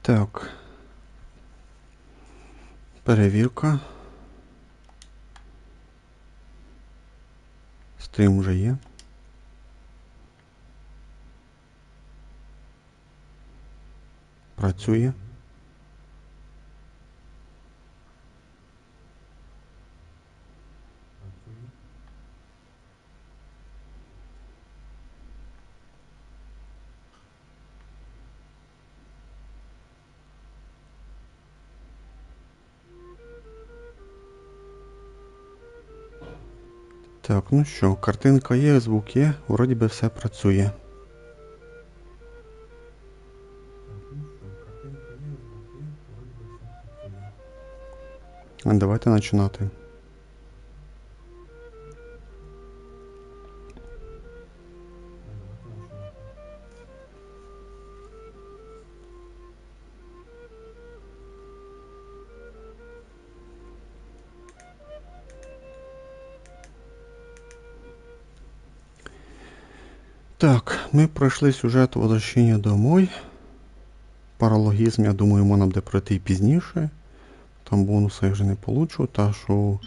Так. Перевірка. Стрім вже є. Працює. Так, ну що, картинка є, звук є, вроді би все працює. Давайте починати. Так, ми пройшли сюжет «Возвращення домой». Паралогізм, я думаю, можна буде пройти і пізніше. Там бонуси я вже не получу, та що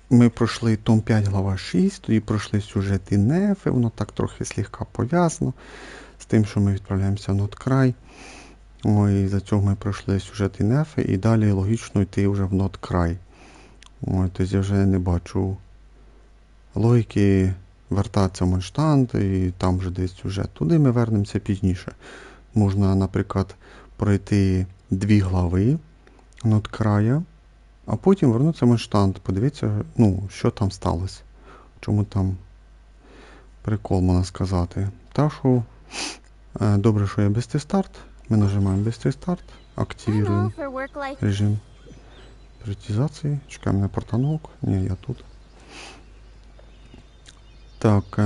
ми пройшли том 5, глава 6, тоді пройшли сюжет і нефи, воно так трохи слегка пов'язано з тим, що ми відправляємося в Нод-Край. Ой, за цього ми пройшли сюжет і нефи, і далі логічно йти вже в Нод-Край. Ой, тобто я вже не бачу логіки вертатися в Монштант і там вже десь сюжет. Туди ми вернемося пізніше. Можна, наприклад, пройти 2 глави Нод-Края, а потім вернутися в Монштант, подивитися, ну, що там сталося. Чому там прикол, можна сказати. Так що, добре, що є быстрий старт. Ми нажимаємо быстрий старт, активуємо режим приоритизації. Чекаємо на портанок. Ні, я тут. Так,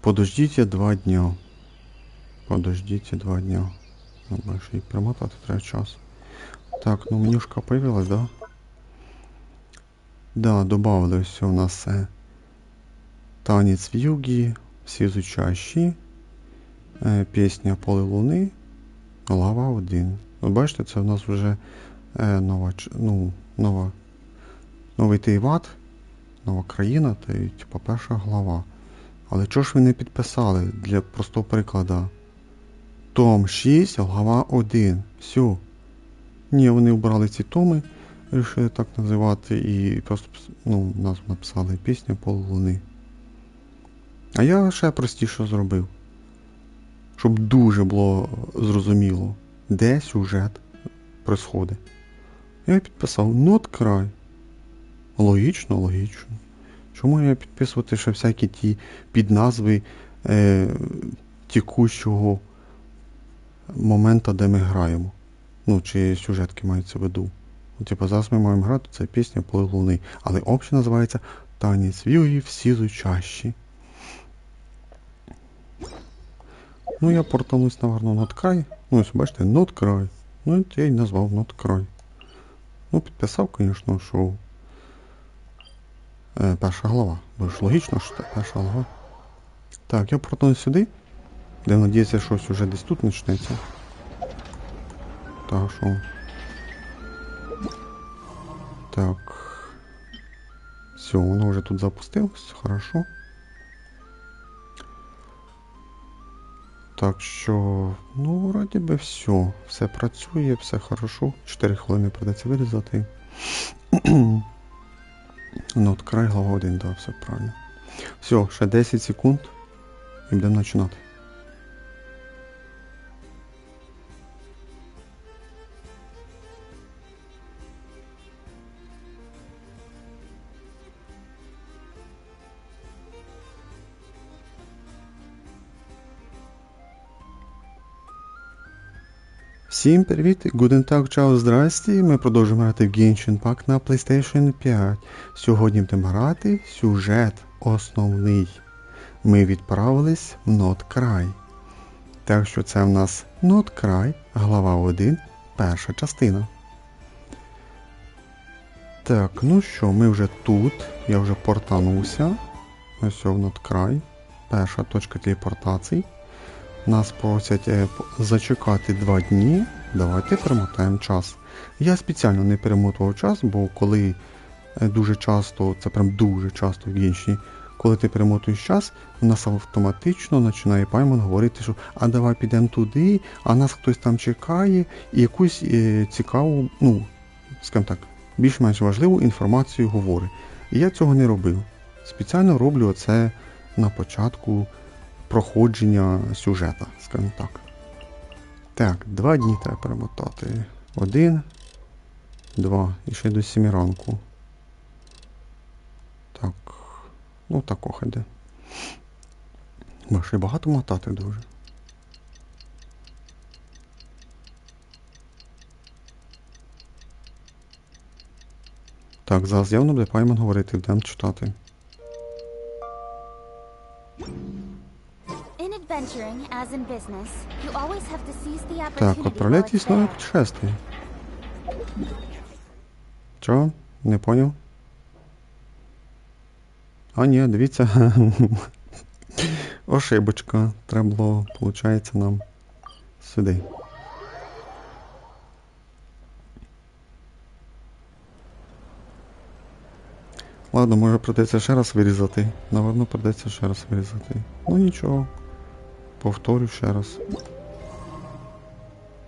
подождите 2 дня. Подождите 2 дня. Більше і перемотати треба час. Так, ну менюшка появилась, да? Да, добавили все у нас танець в югі, всі изучающі, пісня Поле Луни, глава 1. Ви бачите, це у нас вже новий Тейват, нова країна, та й типу перша глава. Але чого ж ви не підписали для простого прикладу? Том 6, глава 1. Все. Ні, вони обрали ці томи, вирішили так називати, і просто назву написали пісня Поле Луни. А я ще простіше зробив. Щоб дуже було зрозуміло, де сюжет происходить. Я підписав Нод-Край. Логічно, логічно. Чому я підписувати ще всякі ті підназви текущого моменту, де ми граємо? Ну, чи сюжетки мається в виду. Типу, зараз ми маємо грати, це пісня Поле Луни. Але обща називається «Танець в югі, всі зучащі». Ну, я портанусь, наверное, Нод-Край. Ну, ось, бачите, Нод-Край. Ну, я й назвав Нод-Край. Ну, підписав, звісно, що перша глава. Бо ж логічно, що це перша глава. Так, я портанусь сюди. Де надіюся, що сюжет десь тут почнеться. Так, що... Так. Все, воно вже тут запустилось. Хорошо. Так що, ну, вроді би все. Все працює, все хорошо. 4 хвилини придеться вирізати. Нод-Край, глава 1, да, все правильно. Все, ще 10 секунд. І будемо починати. Всім привіт, Guten Tag, чао, здрасті. Ми продовжуємо грати в Genshin Impact на PlayStation 5. Сьогодні будемо грати сюжет основний. Ми відправились в Нод-Край. Так що це в нас Нод-Край, глава 1, перша частина. Так, ну що, ми вже тут. Я вже портанувся. Ось в Нод-Край. Перша точка телепортації. Нас просять зачекати 2 дні, давайте перемотаємо час. Я спеціально не перемотував час, бо коли дуже часто, це прям дуже часто в Генші, коли ти перемотуєш час, у нас автоматично починає Паймон говорити, що а давай підемо туди, а нас хтось там чекає, і якусь цікаву, ну, скажімо так, більш-менш важливу інформацію говорить. І я цього не робив. Спеціально роблю оце на початку проходження сюжета, скажімо так. Так, 2 дні треба перемотати. 1, 2, і ще до 7 ранку. Так, ну тако хайде. Бо ще багато мотати дуже. Так, зараз явно буде Паймон говорити, йдемо читати. Так, відправляйтесь в нове путешествие. Чого? Не поняв? А ні, дивіться. Ошибочка. Треба було, виходить, нам сюди. Ладно, може придеться ще раз вирізати. Наверно, придеться ще раз вирізати. Ну нічого. Повторю ще раз.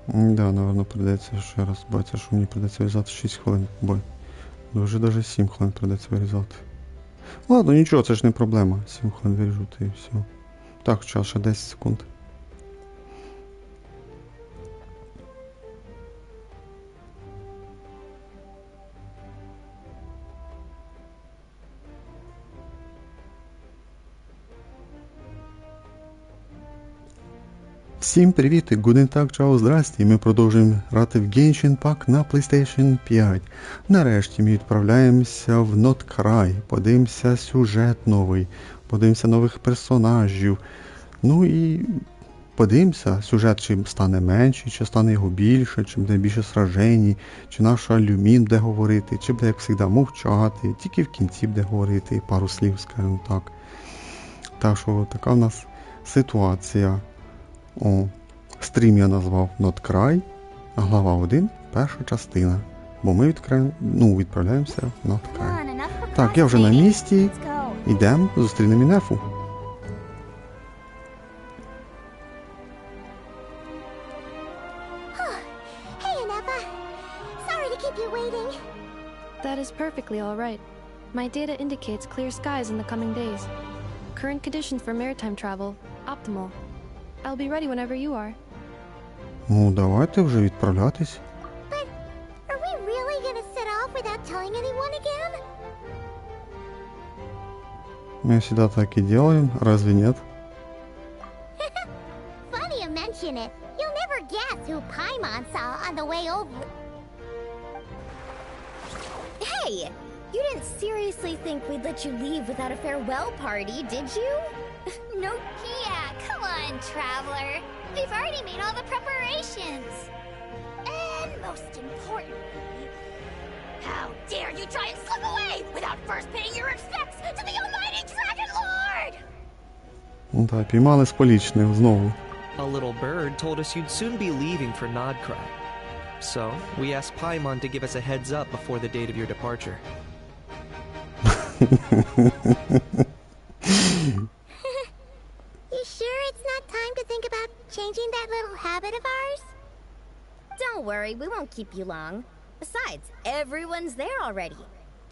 Да, наверно, придеться ще раз. Бачите, що мені придеться вирізати 6 хвилин. Бо вже навіть 7 хвилин придеться вирізати. Ладно, нічого, це ж не проблема. 7 хвилин виріжу і все. Так, час ще 10 секунд. Всім привіт і гуден так, чао, здрасті. Ми продовжуємо грати в Genshin пак на PlayStation 5. Нарешті ми відправляємося в Нод-Край, подивимося сюжет новий, подивимося нових персонажів. Ну і подивимося, сюжет чи стане менший, чи стане його більше, чи буде більше сражень, чи наш Люмін буде говорити, чи буде, як завжди, мовчати, тільки в кінці буде говорити пару слів, скажімо так. Так що така в нас ситуація. Стрім я назвав Нод-Край, глава 1, перша частина. Бо ми відправляємося в Нод-Край. Так, я вже на місці. Йдемо, зустрінемо Нефу. That is perfectly all right. My data indicates clear skies in the coming days. Current conditions for maritime travel, optimal. I'll be ready whenever you are. Ну, давайте вже відправлятись. But are we really gonna set off without telling anyone again? Мы всегда так и делаем, разве нет? Funny you mention it. You'll never guess who Paimon saw on the way over. Hey, you didn't seriously think we'd let you leave without a farewell party, did you? No. Yeah, come on, traveler. We've already made all the preparations. And most importantly, how dare you try and slip away without first paying your respects to the almighty Dragon Lord! Ну так, піймали з полічних знову. A little bird told us you'd soon be leaving for Nod-Край. So, we asked Paimon to give us a heads up before the date of your departure. You sure it's not time to think about changing that little habit of ours? Don't worry, we won't keep you long. Besides, everyone's there already.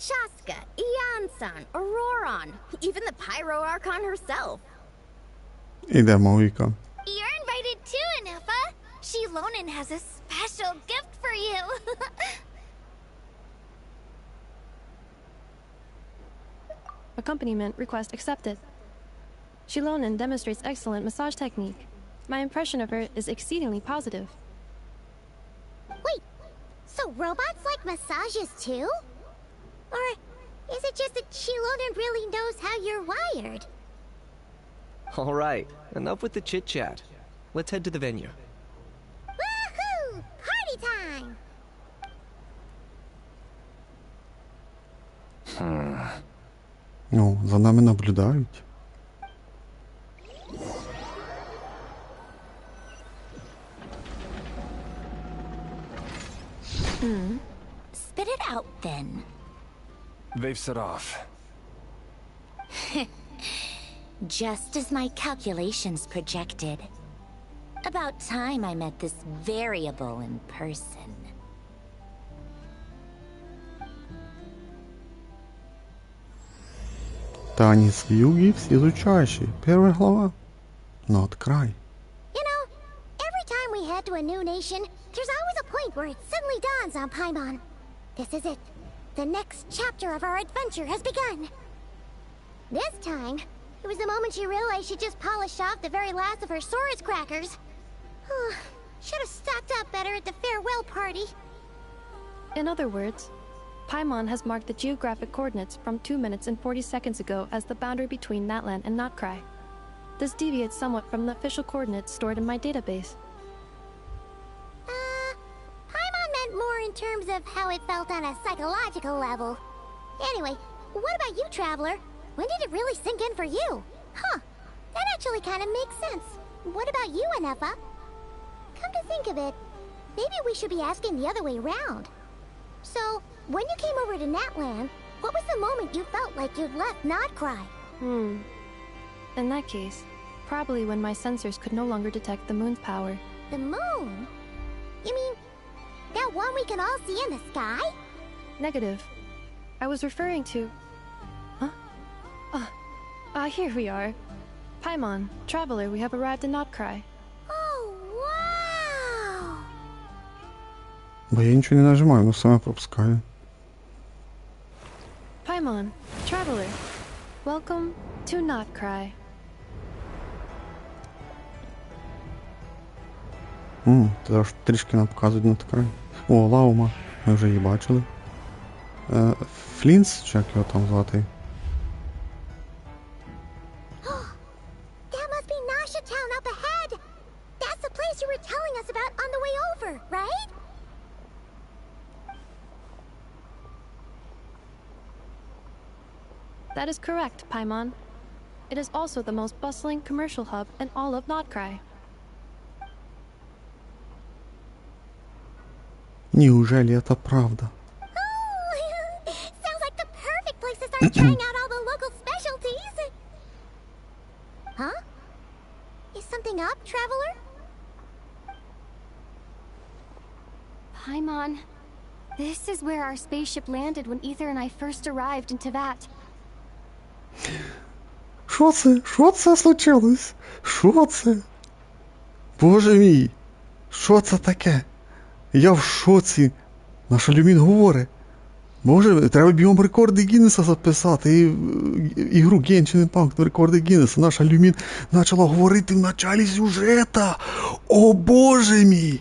Shaska, Ian-san, Auroron, even the Pyro Archon herself. Ідемо, Віка. You're invited too, Anefa. Shilonen has a special gift for you. Accompaniment request accepted. Shilonen demonstrates excellent massage technique. My impression of her is exceedingly positive. Wait, so robots like massages too? Or is it just that Shilonen really knows how you're wired? All right, enough with the chit-chat. Let's head to the venue. Woohoo! Party time! Ну, за нами наблюдають. spit it out then. They've set off. Just as my calculations projected. About time I met this variable in person. Танец юги все изучающие. Первая глава. Нод-Край. You know, every time we head to a new nation, there's always a point where it suddenly dawns on Paimon. This is it. The next chapter of our adventure has begun. This time, it was the moment she realized she just polished off the very last of her swords crackers. Should have stocked up better at the farewell party. In other words, Paimon has marked the geographic coordinates from 2 minutes and 40 seconds ago as the boundary between Natlan and Nod-Kraj. This deviates somewhat from the official coordinates stored in my database. Paimon meant more in terms of how it felt on a psychological level. Anyway, what about you, Traveler? When did it really sink in for you? Huh, that actually kind of makes sense. What about you, Anefa? Come to think of it, maybe we should be asking the other way around. So, when you came over to Natlan, what was the moment you felt like you'd left Nod-Kraj? In that case, probably when my sensors could no longer detect the moon's power. The moon? You mean, that one we can all see in the sky? Negative. I was referring to... Here we are. Paimon, Traveler, we have arrived in Nod-Kraj. Oh, wow! Бо я нічого не нажимаю, воно саме пропускає. Paimon, Traveler, welcome to Nod-Kraj. Тоді ж трішки нам показують Нод-Край. О, Лаума, ми вже її бачили. Флінс, чи як його там звати? That must be Nasha Town up ahead! That's the place you were telling us about on the way over, right? That is correct, Paimon. It is also the most bustling commercial hub in all of Nod-Kraj. Неужели это правда? Sounds like the perfect place to start trying out all the local specialties! Huh? Is something up, Traveler? Paimon, this is where our spaceship landed when Ether and I first arrived in Teyvat. Що це? Що це случилось? Що це? Боже мій! Що це таке? Я в шоці. Наш Люмін говорить. Боже, треба бігом рекорди Гіннеса записати. Ігру Genshin Impact, рекорди Гіннеса. Наша Люмін почала говорити в началі сюжета. О, Боже мій!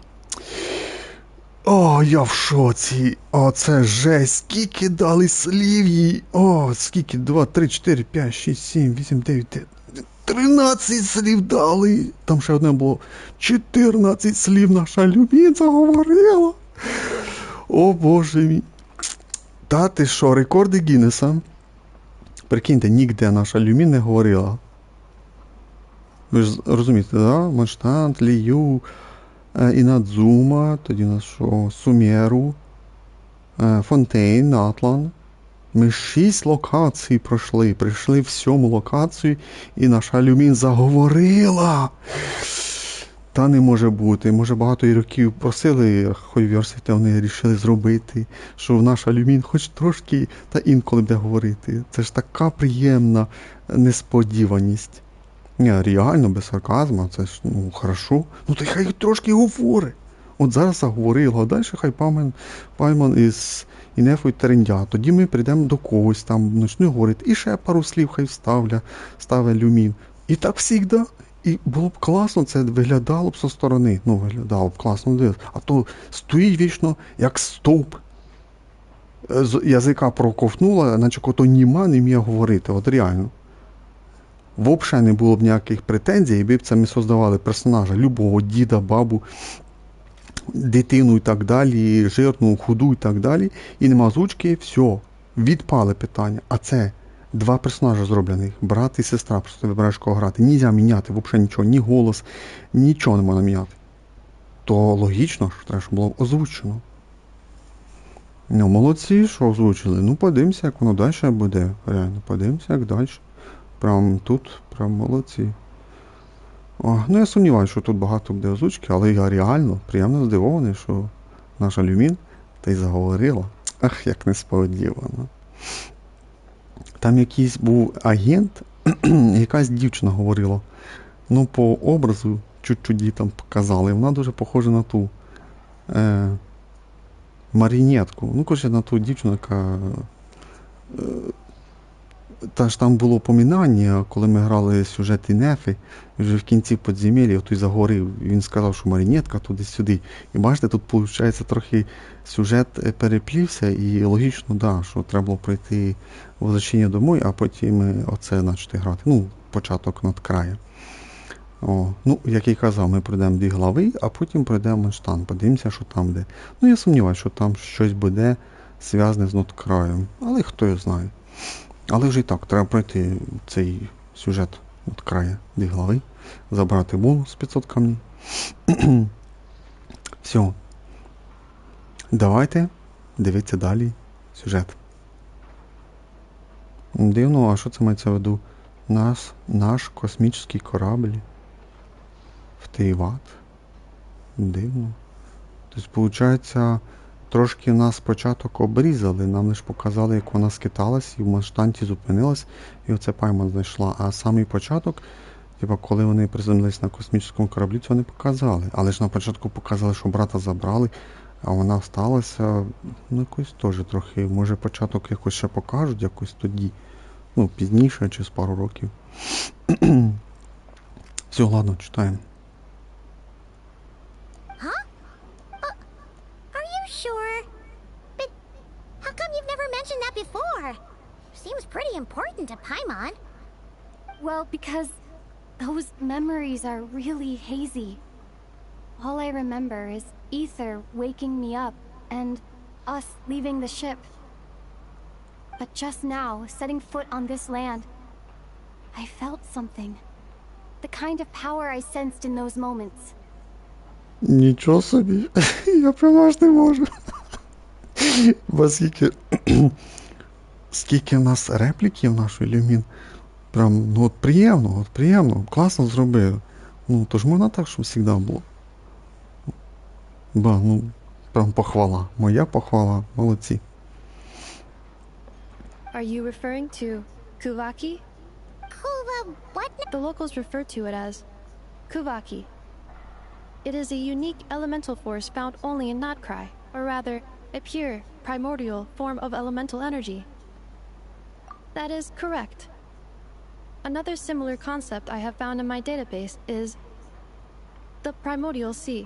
О, я в шоці. О, це жесть. Скільки дали слів їй. О, скільки? 2, 3, 4, 5, 6, 7, 8, 9, 10. 13 слів дали. Там ще одне було. 14 слів наша Люмін заговорила. О, Боже мій. Та ти що, рекорди Гіннеса? Прикиньте, ніде наша Люмін не говорила. Ви ж розумієте, да? Монштант, Лію, Інадзума, тоді на що? Сумеру, Фонтейн, Натлан. Ми 6 локацій пройшли. Прийшли в 7-му локацію і наша Люмін заговорила. Та не може бути. Може багато ігроків просили Хойверсити, вони вирішили зробити, що наша Люмін хоч трошки та інколи буде говорити. Це ж така приємна несподіваність. Ні, реально, без сарказму, це ж, ну, хорошо. Ну, то хай трошки говорить. От зараз заговорила, а далі хай Paimon із Інефою терендя. Тоді ми прийдемо до когось там, почне говорити, і ще пару слів хай ставить Люмін. І так завжди. І було б класно, це виглядало б зі сторони. Ну, виглядало б класно. А то стоїть вічно, як стовп. З язика проковтнула, наче кото німа не вміє говорити. От реально. Взагалі не було б ніяких претензій, якби б це ми создавали персонажа. Любого діда, бабу, дитину і так далі, жирну, худу і так далі. І нема озвучки, все. Відпали питання. А це 2 персонажі зроблених, брат і сестра, просто вибираєш кого грати. Нельзя міняти взагалі нічого, ні голос, нічого не можна міняти. То логічно, що треба, щоб було озвучено. Ну, молодці, що озвучили. Ну, подивимося, як воно далі буде. Реально, подивимося, як далі. Прям тут, прям молодці. О, ну, я сумніваюся, що тут багато буде озвучки, але я реально приємно здивований, що наша Люмін та й заговорила. Ах, як несподівано. Там якийсь був агент, якась дівчина говорила. Ну, по образу чуть-чуть їй там показали. Вона дуже похожа на ту марінетку. Ну, коротше, на ту дівчину, яка... Та ж там було помінання, коли ми грали сюжет і нефи, і вже в кінці підземелля той загорів. Він сказав, що марінетка туди-сюди. І бачите, тут, виходить, трохи сюжет переплівся, і логічно, да, що треба було пройти возвращення домой, а потім оце почати грати. Ну, початок Нод-Края. Ну, як я й казав, ми пройдемо 2 глави, а потім пройдемо Менштан. Подивимося, що там де. Ну, я сумніваюся, що там щось буде зв'язане з Нод-Краєм. Але хто його знає. Але вже і так, треба пройти цей сюжет Нод-Края 2 глави, забрати бонус 500 камнів. Все. Давайте дивіться далі сюжет. Дивно, а що це мається в виду? Наш космічний корабль в Тейват. Дивно. Тобто, виходить, трошки нас спочатку обрізали, нам лише показали, як вона скиталась і в Манштанті зупинилась, і оце Пайман знайшла. А самий початок, типу, коли вони приземлились на космічному кораблі, цього не показали. Але ж на початку показали, що брата забрали, а вона осталася, ну, якось теж трохи, може початок якось ще покажуть, якось тоді, ну, пізніше, чи з пару років. Все, ладно, читаємо. Sure. But how come you've never mentioned that before? Seems pretty important to Paimon. Well, because those memories are really hazy. All I remember is Ether waking me up and us leaving the ship. But just now, setting foot on this land, I felt something. The kind of power I sensed in those moments. Нічого собі, я прямо аж не можу. Бо скільки в нас репліків нашої Люмін. Прям, ну от приємно, класно зробив. Ну, то ж можна так, щоб завжди було. Ба, ну, прям похвала. Моя похвала, молодці. Are you referring to Kuvaki? What? The locals refer to it as Kuvaki. It is a unique elemental force found only in Nod-Krai, or rather, a pure, primordial form of elemental energy. That is correct. Another similar concept I have found in my database is the primordial sea.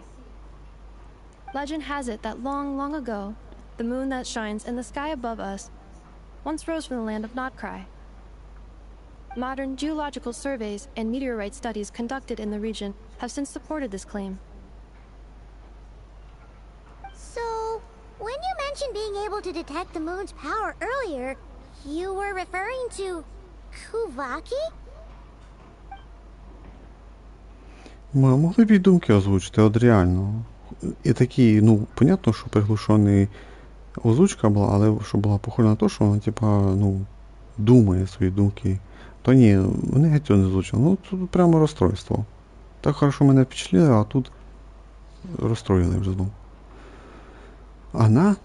Legend has it that long ago, the moon that shines in the sky above us once rose from the land of Nod-Krai. Modern geological surveys and meteorite studies conducted in the region have since supported this claim. So, when you mentioned being able to detect the moon's power earlier, you were referring to Kuvaki? Ми могли б і думки озвучити, от реально. І такі, ну, понятно, що приглушена озвучка була, але що була похожа на те, що вона, типа, ну, думає свої думки. То ні, вони геть цього не озвучили. Ну, тут прямо розстройство. Так хорошо мене впечатлили, а тут расстроили уже знову. Она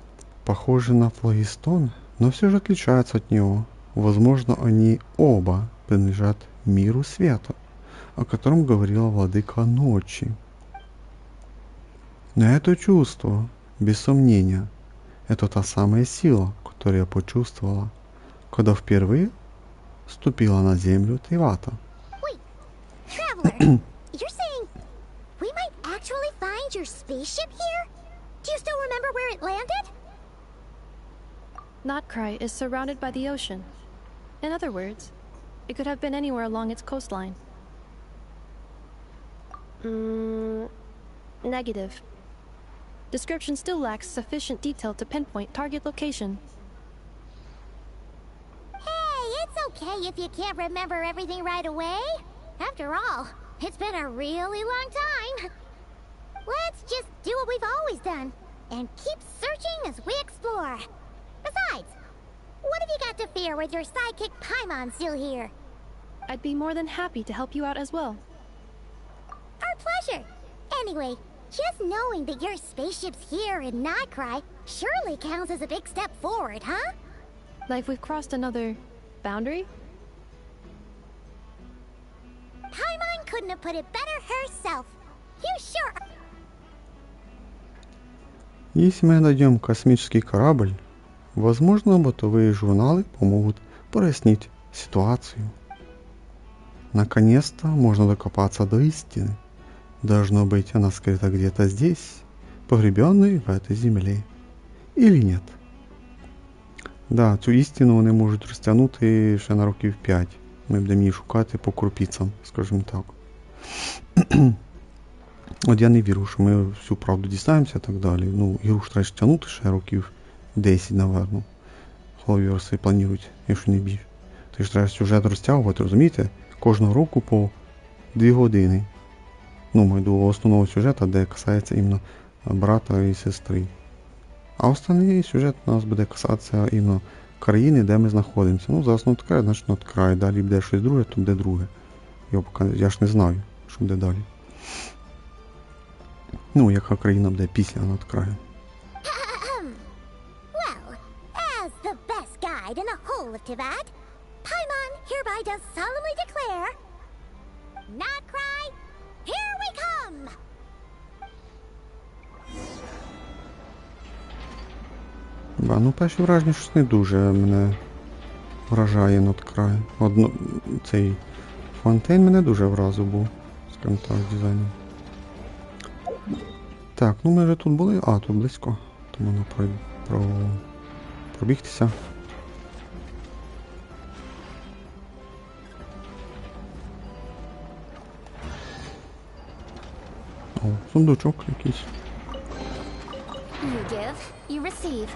похожа на флогистон, но все же отличается от него. Возможно, они оба принадлежат миру света, о котором говорила владыка ночи. Но это чувство, без сомнения, это та самая сила, которую я почувствовала, когда впервые ступила на землю Тейвата. Wait, Traveler, you're saying we might actually find your spaceship here? Do you still remember where it landed? Nod-Krai is surrounded by the ocean. In other words, it could have been anywhere along its coastline. Negative. Description still lacks sufficient detail to pinpoint target location. Hey, it's okay if you can't remember everything right away. After all, it's been a really long time. Let's just do what we've always done. and keep searching as we explore. Besides, what have you got to fear with your sidekick Paimon still here? I'd be more than happy to help you out as well. Our pleasure. Anyway, just knowing that your spaceship's here in Nod-Crai surely counts as a big step forward, huh? Like we've crossed another boundary? Paimon couldn't have put it better herself. You sure are. Если мы найдем космический корабль, возможно, бытовые журналы помогут прояснить ситуацию. Наконец-то можно докопаться до истины. Должно быть, она скрыта где-то здесь, погребенной в этой земле. Или нет? Да, цю істину вони можуть розтягнути ще на років 5. Ми будемо її шукати по крупицям, скажімо так. От я не вірю, що ми всю правду дізнаємося і так далі. Ну, ігру ж треба тягнути ще років 10, напевно. Хловірси планують, якщо не більше. Тож треба сюжет розтягувати, розумієте? Кожного року по 2 години. Ну, маю до основного сюжету, де касається іменно брата і сестри. А останній сюжет у нас буде касатися іменно країни, де ми знаходимося. Ну, зараз Нод-Край, значить Нод-Край. Далі буде щось друге, то буде друге. Я ж не знаю, що буде далі. Ну, яка країна буде після Нод-Краю. Well, as the best guide in the whole of Tibet, Paimon hereby does solemnly declare, Nod-Crai, here we come! Ну, перші враження щось не дуже мене вражає Нод-Край. Цей фонтейн мене дуже вразив був, скажімо так, дизайном. Так, ну ми вже тут були. А, тут близько. Тому можна пробігтися. О, сундучок якийсь. You give, you receive.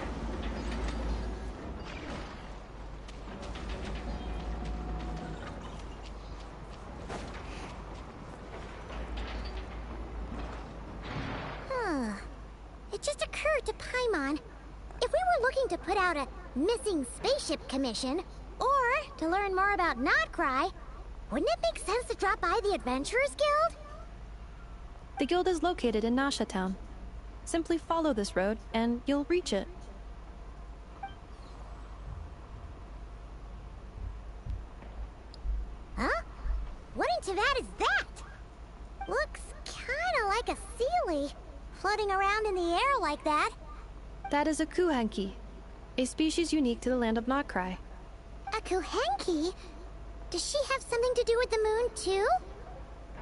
It just occurred to Paimon, if we were looking to put out a missing spaceship commission, or to learn more about Nod-Crai, wouldn't it make sense to drop by the Adventurers Guild? The guild is located in Nasha Town. Simply follow this road, and you'll reach it. Huh? What in Tibet is that? Looks kinda like a Sealy, floating around in the air like that. That is a kuhanki, a species unique to the land of Nod-Crai. A Kuhenki? Does she have something to do with the moon, too?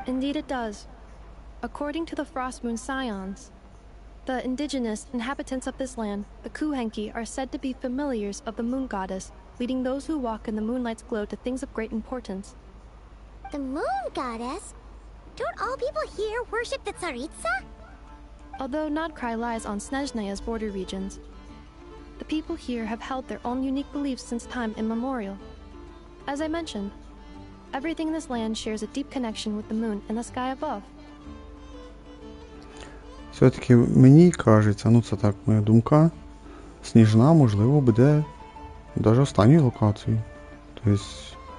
Indeed it does. According to the Frost Moon Scions, the indigenous inhabitants of this land, the kuhanki, are said to be familiars of the moon goddess, leading those who walk in the moonlight's glow to things of great importance. The moon goddess? Don't all people here worship the Tsaritsa? Although Nod-Crai lies on Snezhneya's border regions, the people here have held their own unique beliefs since time immemorial. As I mentioned, everything in this land shares a deep connection with the moon and the sky above. Все-таки мені кажеться, ну це так моя думка, Сніжна, можливо, буде навіть останньою локацією. Тобто,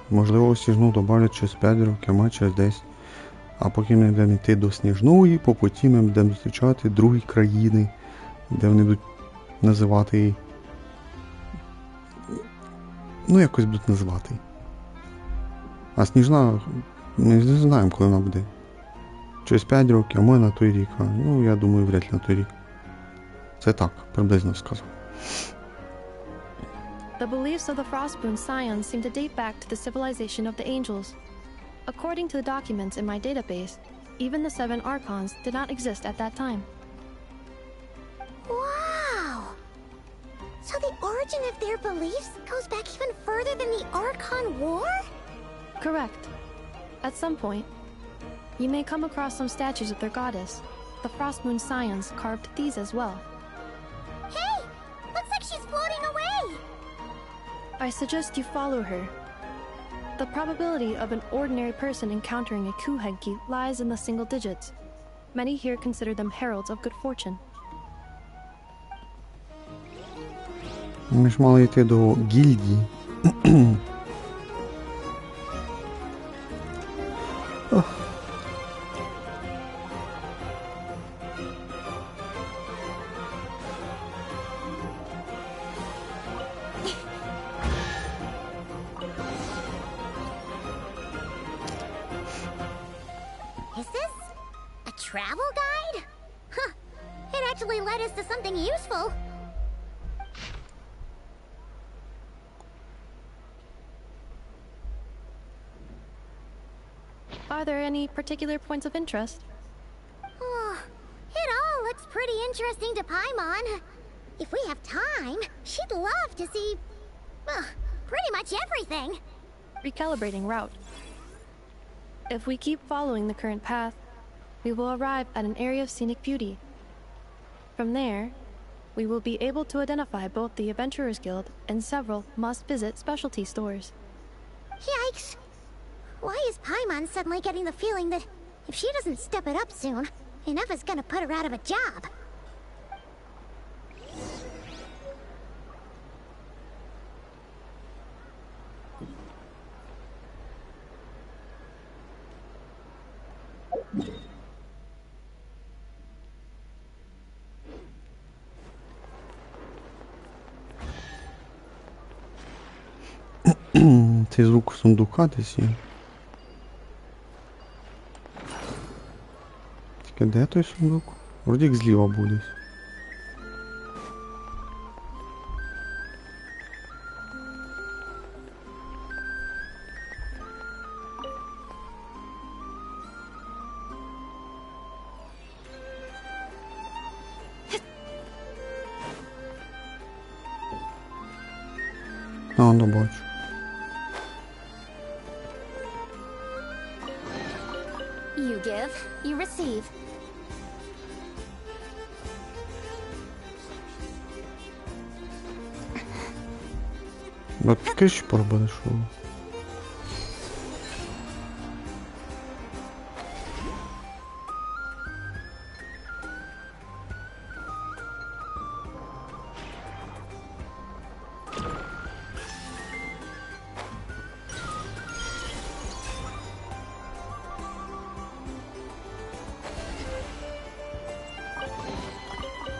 можливо, Сніжну добавлять через 5 років, а може через 10. А поки ми будемо йти до Сніжної, по путі ми будемо зустрічати другі країни, де вони будуть називати її. Ну, якось будуть називати. А Сніжна, ми не знаємо, коли вона буде. Через 5 років, а може на той рік. Ну, я думаю, вряд ли на той рік. Це так, приблизно сказав. The beliefs of the Frostmoon Scions seem to date back to the civilization of the angels. According to the documents in my database, even the 7 Archons did not exist at that time. Wow! So the origin of their beliefs goes back even further than the Archon War? Correct. At some point, you may come across some statues of their goddess. The Frostmoon Scions carved these as well. Hey! Looks like she's floating away! I suggest you follow her. The probability of an ordinary person encountering a kuhenki lies in the single digits. Many here consider them heralds of good fortune. Ми ж мали йти до гільдії. Is this a travel guide? Huh. It actually led us to something useful. Are there any particular points of interest? Oh, it all looks pretty interesting to Paimon. If we have time, she'd love to see, pretty much everything. Recalibrating route. If we keep following the current path, we will arrive at an area of scenic beauty. From there, we will be able to identify both the Adventurers Guild and several must-visit specialty stores. Yikes. Why is Paimon suddenly getting the feeling that if she doesn't step it up soon, Ineva's gonna put her out of a job? Цей звук сундука десь є. Тільки де той сундук? Вроді як зліва буде. А, ну бачу. You give, you receive. Бо таке ще пробуде, що...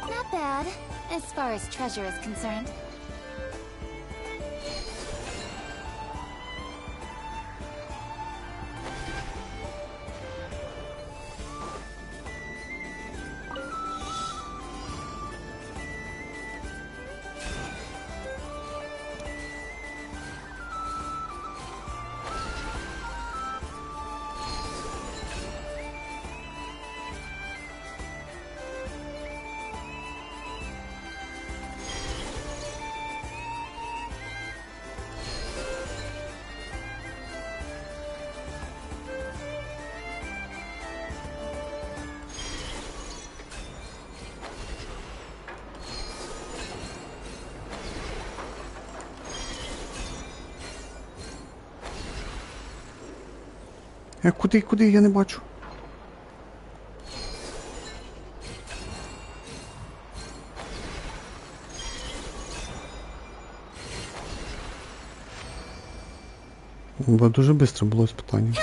Not bad, as far as treasure is concerned. Куди? Я не бачу. Бо дуже швидко було питання.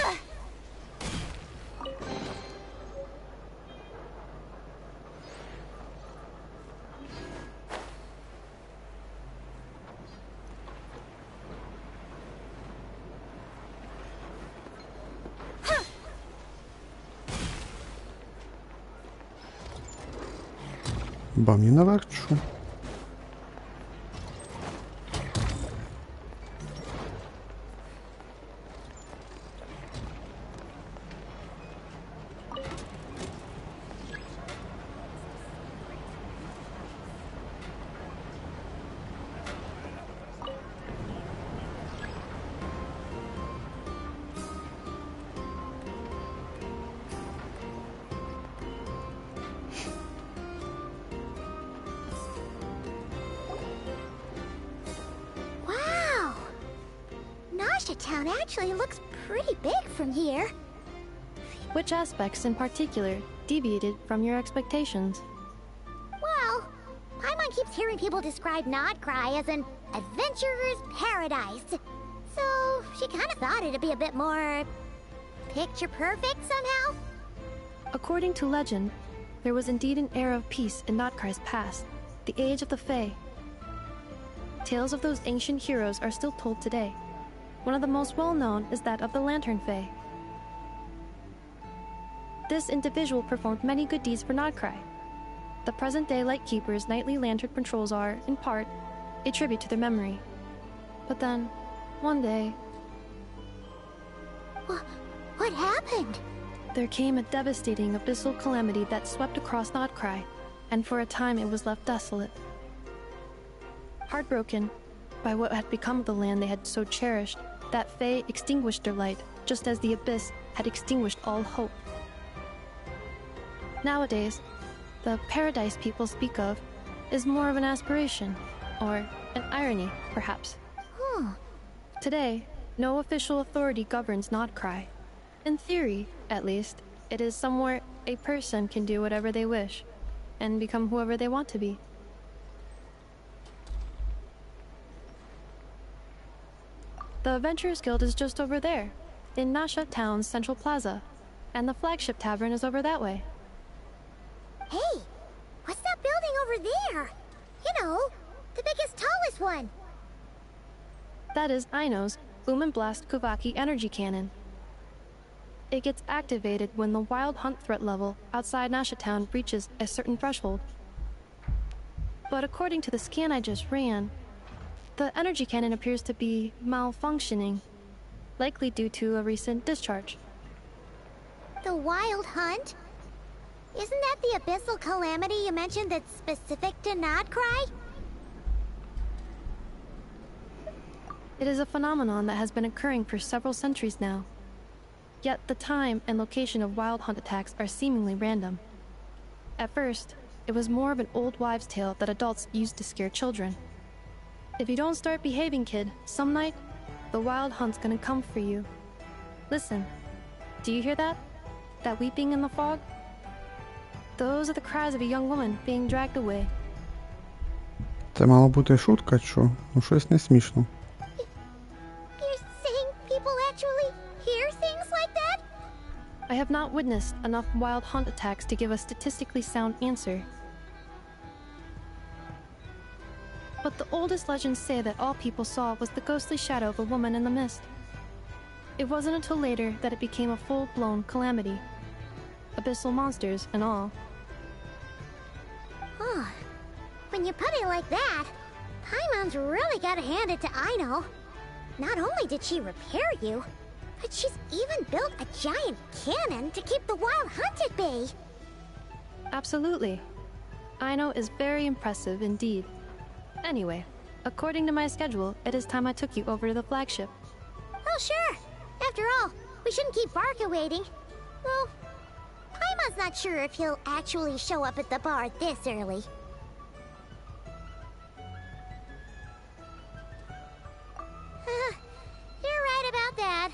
Бам, я наверх чи що? Town actually looks pretty big from here. Which aspects in particular deviated from your expectations? Well, Paimon keeps keeps hearing people describe Nod-Crai as an adventurer's paradise. So she kind of thought it'd be a bit more picture perfect somehow. According to legend, there was indeed an era of peace in Nod-Crai's past, the age of the Fae. Tales of those ancient heroes are still told today. One of the most well-known is that of the Lantern Fae. This individual performed many good deeds for Nod-Crai. The present-day Lightkeeper's nightly lantern patrols are, in part, a tribute to their memory. But then, one day... What happened? There came a devastating abyssal calamity that swept across Nod-Crai, and for a time it was left desolate. Heartbroken by what had become of the land they had so cherished, that Fae extinguished their light, just as the abyss had extinguished all hope. Nowadays, the paradise people speak of is more of an aspiration, or an irony, perhaps. Today, no official authority governs Nod-Crai. In theory, at least, it is somewhere a person can do whatever they wish, and become whoever they want to be. The Adventurers Guild is just over there, in Nasha Town's central plaza, and the flagship tavern is over that way. Hey, what's that building over there? You know, the biggest, tallest one. That is Aino's Boom and Blast Kuvaki energy cannon. It gets activated when the wild hunt threat level outside Nasha Town reaches a certain threshold. But according to the scan I just ran, the energy cannon appears to be malfunctioning, likely due to a recent discharge. The wild hunt? Isn't that the abyssal calamity you mentioned that's specific to Nod-Crai? It is a phenomenon that has been occurring for several centuries now. Yet the time and location of wild hunt attacks are seemingly random. At first, it was more of an old wives' tale that adults used to scare children. If you don't start behaving, kid, some night, the wild hunt's gonna come for you. Listen, do you hear that? That weeping in the fog? Those are the cries of a young woman being dragged away. Це мало бути шутка, що? Ну щось не смішно. You're saying people actually hear things like that? I have not witnessed enough wild hunt attacks to give a statistically sound answer. But the oldest legends say that all people saw was the ghostly shadow of a woman in the mist. It wasn't until later that it became a full-blown calamity. Abyssal monsters and all. When you put it like that, Paimon's really gotta hand it to Aino. Not only did she repair you, but she's even built a giant cannon to keep the wild hunt at bay. Absolutely. Aino is very impressive indeed. Anyway, according to my schedule, it is time I took you over to the flagship. Oh, sure. After all, we shouldn't keep Barca waiting. Well, Paimon's not sure if he'll actually show up at the bar this early. You're right about that.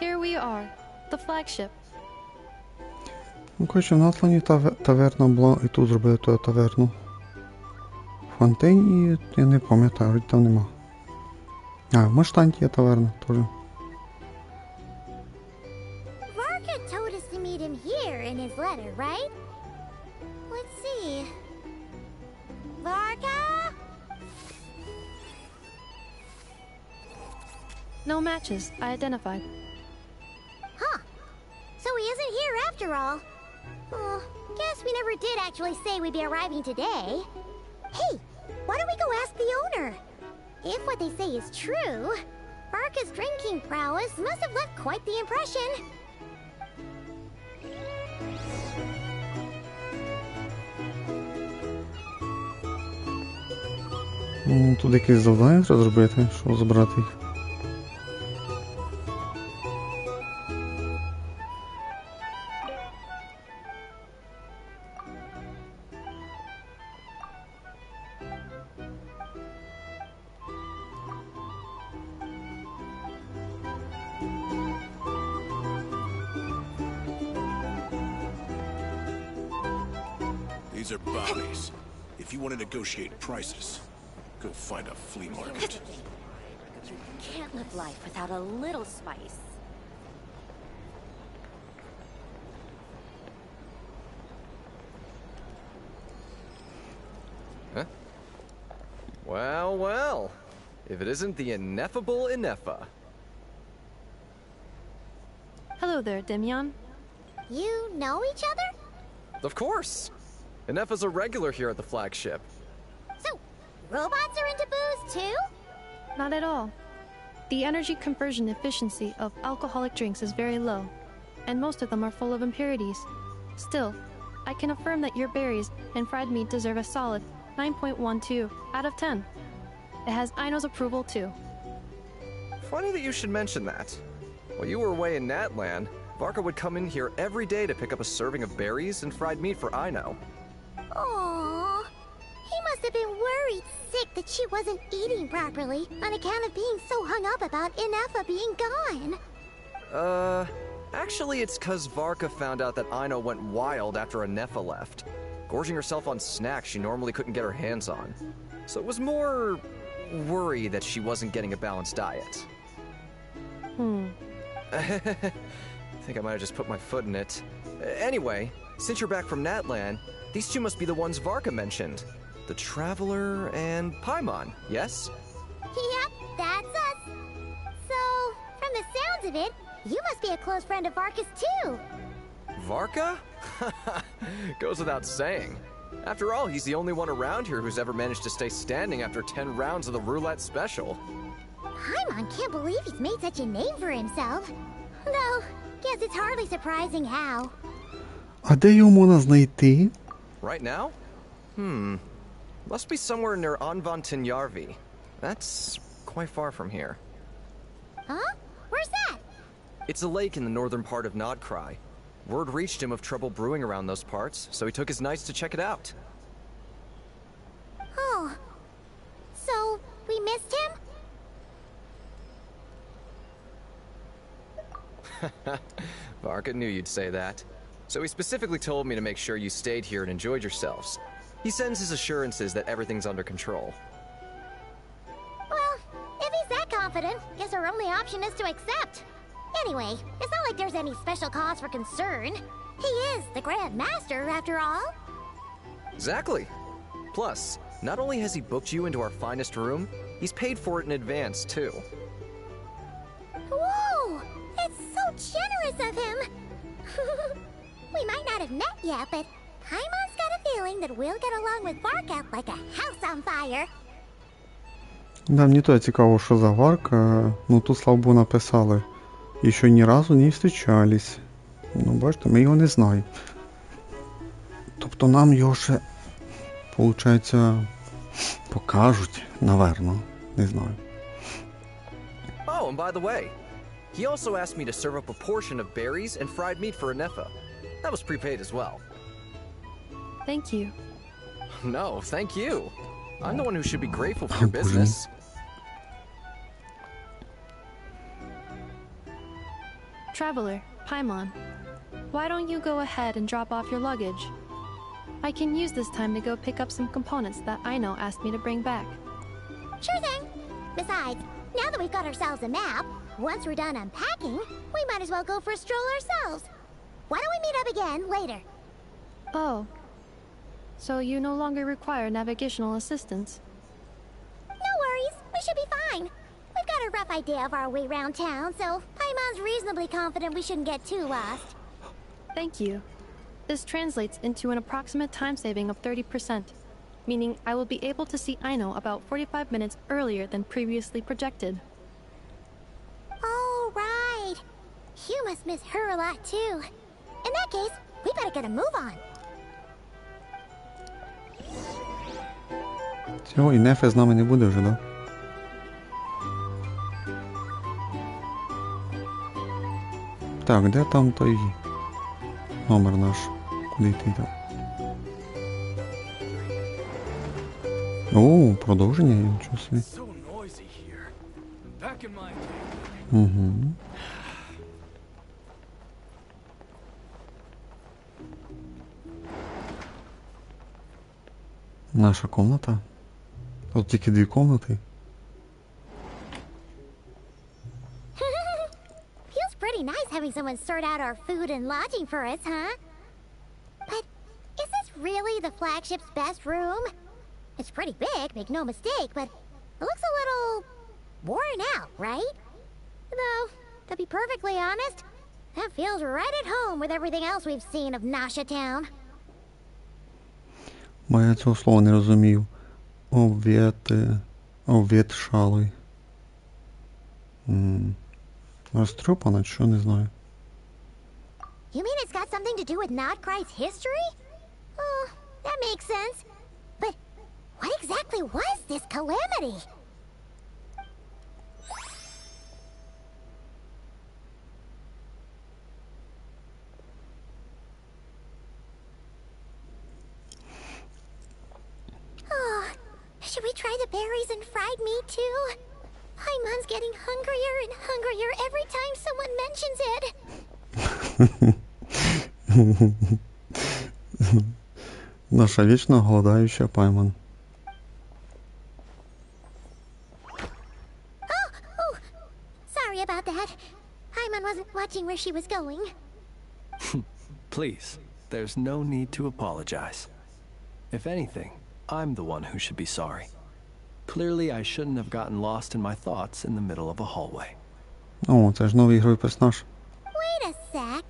Here we are, the flagship. Ну, коротше, в Натлані таверна була, і тут зробили ту таверну. Фонтейні, я не пам'ятаю, вроді там нема. А, в Маштанті є таверна теж. Varka told us to meet him here in his letter, right? Let's see. Varka? No matches, I identified. Huh. So he isn't here after all. Guess we never did actually say we'd be arriving today. Hey, why don't we go ask the owner? If what they say is true, Varka's drinking prowess must have left quite the impression. Тут якесь завдання треба зробити, щоб забрати їх. These are bounties. If you want to negotiate prices, go find a flea market. You can't live life without a little spice. Huh? Well, well. If it isn't the ineffable Ineffa. Hello there, Demian. You know each other? Of course. Ineffa's a regular here at the flagship. So, robots are into booze too? Not at all. The energy conversion efficiency of alcoholic drinks is very low, and most of them are full of impurities. Still, I can affirm that your berries and fried meat deserve a solid 9.12 out of 10. It has Aino's approval too. Funny that you should mention that. While you were away in Natland, Varka would come in here every day to pick up a serving of berries and fried meat for Aino. Aww. He must have been worried sick that she wasn't eating properly on account of being so hung up about Ineffa being gone. Actually it's 'cause Varka found out that Aino went wild after Ineffa left, gorging herself on snacks she normally couldn't get her hands on. So it was more worry that she wasn't getting a balanced diet. I think I might have just put my foot in it. Anyway, since you're back from Natland, these two must be the ones Varka mentioned. The Traveler and Paimon, yes? Yep, that's us. So, from the sounds of it, you must be a close friend of Varka's too. Varka? Goes without saying. After all, he's the only one around here who's ever managed to stay standing after 10 rounds of the roulette special. Paimon can't believe he's made such a name for himself. Though, guess it's hardly surprising how. А де його можна знайти? Right now? Must be somewhere near Anvantinyarvi. That's quite far from here. Huh? Where's that? It's a lake in the northern part of Nod-Kraj. Word reached him of trouble brewing around those parts, so he took his knights to check it out. Oh. So, we missed him? Varka knew you'd say that. So he specifically told me to make sure you stayed here and enjoyed yourselves. He sends his assurances that everything's under control. Well, if he's that confident, guess our only option is to accept. Anyway, it's not like there's any special cause for concern. He is the Grand Master, after all. Exactly. Plus, not only has he booked you into our finest room, he's paid for it in advance, too. Whoa! It's so generous of him! We might not have met yet, but Paimon's got a feeling that we'll get along with Varka like a house on fire. Да, мені то цікаво, що за Варка. Ну тут, слава Богу, написали. І що ні разу не зустрічались. Ну, бачите, ми його не знаємо. Тобто нам його ще, виходить, покажуть, наверно. Не знаю. Oh, and by the way, he also asked me to serve up a portion of berries and fried meat for Ineffa. That was prepaid as well. Thank you. No, thank you. I'm the one who should be grateful for your business. Traveler, Paimon, why don't you go ahead and drop off your luggage? I can use this time to go pick up some components that Aino asked me to bring back. Sure thing. Besides, now that we've got ourselves a map, once we're done unpacking, we might as well go for a stroll ourselves. Why don't we meet up again later? Oh. So you no longer require navigational assistance? No worries, we should be fine. We've got a rough idea of our way around town, so Paimon's reasonably confident we shouldn't get too lost. Thank you. This translates into an approximate time saving of 30%, meaning I will be able to see Aino about 45 minutes earlier than previously projected. Oh, right. You must miss her a lot, too. In that case, we better get a move on. Цього і Нефе з нами не буде вже, да? Так, де там той номер наш? Куди йти там? О, продовження є, нічого собі. Угу. Наша комната. Тут тільки 2 комнати. Feels pretty nice having someone sort out our food and lodging for us, huh? But is this really the flagship's best room? It's pretty big, make no mistake, but it looks a little worn out, right? Though, to be perfectly honest, that feels right at home with everything else we've seen of Nasha Town. Бо я цього слова не розумію. Обветшалий. Розтрьопана, що не знаю. You mean it's got something to do with Nod-Krai's history? Oh, that makes sense. But what exactly was this calamity? Oh, should we try the berries and fried meat too? Paimon's getting hungrier and hungrier every time someone mentions it. Наша вічно голодаюча Паймон. Oh, sorry about that. Paimon wasn't watching where she was going. Please, there's no need to apologize. If anything, I'm the one who should be sorry. Clearly, I shouldn't have gotten lost in my thoughts in the middle of a hallway. О, це ж новий ігровий персонаж. Wait a sec.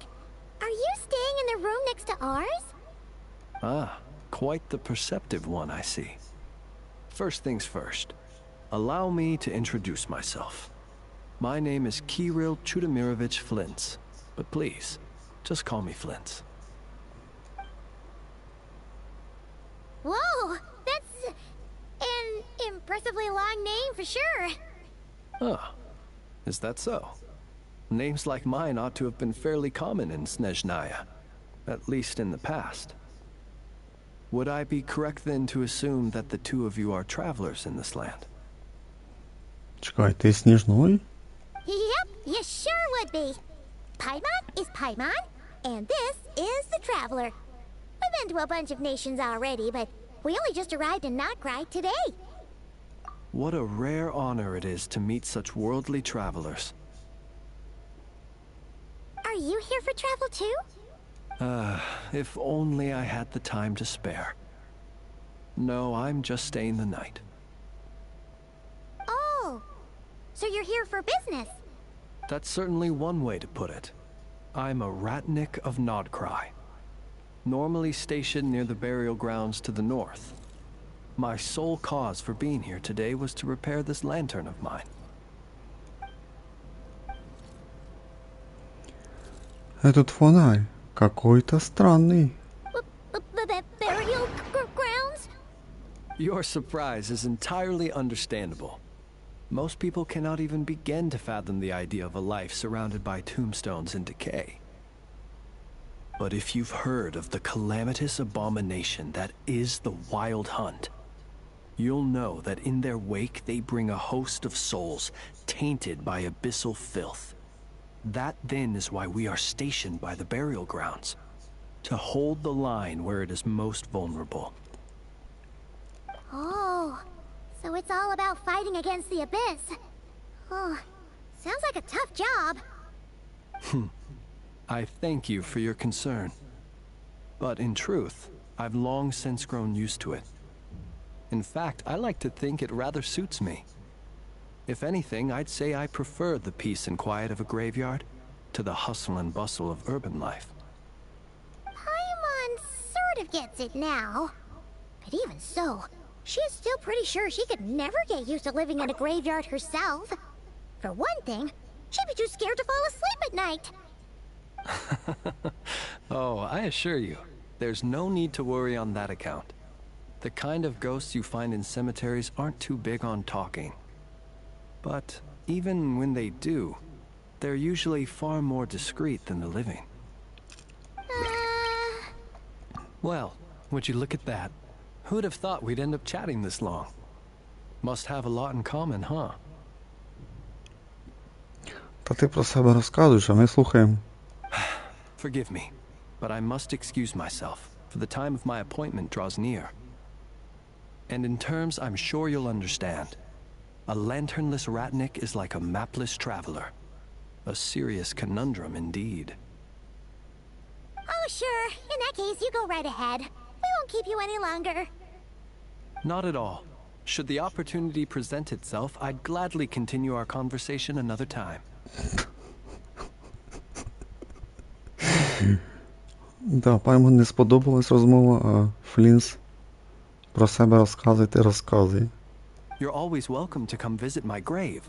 Are you staying in the room next to ours? Ah, quite the perceptive one, I see. First things first, allow me to introduce myself. My name is Kirill Chudamirovich Flintz, but please, just call me Flintz. Whoa, that's an impressively long name for sure. Ah, is that so? Names like mine ought to have been fairly common in Snezhnaya, at least in the past. Would I be correct then to assume that the two of you are travelers in this land? Чекай, ти Сніжний? Yep, you sure would be. Paimon is Paimon, and this is the Traveler. We've been to a bunch of nations already, but we only just arrived in Nod-Krai today. What a rare honor it is to meet such worldly travelers. Are you here for travel too? If only I had the time to spare. No, I'm just staying the night. Oh, so you're here for business? That's certainly one way to put it. I'm a Ratnik of Nod-Krai, normally stationed near the burial grounds to the north. My sole cause for being here today was to repair this lantern of mine. Этот фонарь какой-то странный. Burial grounds? Your surprise is entirely understandable. Most people cannot even begin to fathom the idea of a life surrounded by tombstones and decay. But if you've heard of the calamitous abomination that is the Wild Hunt, you'll know that in their wake they bring a host of souls tainted by abyssal filth. That then is why we are stationed by the burial grounds, to hold the line where it is most vulnerable. Oh, so it's all about fighting against the abyss. Oh, sounds like a tough job. I thank you for your concern. But in truth, I've long since grown used to it. In fact, I like to think it rather suits me. If anything, I'd say I prefer the peace and quiet of a graveyard to the hustle and bustle of urban life. of gets it now. But even so, she is still pretty sure she could never get used to living in a graveyard herself. For one thing, she'd be too scared to fall asleep at night. Oh, I assure you, there's no need to worry on that account. The kind of ghosts you find in cemeteries aren't too big on talking. But even when they do, they're usually far more discreet than the living. Well, would you look at that? Who'd have thought we'd end up chatting this long? Must have a lot in common, huh? Та ти про себе розказуєш, а ми слухаємо. Forgive me, but I must excuse myself, for the time of my appointment draws near. And in terms I'm sure you'll understand, a lanternless ratnik is like a mapless traveler. A serious conundrum indeed. Oh, sure. In that case, you go right ahead. We won't keep you any longer. Not at all. Should the opportunity present itself, I'd gladly continue our conversation another time. Да, Паймон не сподобалась розмова, а Флінс про себе розказує та розказує. You're always welcome to come visit my grave.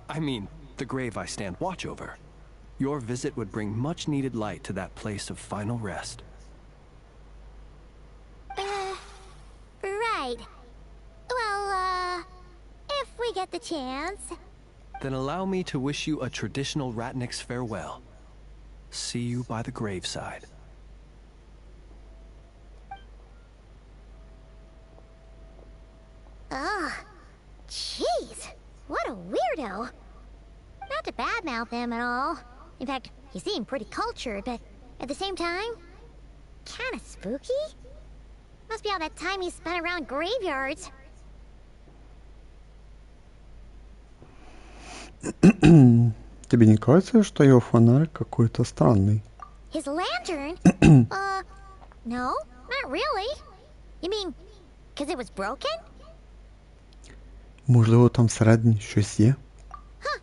I mean, the grave I stand watch over. Your visit would bring much needed light to that place of final rest. Right. Well, if we get the chance. Then allow me to wish you a traditional ratnik's farewell. See you by the graveside. Ugh. Jeez. What a weirdo. Not to badmouth him at all. In fact, he seemed pretty cultured, but at the same time, kinda spooky? Must be all that time he spent around graveyards. Тебе не кажется, что его фонарь какой-то странный? His lantern? No, not really. You mean, 'cause it was broken? Можливо, там всередині щось є? Huh.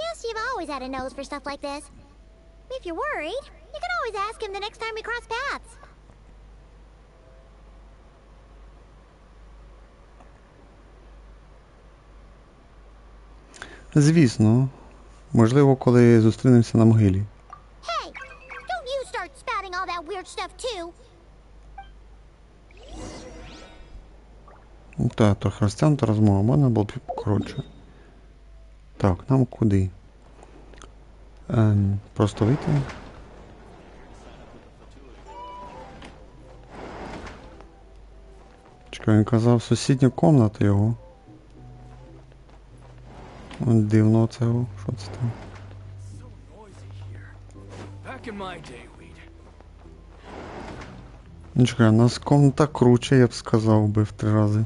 Yes, you've always had a nose for stuff like this. If you're worried, you can always ask him the next time we cross paths. Звісно. Можливо, коли зустрінемося на могилі. Hey, don't you start spouting all that weird stuff too. Так, трохи розтягнута розмова, можна було б коротше. Так, нам куди? Просто вийти. Чекай, він казав, сусідня кімната його. Дивно це, що це там? Ну, чекай, у нас комната круче, я б сказав би, в 3 рази.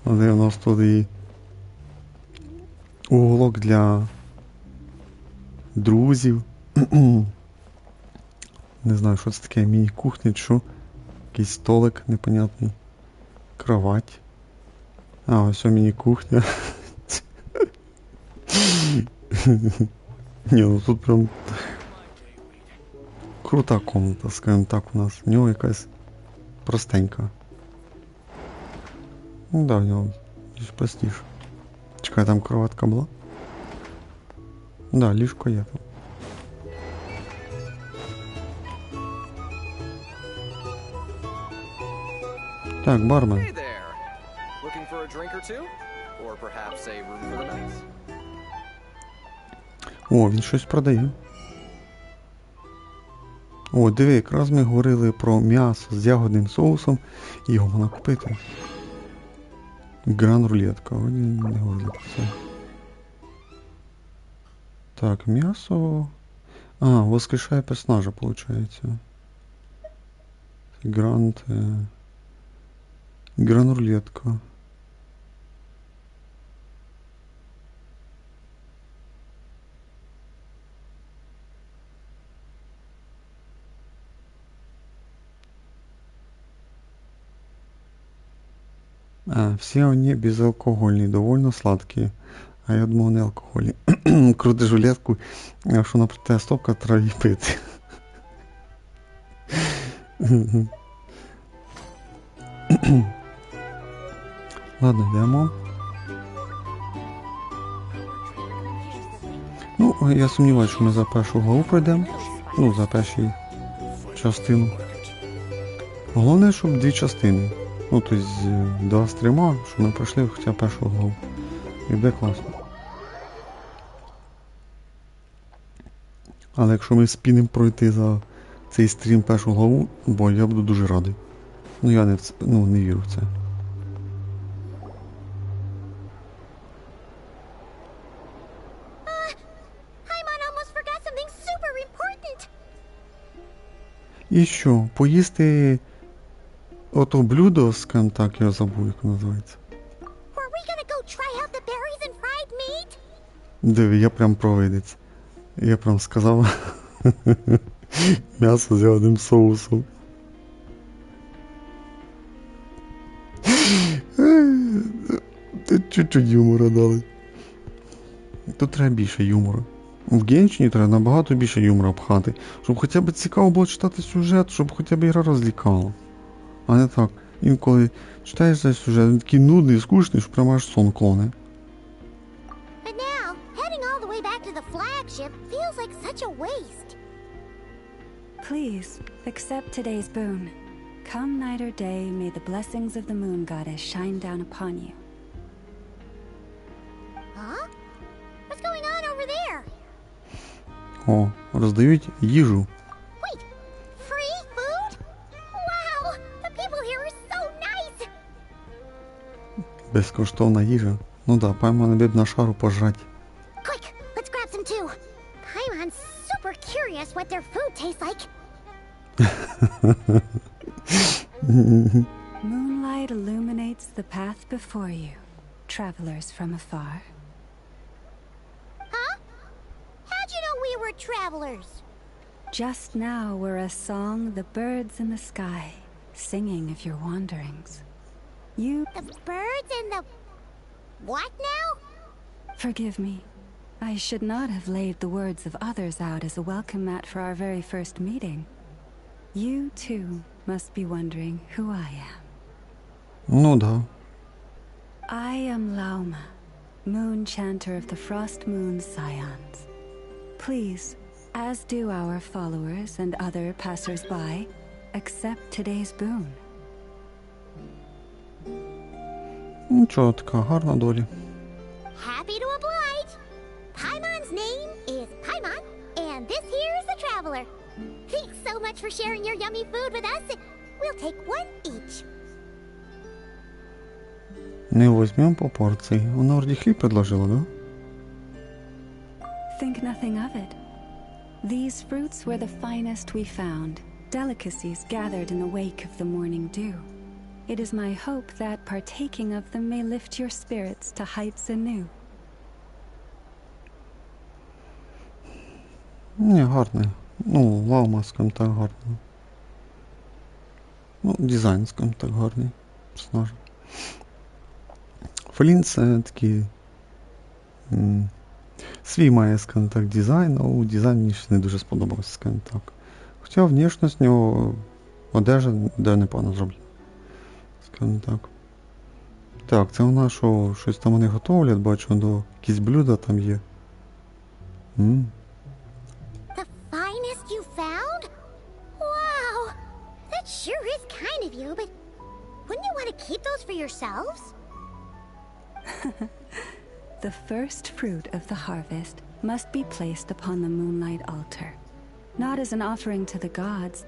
Де у нас тут і уголок для друзів. Не знаю, що це таке, міні-кухня, чи що? Якийсь столик непонятний. Кровать. А, ось міні-кухня. Ні, ну тут прям крута комната, скажімо так, у нас. В нього якась простенька. Ну да, в нього більш простіше. Чекай, там кроватка була? Да, ліжко є там. Так, бармен. Hey there. Looking for a drink or two? Or perhaps a room for the night? О, він щось продає. О, диви, якраз ми говорили про м'ясо з ягодним соусом, і його можна купити. Гран-рулетка, вроді не говорили про це. Так, м'ясо... А, воскрешає персонажа, виходить. Гран-рулетка. Все они безалкогольные, довольно сладкие. А я думав, не алкогольні. Крутиш рулетку, якщо наприклад стопка, треба її пити. Ладно, йдемо. Ну, я сумніваюся, що ми за першу главу пройдемо. Ну, за першу частину. Головне, щоб 2 частини. Ну, тобто 2 стріма, щоб ми пройшли хоча б першу главу. І буде класно. Але якщо ми спінемо пройти за цей стрім першу главу, бо я буду дуже радий. Ну я не вірю в це. І що? Поїсти ото блюдо, скажімо так, я забув, як називається. Диви, я прям провидець. Я прям сказав м'ясо з ягодним соусом. Чуть-чуть юмора дали. Тут треба більше юмору. В Геншині треба набагато більше юмора пхати, щоб хоча б цікаво було читати сюжет, щоб хоча б ігра розлікала. А не так, інколи читаєш цей сюжет, він такий нудний, скучний, що прямо аж сон клоне. Please, accept today's boon. Come night or day, may the blessings of the moon goddess shine down upon you. Huh? What's going on over there? О, роздають їжу. Wait, free food? Wow, the people here are so nice. Безкоштовна їжа. Ну да, Паймон б на шару пожрать. Quick, let's grab some too. Paimon's super curious what their food tastes like. Moonlight illuminates the path before you, travelers from afar. Huh? How'd you know we were travelers? Just now were a song the birds in the sky, singing of your wanderings. The birds and the... what now? Forgive me. I should not have laid the words of others out as a welcome mat for our very first meeting. You, too, must be wondering who I am. Ну да. I am Lauma, moon chanter of the Frost Moon's scions. Please, as do our followers and other passers-by, accept today's boon. Нічого, така гарна доля. Happy to oblige. Paimon's name is Paimon, and this here is the traveler. Thanks so much for sharing your yummy food with us. We'll take one each. Не возьмем по порції. Вона вроді хліб предложила, да? Think nothing of it. These fruits were the finest we found, delicacies gathered in the wake of the morning dew. It is my hope that partaking of them may lift your spirits to heights anew. Ні, гарне. Ну, Лаума, скажімо так, гарне. Ну, дизайн, скажімо так, гарний. Персонаж. Флін це такий... свій має, скажімо так, дизайн, але дизайн мені ще не дуже сподобався, скажімо так. Хоча внешність нього одежа де непогано зроблена. Скажімо так. Так, це вона що, щось там вони готовлять, бачу, до якісь блюда там є. The finest you found? Wow, that sure is kind of you, but wouldn't you want to keep those for yourselves? The first fruit of the harvest must be placed upon the moonlight altar, not as an offering to the gods,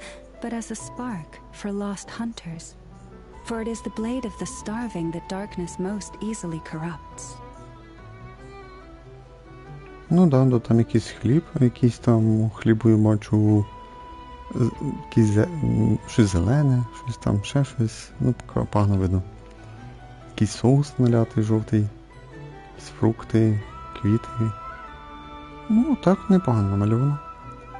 but as a spark for lost hunters. For it is the blade of the starving that darkness most easily corrupts. Ну да, там якийсь хліб, якийсь там хлібою бачу, щось зелене, щось там, ще щось, ну погано видно. Якийсь соус налятий жовтий, якісь фрукти, квіти. Ну так непогано намальовано.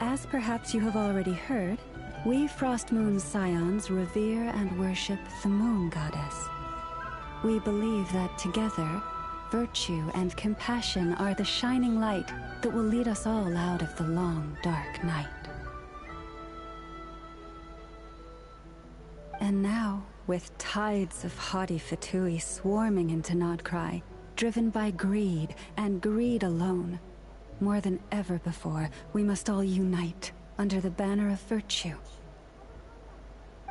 As perhaps you have already heard, we Frost Moon's scions revere and worship the moon goddess. We believe that together, virtue and compassion are the shining light that will lead us all out of the long, dark night. And now, with tides of haughty Fatui swarming into Nod-Crai, driven by greed, and greed alone, more than ever before, we must all unite under the banner of virtue.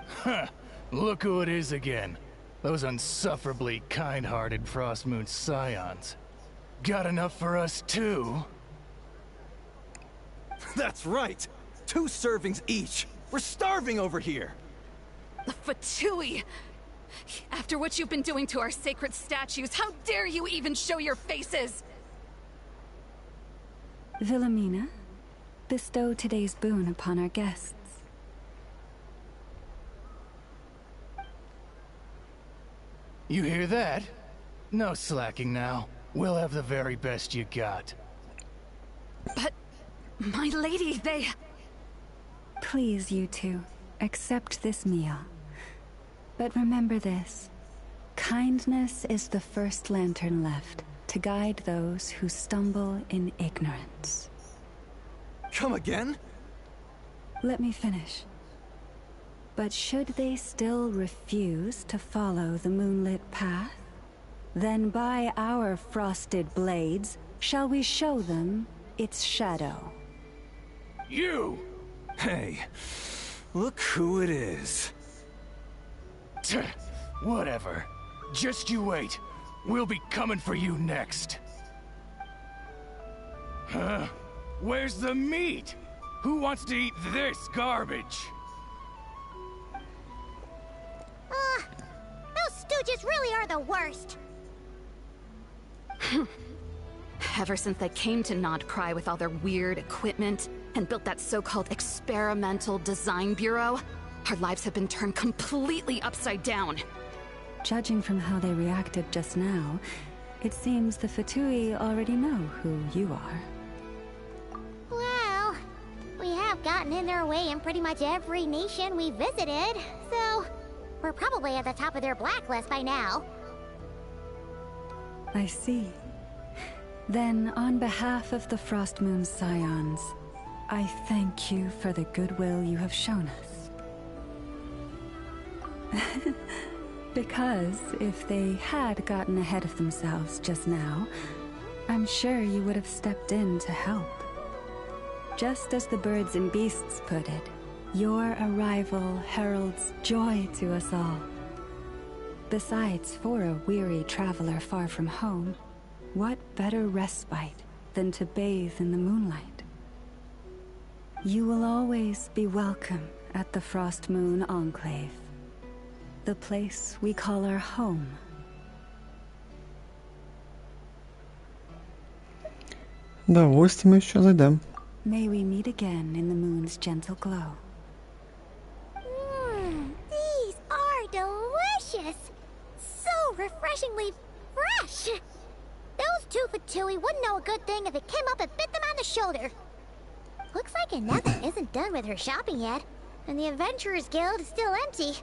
Huh. Look who it is again. Those unsufferably kind-hearted Frostmoon scions. Got enough for us too? That's right! 2 servings each! We're starving over here! The Fatui! After what you've been doing to our sacred statues, how dare you even show your faces! Wilhelmina, bestow today's boon upon our guests. You hear that? No slacking now. We'll have the very best you got. But... my lady, they... Please, you two, accept this meal. But remember this. Kindness is the first lantern left to guide those who stumble in ignorance. Come again? Let me finish. But should they still refuse to follow the moonlit path, then by our frosted blades shall we show them its shadow. You! Hey, look who it is. Whatever. Just you wait. We'll be coming for you next. Huh? Where's the meat? Who wants to eat this garbage? Those stooges really are the worst. Ever since they came to Nod-Crai with all their weird equipment and built that so-called experimental design bureau, our lives have been turned completely upside down. Judging from how they reacted just now, it seems the Fatui already know who you are. Well, we have gotten in their way in pretty much every nation we visited, so we're probably at the top of their blacklist by now. I see. Then, on behalf of the Frostmoon Scions, I thank you for the goodwill you have shown us. Because if they had gotten ahead of themselves just now, I'm sure you would have stepped in to help. Just as the birds and beasts put it, your arrival heralds joy to us all. Besides, for a weary traveler far from home, what better respite than to bathe in the moonlight? You will always be welcome at the Frostmoon Enclave, the place we call our home. Да, в гості ми ще зайдемо. May we meet again in the moon's gentle glow. These are delicious! So refreshingly fresh! Those 2 Fatui wouldn't know a good thing if it came up and bit them on the shoulder. Looks like Anetha isn't done with her shopping yet, and the Adventurers Guild is still empty.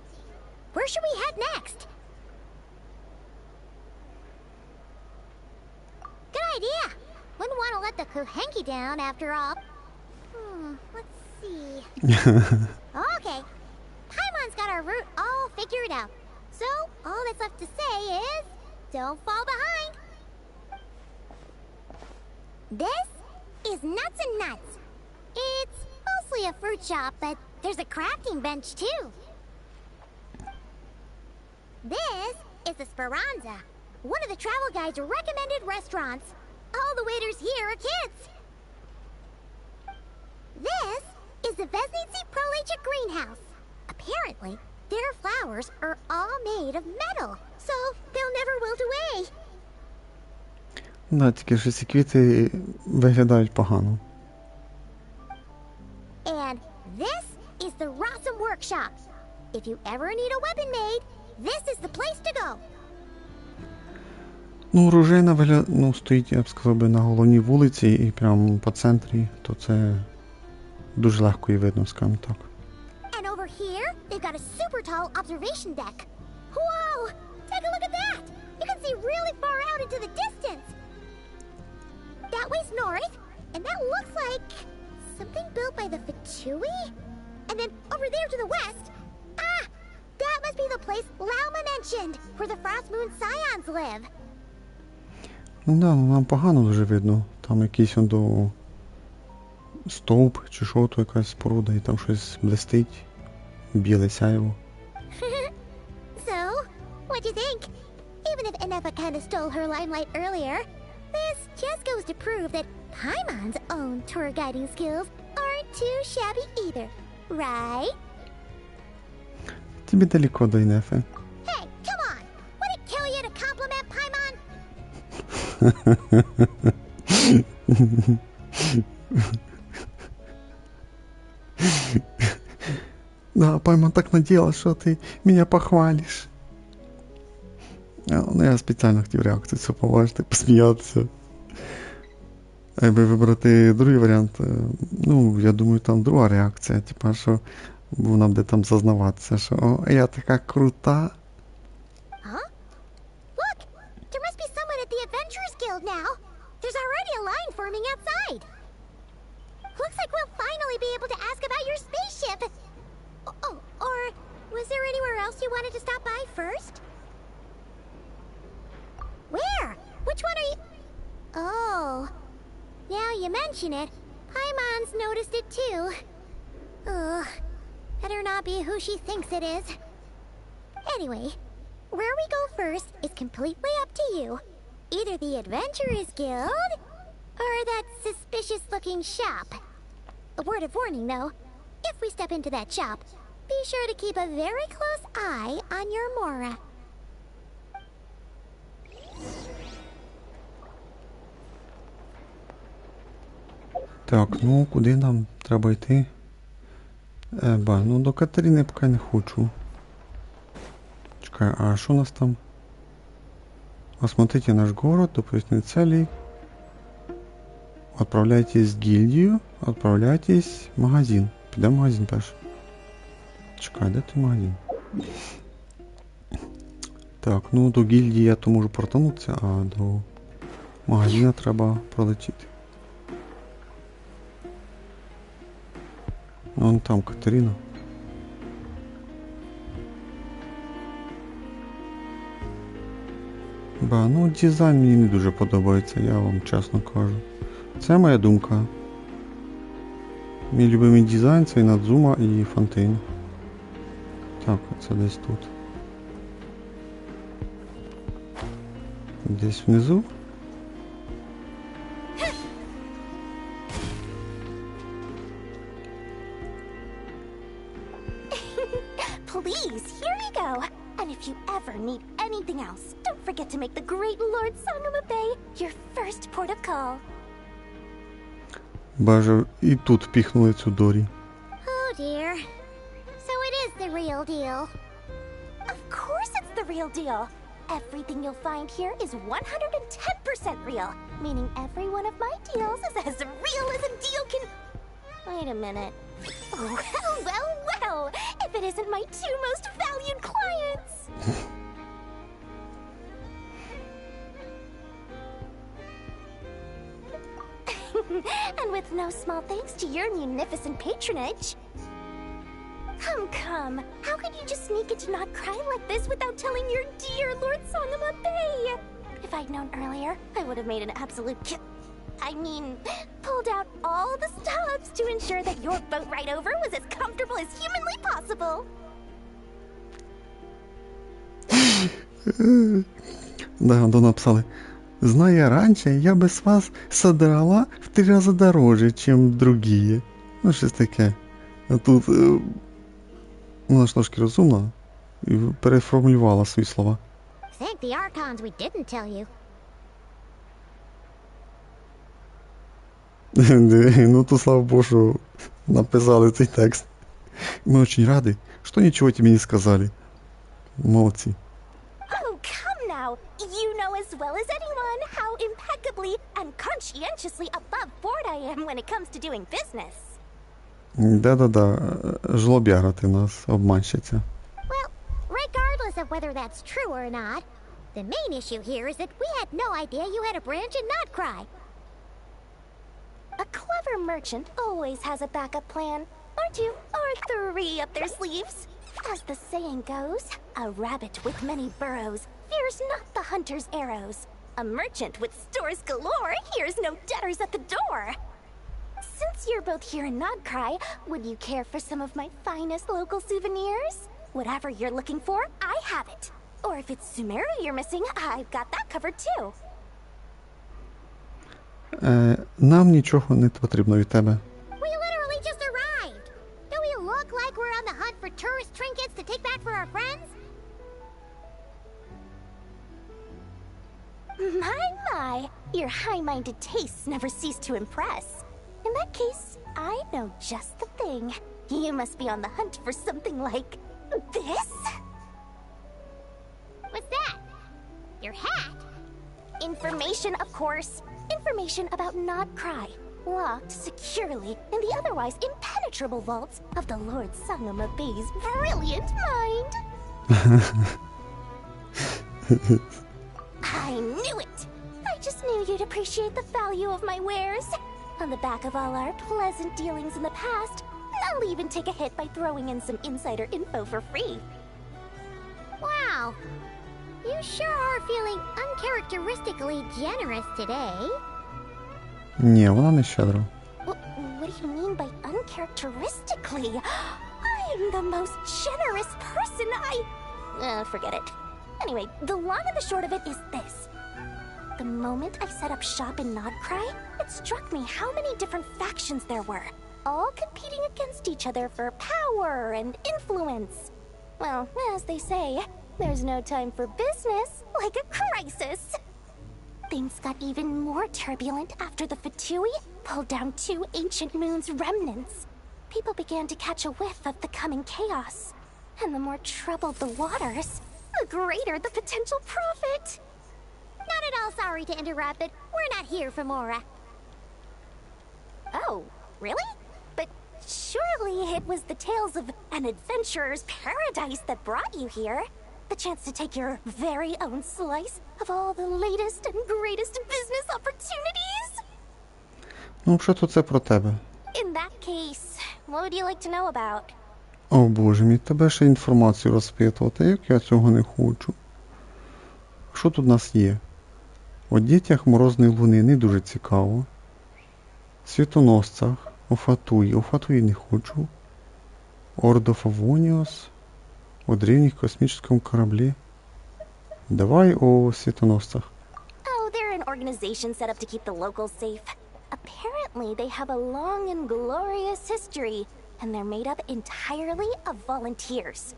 Where should we head next? Good idea! Wouldn't want to let the Kuhenki down after all. Let's see. Okay. Paimon's got our route all figured out. So, all that's left to say is, don't fall behind. This is Nuts and Nuts. It's mostly a fruit shop, but there's a crafting bench too. This is the Speranza, one of the travel guide's recommended restaurants. All the waiters here are kids. This is the Vesnici Prolicha greenhouse. Apparently, their flowers are all made of metal, so they'll never wilt away. Да, тільки що ці квіти виглядають погано. And this is the Rossum Workshop. If you ever need a weapon made, this is the place to go. Ну, оружейна стоїть, я б сказав би, на головній вулиці і прямо по центрі, то це дуже легко і видно, скажімо так. And over here, they've got a super tall observation deck. Whoa! Take a look at that! You can see really far out into the distance. That way's north, and that looks like something built by the Fatui? And then over there to the west, that must be the place Lauma mentioned, where the Frost Moon Scions live. Ну да, ну нам погано дуже видно. Там якийсь до стовп чи що, то якась споруда, і там щось блистить. Біле сяйво. So, what do you think? Even if Enefa kind of stole her limelight earlier, this just goes to prove that Paimon's own tour guiding skills aren't too shabby either, right? Тобі далеко до Енефи. Hey, come on! Would it kill you to compliment Paimon? Да, Паймон так надеялась, что ты меня похвалишь. Ну, я спеціально хотів реакцію цю побачити, посміятися. А якби вибрати другий варіант, ну, я думаю, там друга реакція, типа, що вона буде там зазнаватися, що «О, я така крута». Huh? Look! There must be someone at the Adventurers Guild now! There's already a line forming outside! Looks like we'll finally be able to ask about your spaceship! Oh, or was there anywhere else you wanted to stop by first? Where? Which one are you... Oh. Now you mention it, Paimon's noticed it too. Ugh. Better not be who she thinks it is. Anyway, where we go first is completely up to you. Either the Adventurers Guild, or that suspicious-looking shop. A word of warning, though. If we step into that shop, be sure to keep a very close eye on your Mora. Так, ну куди нам треба йти? Ну до Катерини поки не хочу. Чекай, а що у нас там? Осмотрите наш город, допустим, цели. Отправляйтесь в гильдию, отправляйтесь в магазин. Підемо в магазин перш. Чекай, де той магазин? Так, ну до гільдії я то можу портанутися, а до магазина треба пролетіти. Вон там Катерина. Ну дизайн мені не дуже подобається, я вам чесно кажу. Це моя думка. Мій любимий дизайн це Інадзума і Фонтейн. Так, це десь тут. Десь внизу. Please, here we go. And if you ever need anything else, don't forget to make the great Lord Sangama Bay your first port of call. Боже, і тут піхнули цю Дорі. Oh dear. So it is the real deal. Of course it's the real deal. Everything you'll find here is 110% real, meaning every one of my deals is as real as a deal can... Wait a minute. Oh, well, if it isn't my two most valued clients! And with no small thanks to your munificent patronage. Come. How could you just sneak into Nod-Krai like this without telling your dear Lord Sangama Bay? If I'd known earlier, I would have made an absolute pulled out all the stops to ensure that your boat ride over was as comfortable as humanly possible. Да, написали. Зная раньше, я бы с вас содрала в 3 раза дороже, чем другие. Ну, щось таке. А тут вона ж трошки розумна і переформулювала свої слова. Thank the Archons we didn't tell you. Ну, то слава Богу, що написали цей текст. Мы очень рады, что ничего тебе не сказали. Молодцы. Oh, come now! You know as well as anyone how impeccably and conscientiously above board I am when it comes to doing business. Да-да-да, жлобяра ти нас, обманщиця. Well, regardless of whether that's true or not, the main issue here is that we had no idea you had a branch in Nod-Krai. A clever merchant always has a backup plan, or 2, or 3 up their sleeves. As the saying goes, a rabbit with many burrows fears not the hunter's arrows. A merchant with stores galore hears no debtors at the door. Since you're both here in Nod-Krai, would you care for some of my finest local souvenirs? Whatever you're looking for, I have it. Or if it's Sumeru you're missing, I've got that covered too. Нам нічого не потрібно від тебе. We literally just arrived. Do we look like we're on the hunt for tourist trinkets to take back for our friends? My, your high-minded tastes never cease to impress. In that case, I know just the thing. You must be on the hunt for something like this? What's that? Your hat? Information, of course. Information about Nod-Krai, locked securely in the otherwise impenetrable vaults of the Lord Sangama Bey's brilliant mind. I knew it! I just knew you'd appreciate the value of my wares. On the back of all our pleasant dealings in the past, I'll even take a hit by throwing in some insider info for free. Wow. You sure are feeling uncharacteristically generous today. Ні, вона не щедра. What do you mean by uncharacteristically? I'm the most generous person forget it. Anyway, the long and the short of it is this. The moment I set up shop in Nod-Krai, it struck me how many different factions there were, all competing against each other for power and influence. Well, as they say, there's no time for business like a crisis. Things got even more turbulent after the Fatui pulled down 2 ancient moon's remnants. People began to catch a whiff of the coming chaos. And the more troubled the waters, the greater the potential profit. Not at all sorry to interrupt, but we're not here for Mora. Oh, really? But surely it was the tales of an adventurer's paradise that brought you here. The chance to take your very own slice of all the latest and greatest business opportunities? Ну, взагалі-то це про тебе. In that case, what would you like to know about? О, Боже мій, тебе ще інформацію розпитувати, як я цього не хочу. Що тут у нас є? О дітях Морозної Луни не дуже цікаво. Світоносцях, о Фатуї не хочу. Ордо Фавоніос, о древніх космічному кораблі. Давай о світоносцях. Oh, they're an organization set up to keep the locals safe. Apparently, they have a long and glorious history, and they're made up entirely of volunteers.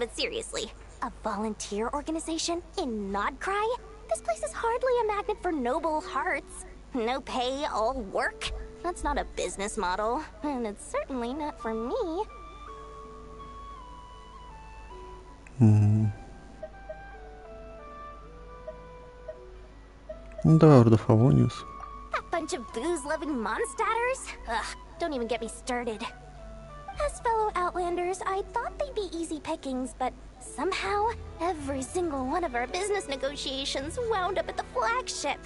But seriously, a volunteer organization in Nod-Krai? This place is hardly a magnet for noble hearts. No pay, all work. That's not a business model, and it's certainly not for me. Ну, давай Ордо Фавоніус. That bunch of booze-loving monsters? Ugh, don't even get me started. As fellow Outlanders, I thought they'd be easy pickings, but somehow, every single one of our business negotiations wound up at the flagship.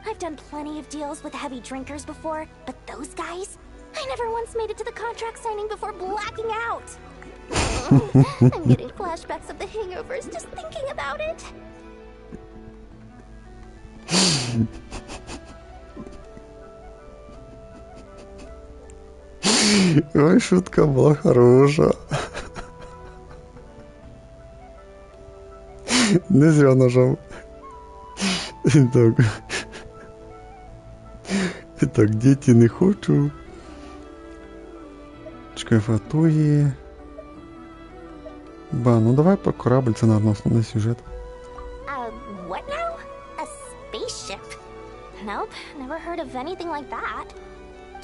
I've done plenty of deals with heavy drinkers before, but those guys? I never once made it to the contract signing before blacking out. I'm getting flashbacks of the hangovers just thinking about it. Ой, шутка була хороша. Не зря нажав. Так, діти не хочу. Чекай, Фатуї. Ну давай про корабль, це, наверное, основний сюжет. What now? A spaceship? Nope, never heard of anything like that.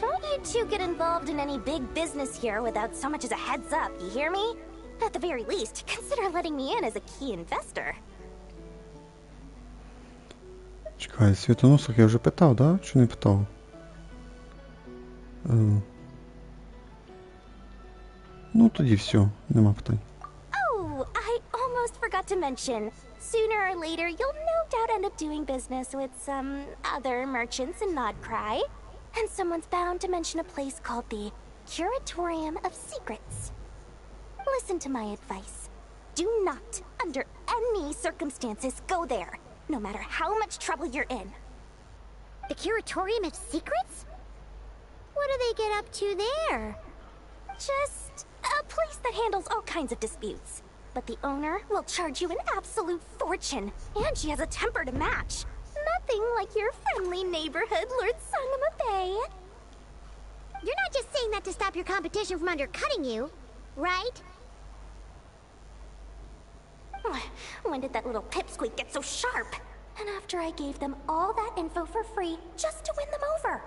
Don't you two get involved in any big business here without so much as a heads up, you hear me? At the very least, consider letting me in as a key investor. Чекай, світоносок я вже питав, да? Чи не питав? Ну, тоді все, нема питань. Oh, I almost forgot to mention. Sooner or later, you'll no doubt end up doing business with some other merchants in Nod-Krai. And someone's bound to mention a place called the Curatorium of Secrets. Listen to my advice. Do not, under any circumstances, go there, no matter how much trouble you're in. The Curatorium of Secrets? What do they get up to there? Just a place that handles all kinds of disputes. But the owner will charge you an absolute fortune, and she has a temper to match. Nothing like your friendly neighborhood, Lord Sangama Bay. You're not just saying that to stop your competition from undercutting you, right? When did that little pipsqueak get so sharp? And after I gave them all that info for free just to win them over.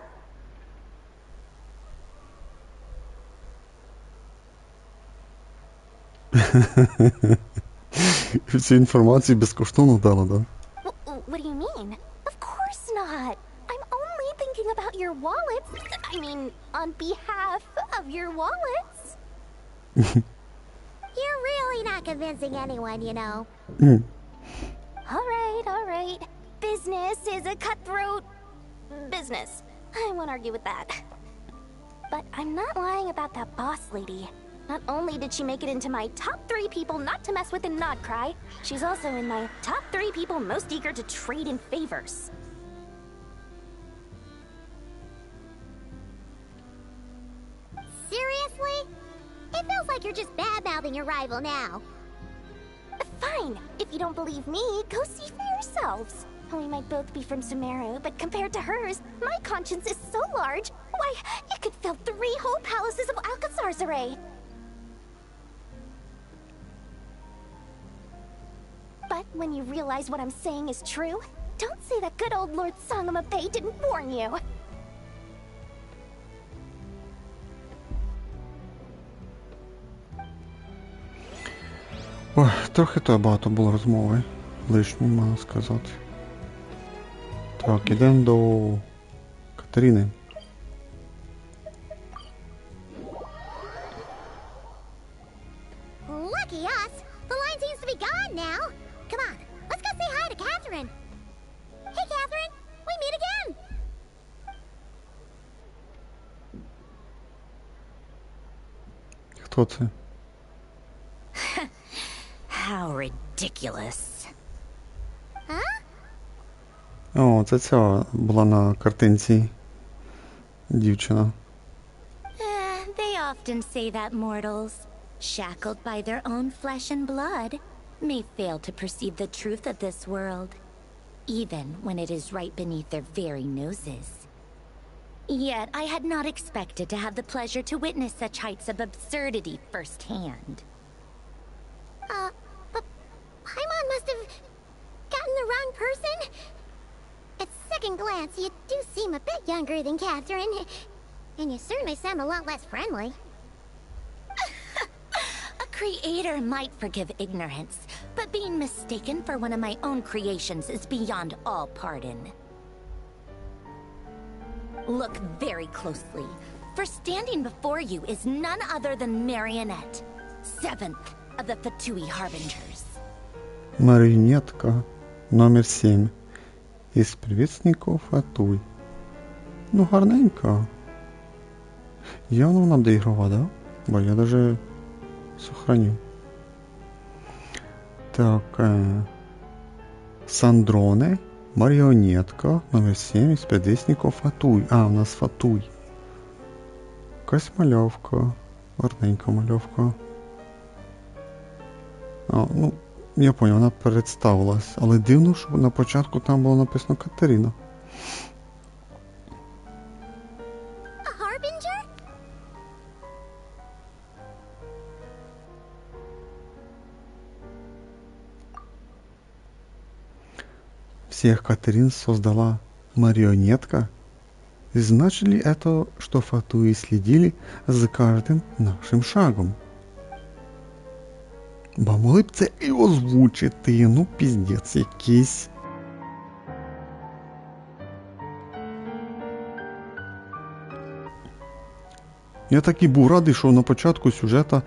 Всю інформацію безкоштовно дала, да? What do you mean? Of course not. I'm only thinking about your wallets. I mean, on behalf of your wallets. You're really not convincing anyone, you know. All right. Business is a cutthroat business. I won't argue with that. But I'm not lying about that boss lady. Not only did she make it into my top 3 people not to mess with in Nod-Crai, she's also in my top 3 people most eager to trade in favors. Seriously? It feels like you're just bad-mouthing your rival now. Fine. If you don't believe me, go see for yourselves. We might both be from Sumeru, but compared to hers, my conscience is so large. Why, it could fill 3 whole palaces of Alcazar's array. But when you realize what I'm saying is true, don't say that good old Lord Sangama Bay didn't warn you. Ой, трохи то багато було розмови. Лишньої, можна сказати. Так, ідемо до Катерини. Lucky us! The line seems to be gone now. Come on, let's go say hi to Catherine. Hey, Catherine, we meet again. Хто це? How ridiculous. Huh? О, це ця була на картинці дівчина. They often say that mortals, shackled by their own flesh and blood, may fail to perceive the truth of this world, even when it is right beneath their very noses. Yet I had not expected to have the pleasure to witness such heights of absurdity firsthand. But Paimon must have gotten the wrong person. At second glance, you do seem a bit younger than Catherine, and you certainly sound a lot less friendly. A creator might forgive ignorance, but being mistaken for one of my own creations is beyond all pardon. Look very closely, for standing before you is none other than Marionette, 7th of the Fatui Harbingers. Маріонетка номер 7 із привітників Фатуй. Ну, гарненька. Явно вона буде ігрова, да? Бо я даже сохраню. Так, Сандроне, маріонетка номер 7 із привітників Фатуй. А, у нас Фатуй. Якась мальовка. Гарненька мальовка. А, ну, я понял, вона представилась. Але дивно, що на початку там було написано Катерина. A harbinger? Всех Катерин создала марионетка? Значит ли это, что Фатуи следили за каждым нашим шагом? Ба могли б це і озвучити, ну піздець якийсь. Я так і був радий, що на початку сюжета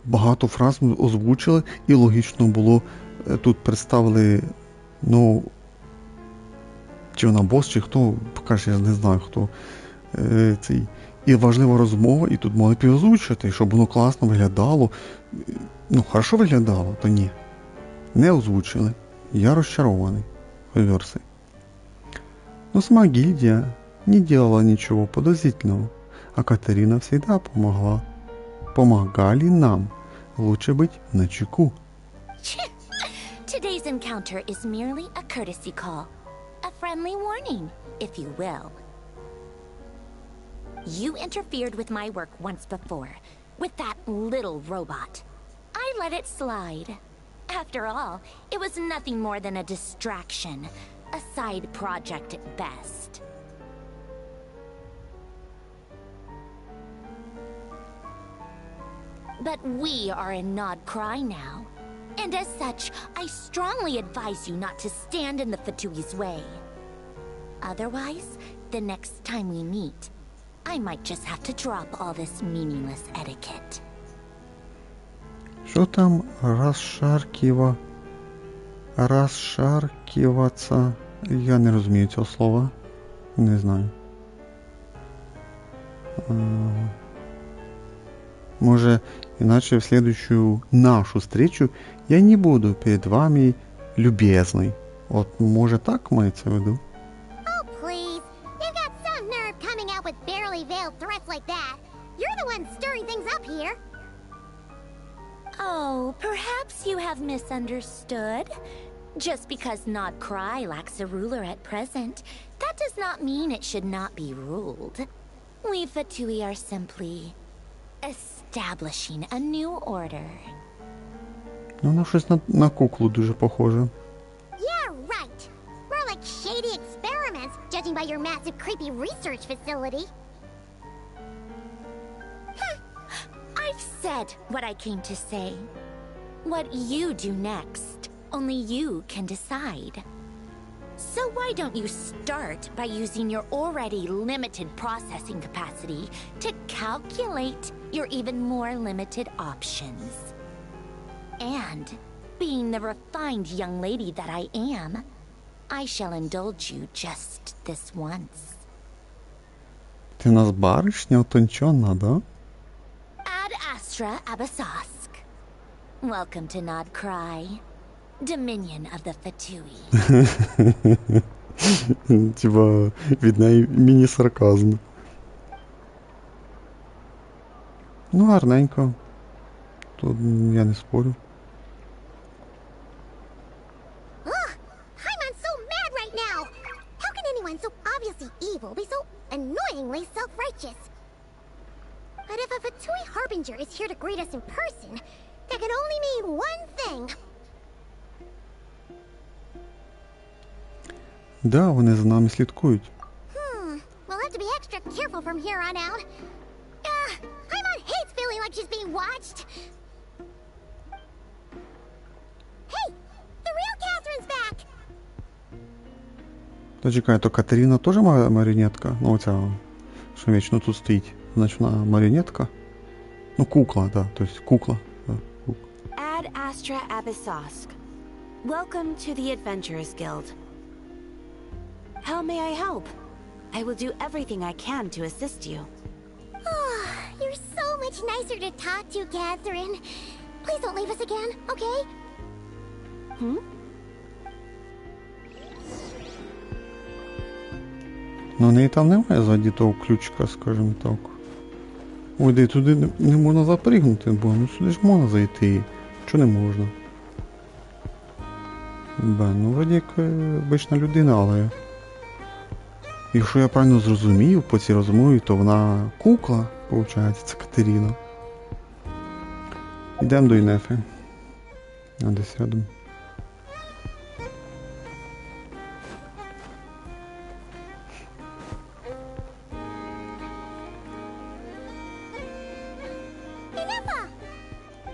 багато фраз озвучили і логічно було, тут представили, ну, чи вона бос, чи хто, покаже, я не знаю хто, цей І важлива розмова, і тут могли озвучити, щоб воно класно виглядало. Ну, хорошо виглядало, то ні. Не озвучили. Я розчарований. Версии. Но сама гильдия не делала ничего подозрительного, а Катерина всегда помогла. Помогали нам. Лучше быть начеку. Today's encounter is merely a courtesy call. A friendly warning, if you will. You interfered with my work once before, with that little robot. I let it slide. After all, it was nothing more than a distraction, a side project at best. But we are in Nod-Crai now, and as such, I strongly advise you not to stand in the Fatui's way. Otherwise, the next time we meet, I might just have to drop all this meaningless etiquette. Що там розшаркиваться? Я не розумію цього слова. Не знаю. Може, иначе в следующую нашу встречу я не буду перед вами любезный. Вот, може так мається в виду? Oh, please. You've got some nerve coming out with barely veiled threats like that. You're the one stirring things up here. Oh, perhaps you have misunderstood. Just because Nod-Crai lacks a ruler at present, that does not mean it should not be ruled. We Fatui are simply establishing a new order. Ну, на щось на куклу дуже похоже. Yeah, right. More like shady experiments, judging by your massive creepy research facility. I've said what I came to say. What you do next, only you can decide. So why don't you start by using your already limited processing capacity to calculate your even more limited options? And, being the refined young lady that I am, I shall indulge you just this once. Ти нас барышня утончена, да? Ad Astra Abyssosque. Welcome to Nod-Crai, Dominion of the Fatui. Типа, від неї міні-сарказм. Ну, гарненько. Тут я не спорю. Paimon's so mad right now. How can anyone so obviously evil be so annoyingly self-righteous? But if a Fatui Harbinger is here to greet us in person, that can only mean one thing. Да, вони за нами слідкують. We'll have to be extra careful from here on out. Paimon hates feeling like she's being watched. Hey, the real Catherine's back. Та чекай, то Катерина теж маріонетка? Ну, оця, що вічно тут стоїть. Значить, вона маріонетка? Ну, кукла, да, то есть кукла. Да, кукла. Ad Astra Abyssosque. Welcome to the Adventurers Guild. How may I help? I will do everything I can to assist you. You're so much nicer to talk to, Catherine. Please don't leave us again, okay? Ну, в неї там немає ззаді того ключика, скажімо так. Ой, де туди не можна запригнути, бо ну сюди ж можна зайти. Чого не можна? Ну, вроді як обична людина, але... Якщо я правильно зрозумів по цій розмові, то вона кукла, виходить, це Катерина. Йдемо до Інефи. А десь рядом.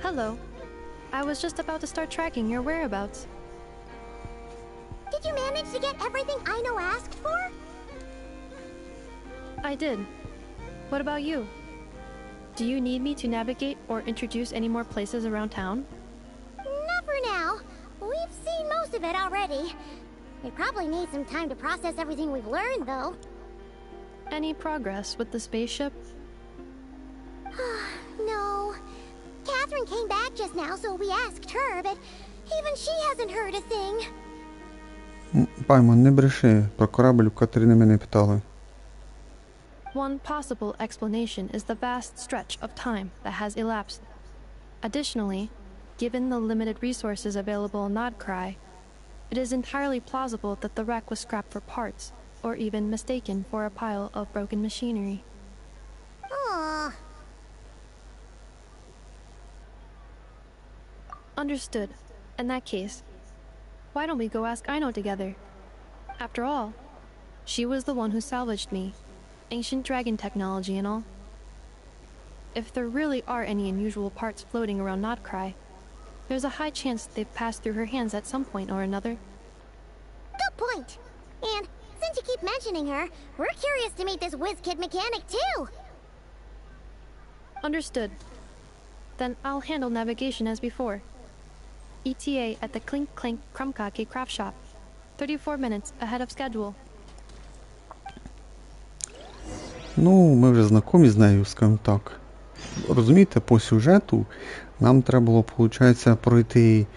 Hello. I was just about to start tracking your whereabouts. Did you manage to get everything Aino asked for? I did. What about you? Do you need me to navigate or introduce any more places around town? Not for now. We've seen most of it already. We probably need some time to process everything we've learned, though. Any progress with the spaceship? No. Catherine came back just now, so we asked her, but even she hasn't heard a thing. Паймон, не бреши. Про корабль у Катерини мене питали. One possible explanation is the vast stretch of time that has elapsed. Additionally, given the limited resources available in Nod-Crai, it is entirely plausible that the wreck was scrapped for parts, or even mistaken for a pile of broken machinery. Aww. Understood. In that case, why don't we go ask Aino together? After all, she was the one who salvaged me. Ancient dragon technology and all. If there really are any unusual parts floating around Nod-Crai, there's a high chance they've passed through her hands at some point or another. Good point. And since you keep mentioning her, we're curious to meet this whiz-kid mechanic too. Understood. Then I'll handle navigation as before. ETA at the Clink Clank Krumkake craft shop. 34 minutes ahead of schedule. Ну, ми вже знайомі з нею, скажімо так. Розумієте, по сюжету нам треба було, виходить, пройти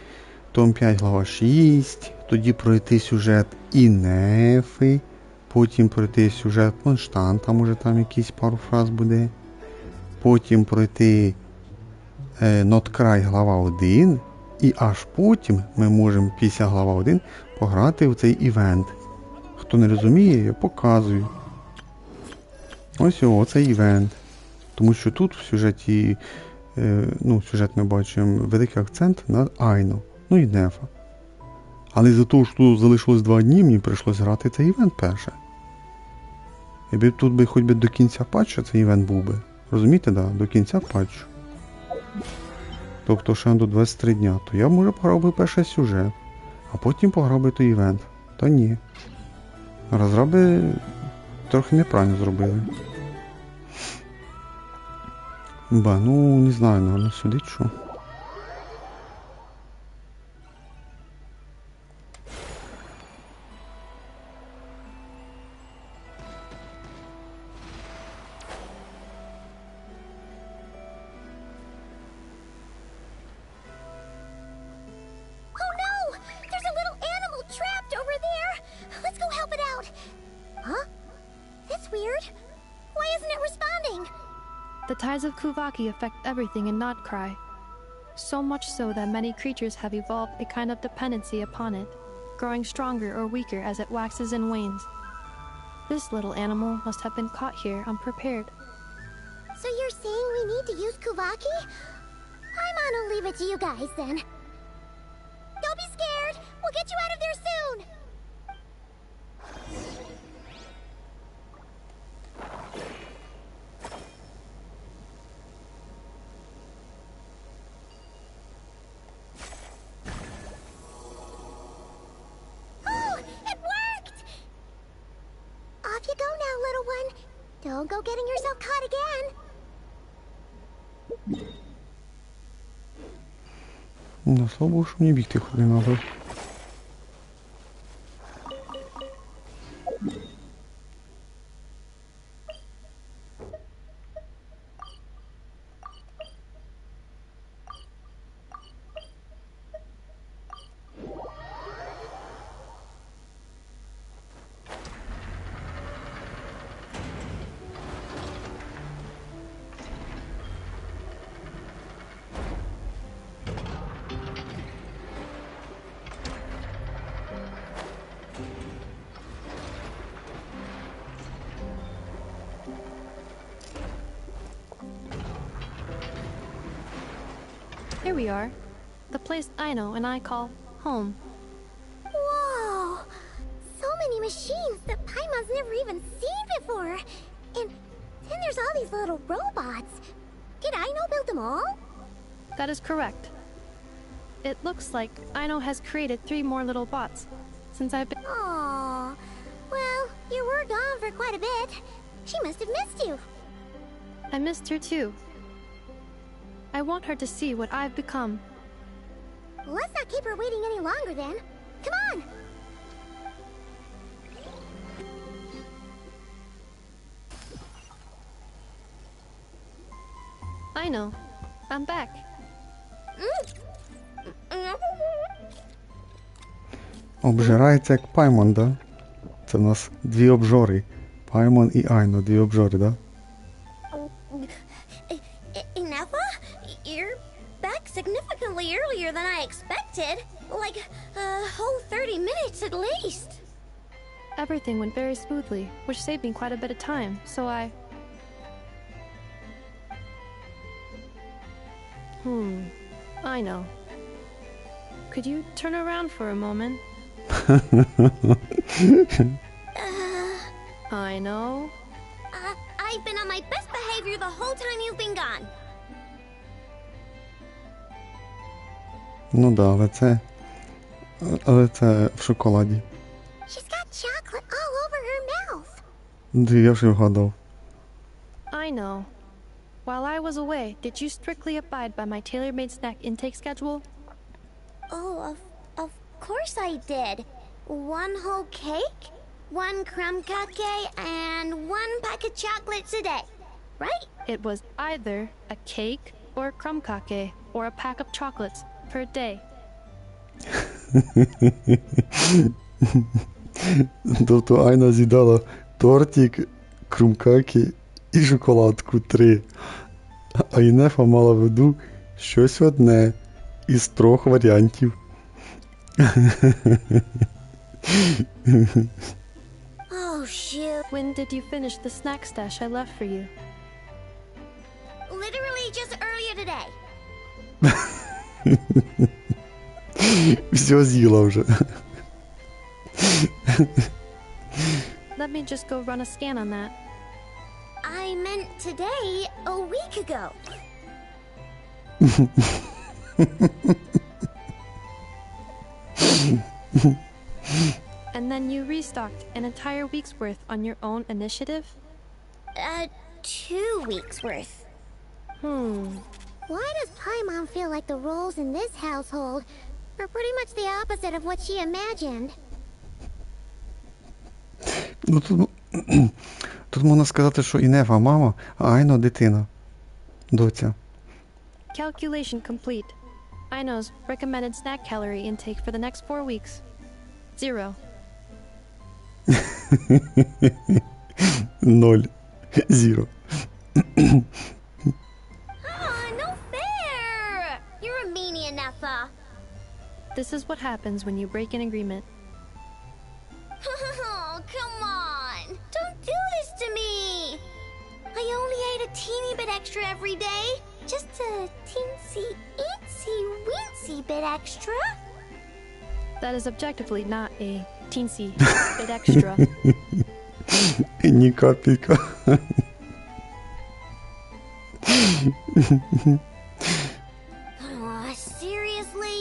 том 5, глава 6, тоді пройти сюжет Інефи, потім пройти сюжет Конштан, там уже там якісь пару фраз буде, потім пройти Нод-Край глава 1, і аж потім ми можемо після глава 1 пограти в цей івент. Хто не розуміє, я показую. Ось оцей івент. Тому що тут в сюжеті, сюжет ми бачимо великий акцент на Айно, ну і Нефа. Але за того, що тут залишилось 2 дні, мені прийшлось грати цей івент перше. Якби тут би хоч би до кінця патчу цей івент був би. Розумієте, да? До кінця патчу. Тобто ще до 23 дня. То я, може, пограв би перший сюжет, а потім пограв би той івент. Та ні. Розраби трохи неправильно зробили. Ну, не знаю, наверное, сюди що. The tides of Kuvaki affect everything in Nod-Crai, so much so that many creatures have evolved a kind of dependency upon it, growing stronger or weaker as it waxes and wanes. This little animal must have been caught here unprepared. So you're saying we need to use Kuvaki? I'm gonna leave it to you guys then. Don't be scared! We'll get you out of there soon! Off you go now, little one. Don't go getting yourself caught again. Ну, слава Богу, що мені бігти хоч не надо. Here we are, the place Aino and I call home. Whoa! So many machines that Paimon's never even seen before. And then there's all these little robots. Did Aino build them all? That is correct. It looks like Aino has created 3 more little bots since I've been... Aww. Well, you were gone for quite a bit. She must have missed you. I missed her too. I want her to see what I've become. Let's not keep her waiting any longer then. Come on! I know. I'm back. Обжирається як Паймон, да? Це в нас дві обжори. Паймон і Айно, дві обжори, да? Ineffa? You're back significantly earlier than I expected. Like, a whole 30 minutes at least. Everything went very smoothly, which saved me quite a bit of time, so I know. Could you turn around for a moment? I know. I've been on my best behavior the whole time you've been gone. Ну да, але це в шоколаді. She's got chocolate all over her mouth. Я вже вгадав. I know. While I was away, did you strictly abide by my tailor-made snack intake schedule? Oh, of course I did. 1 whole cake, 1 crumb cupcake, and 1 pack of chocolates a day, right? It was either a cake or a crumb cake or a pack of chocolates per day. Тобто Айна з'їдала тортик, крумкаки і шоколадку 3. А Інефа мала в виду щось одне із 3 варіантів. Oh, shoot. When did you finish the snack stash I left for you? Literally just earlier today. Все з'їла вже. Let me just go run a scan on that. I meant today, a week ago. And then you restocked an entire week's worth on your own initiative? 2 weeks worth. Why does Paimon feel like the roles in this household are pretty much the opposite of what she imagined? Ну тут можна сказати, що Інефа мама, а Айно дитина. Доця. Calculation complete. Aino's recommended snack calorie intake for the next 4 weeks. 0. 0. 0. No fair! You're a meanie, Ineffa. This is what happens when you break an agreement. Oh, come on! Don't do this to me! I only ate a teeny bit extra every day. Just a teensy-eensy-weensy bit extra. That is objectively not a teensy bit extra. Ні капелька. Seriously?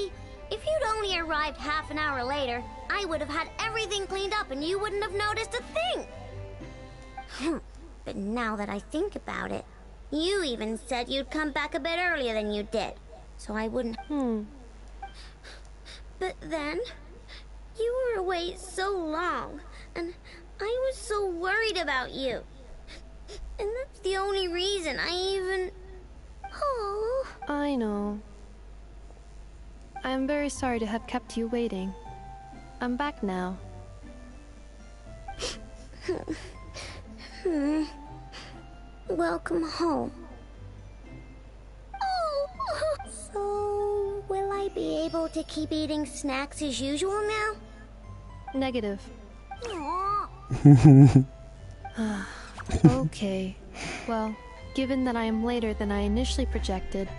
If you'd only arrived half an hour later, I would have had everything cleaned up and you wouldn't have noticed a thing. But now that I think about it, you even said you'd come back a bit earlier than you did, so I wouldn't... But then, you were away so long, and I was so worried about you. And that's the only reason I even... Oh. I know. I am very sorry to have kept you waiting. I'm back now. Welcome home. Oh, so will I be able to keep eating snacks as usual now? Negative. Okay. Well, given that I am later than I initially projected,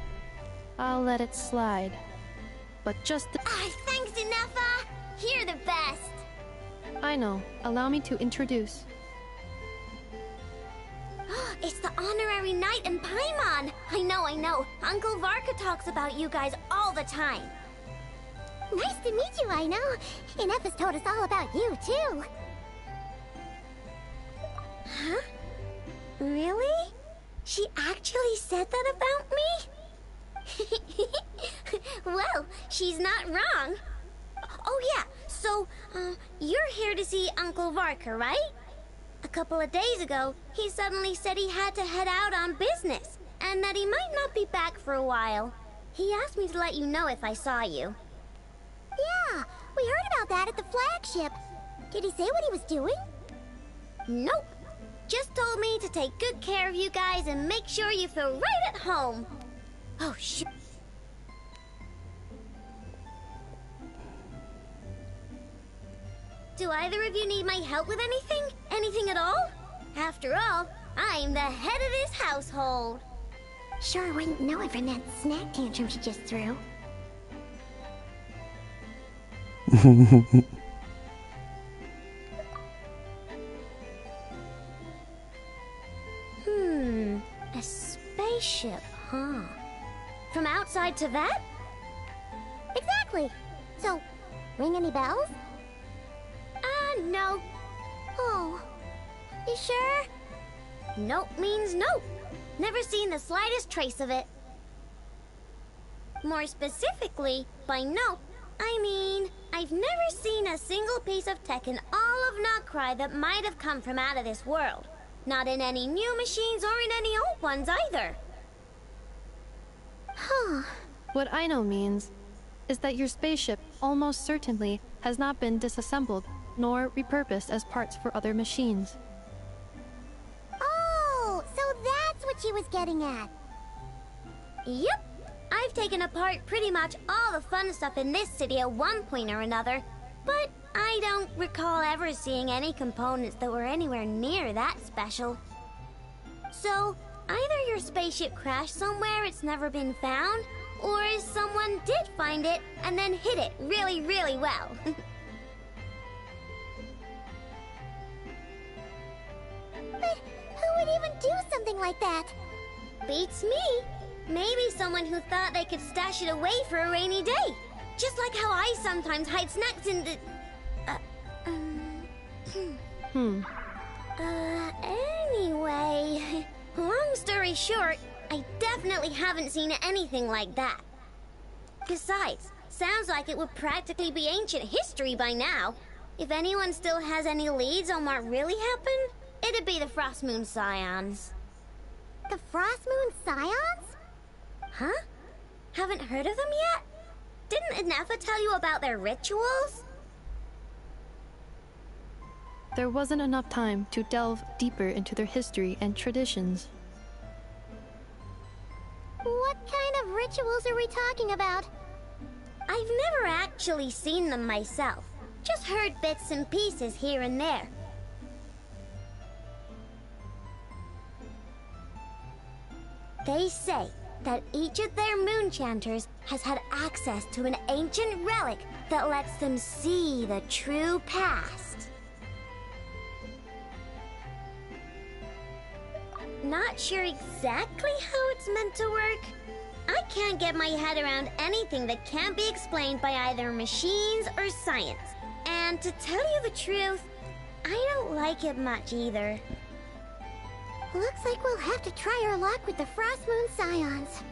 I'll let it slide. But just the... Thanks, Ineffa! You're the best! I know. Allow me to introduce. It's the honorary knight and Paimon! I know. Uncle Varka talks about you guys all the time. Nice to meet you, I know. Ineffa's told us all about you, too. Huh? Really? She actually said that about me? Well, she's not wrong. Oh yeah, so, you're here to see Uncle Varka, right? A couple of days ago, he suddenly said he had to head out on business. and that he might not be back for a while. He asked me to let you know if I saw you. Yeah, we heard about that at the flagship. Did he say what he was doing? Nope. Just told me to take good care of you guys and make sure you feel right at home. Oh, shit. Do either of you need my help with anything? Anything at all? After all, I'm the head of this household. Sure wouldn't know it from that snack tantrum she just threw. A spaceship, huh? From outside to that? Exactly. So, ring any bells? No. Oh, you sure? Nope means nope. Never seen the slightest trace of it. More specifically, by nope, I mean, I've never seen a single piece of tech in all of Nod-Crai that might have come from out of this world. Not in any new machines or in any old ones either. Huh. What I know means is that your spaceship almost certainly has not been disassembled nor repurposed as parts for other machines. Oh, so that's what she was getting at. Yep. I've taken apart pretty much all the fun stuff in this city at one point or another, but I don't recall ever seeing any components that were anywhere near that special. So, either your spaceship crashed somewhere it's never been found, or someone did find it and then hid it really, really well. But who would even do something like that? Beats me. Maybe someone who thought they could stash it away for a rainy day. Just like how I sometimes hide snacks in the... Anyway... Long story short, I definitely haven't seen anything like that. Besides, sounds like it would practically be ancient history by now. If anyone still has any leads on what really happened, it'd be the Frost Moon Scions. The Frost Moon Scions? Huh? Haven't heard of them yet? Didn't Anefa tell you about their rituals? There wasn't enough time to delve deeper into their history and traditions. What kind of rituals are we talking about? I've never actually seen them myself. Just heard bits and pieces here and there. They say that each of their moon chanters has had access to an ancient relic that lets them see the true past. Not sure exactly how it's meant to work. I can't get my head around anything that can't be explained by either machines or science. And to tell you the truth, I don't like it much either. Looks like we'll have to try our luck with the Frost Moon Scions.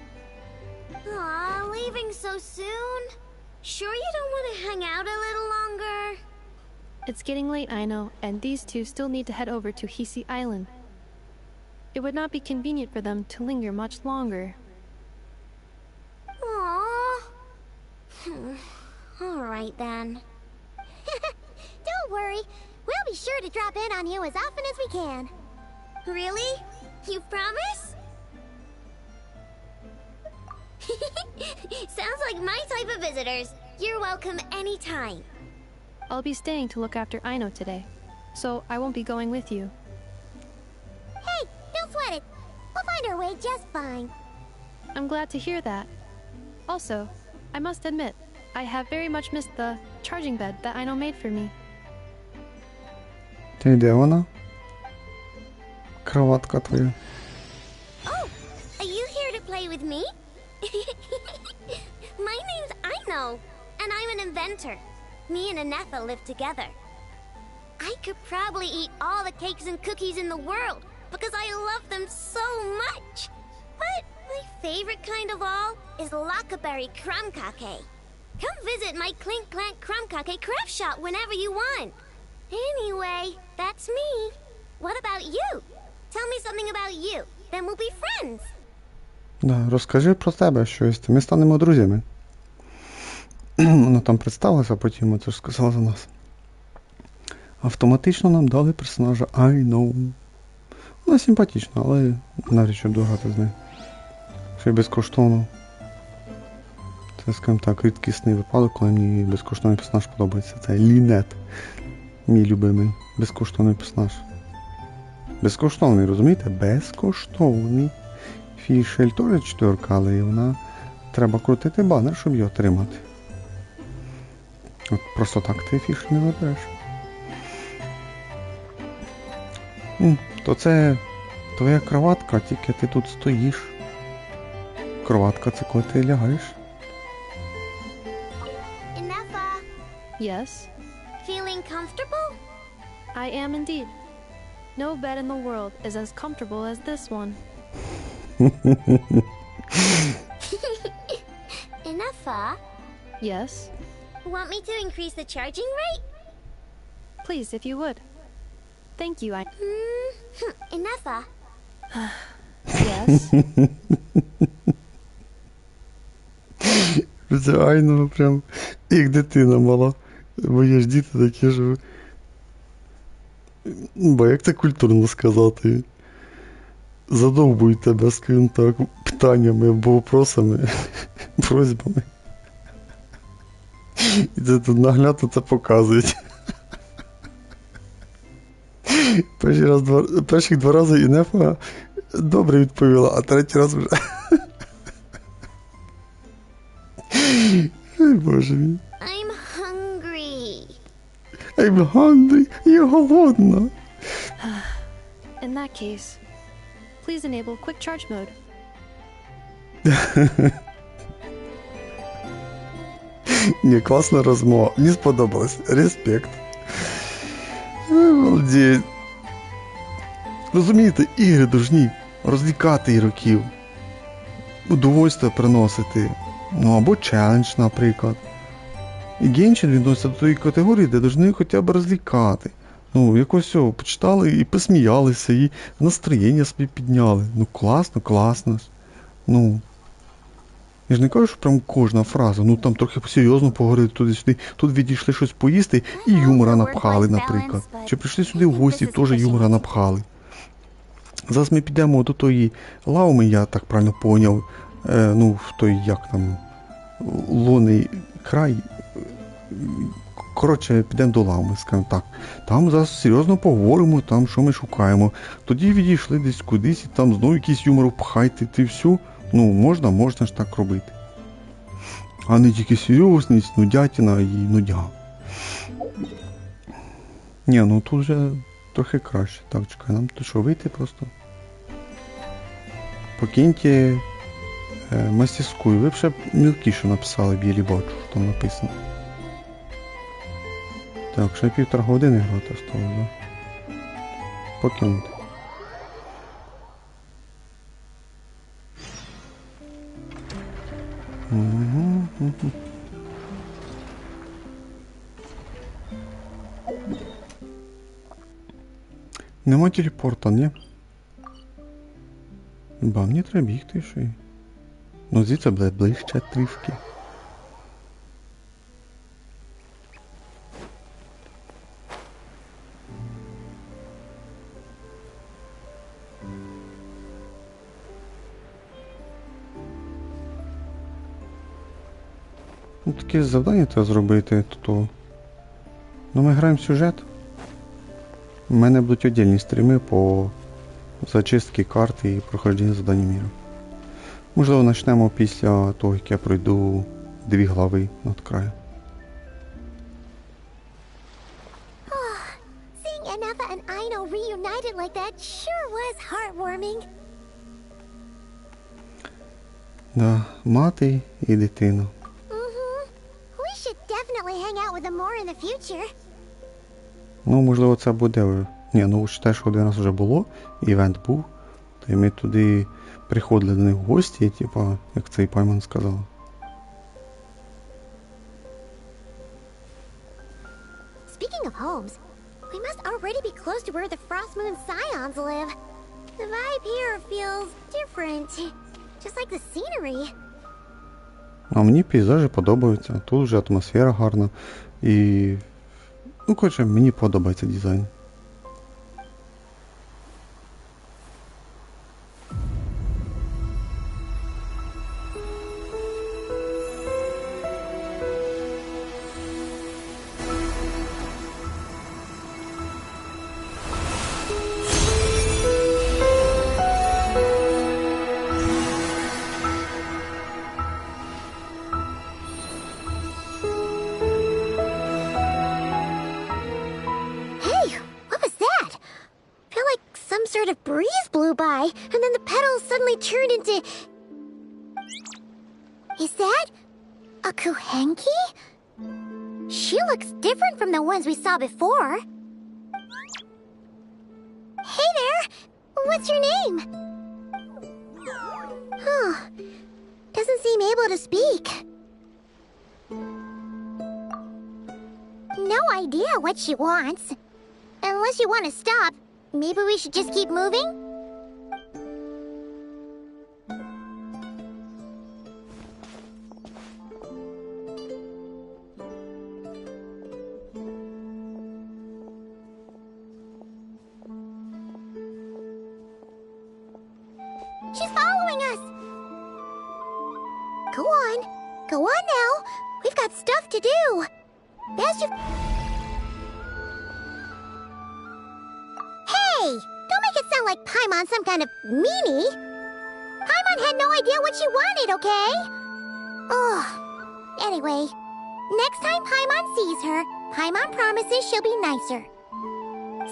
Aw, leaving so soon? Sure you don't want to hang out a little longer? It's getting late, I know, and these two still need to head over to Hisi Island. It would not be convenient for them to linger much longer. Aww. Alright then. Don't worry. We'll be sure to drop in on you as often as we can. Really? You promise? Sounds like my type of visitors. You're welcome anytime. I'll be staying to look after Aino today, so I won't be going with you. Hey, don't sweat it. We'll find our way just fine. I'm glad to hear that. Also, I must admit, I have very much missed the charging bed that Aino made for me. Ти де вона? Кроватка твоя. Oh, are you here to play with me? My name's Aino, and I'm an inventor. Me and Anefa live together. I could probably eat all the cakes and cookies in the world because I love them so much. But my favorite kind of all is Lockaberry Crumb Cake. Come visit my Clink Clank Crumb Cake craft shop whenever you want. Anyway, that's me. What about you? Tell me something about you, then we'll be friends. Да, розкажи про тебе щось, ми станемо друзями. Вона там представилася, а потім це ж сказала за нас. Автоматично нам дали персонажа I know. Вона симпатична, але навряд чи буду грати з нею. Ще й безкоштовно. Це, скажімо так, рідкісний випадок, коли мені безкоштовний персонаж подобається. Це Лінет. Мій любимий безкоштовний персонаж. Безкоштовний, розумієте? Безкоштовний. Фішель теж 4, але вона треба крутити банер, щоб її отримати. От просто так ти фішель не забереш. То це твоя кроватка, тільки ти тут стоїш. Кроватка це коли ти лягаєш. Yes? Feeling comfortable? I am indeed. No bed in the world is as comfortable as this one. Enough. Yes? Want me to increase the charging rate? Please, if you would. Thank you, Enough. Yes? Реально, прям як дитина мала. Бо є ж діти такі, що... Бо як це культурно сказати? Задовбують тебе, скажімо так, питаннями або вопросами, просьбами. І це тут наглядно це показують. Перших 2 рази Інефа добре відповіла, а 3-й раз вже... Ой, боже мій. I'm hungry. I'm hungry. Я голодна. In that case, please enable quick charge mode. Ні, класна розмова. Мені сподобалось. Респект. Молодець. Розумієте, ігри должні розвлікати ігроків. Удовольствие приносити. Ну, або челендж, наприклад. І Genshin відноситься до тої категорії, де повинні хоча б розлікати. Ну, якось почитали і посміялися, і настроєння собі підняли. Ну, класно, класно. Ну, я ж не кажу, що прям кожна фраза, ну там трохи серйозно поговорити туди-сюди. Тут відійшли щось поїсти і юмора напхали, наприклад. Чи прийшли сюди в гості, теж юмора напхали. Зараз ми підемо до тої лауми, я так правильно поняв, ну, в той, як там, лунний край. Коротше, підемо до лауми, скажімо так. Там зараз серйозно поговоримо, там що ми шукаємо. Тоді відійшли десь кудись, і там знову якийсь юмор впхайте, ти все. Ну, можна ж так робити. А не тільки серйозність, нудятина і нудя. Ні, ну тут вже трохи краще. Так, чекай, нам тут що, вийти просто? Покиньте мастерську. Ви б ще мілкіше написали, білі бачу, що там написано. Так, ще 1,5 години грати осталось, да? Покинути. Нема телепорта, ні? Ба, мені треба бігти ще й. Ну, звідси буде ближче трішки. Ну, таке завдання треба зробити, то... Ну, ми граємо в сюжет. У мене будуть віддільні стріми по зачистці карти і проходження завдань міру. Можливо, почнемо після того, як я пройду 2 глави Нод-Краю. Seeing Anafa and Aino reunited like that sure was heartwarming. Да, мати і дитина. We should definitely hang out with them more in the future. Ну, можливо, це буде... Ні, ну, те, що один раз вже було, івент був, то й ми туди приходили до них в гості, типа, як цей Пайман сказав. Speaking of homes, we must already be close to where the Frost Moon Scions live. The vibe here feels different. just like the scenery. А мені пейзажі подобаються. Тут вже атмосфера гарна. І, ну, коротше, мені подобається дизайн. And then the petals suddenly turned into... Is that a Kuhenki? She looks different from the ones we saw before. Hey there! What's your name? Huh. Doesn't seem able to speak. No idea what she wants. Unless you want to stop, maybe we should just keep moving? She's following us! Go on. Go on now. We've got stuff to do. Best you... Hey! Don't make it sound like Paimon's some kind of meanie. Paimon had no idea what she wanted, okay? Ugh. Anyway, next time Paimon sees her, Paimon promises she'll be nicer.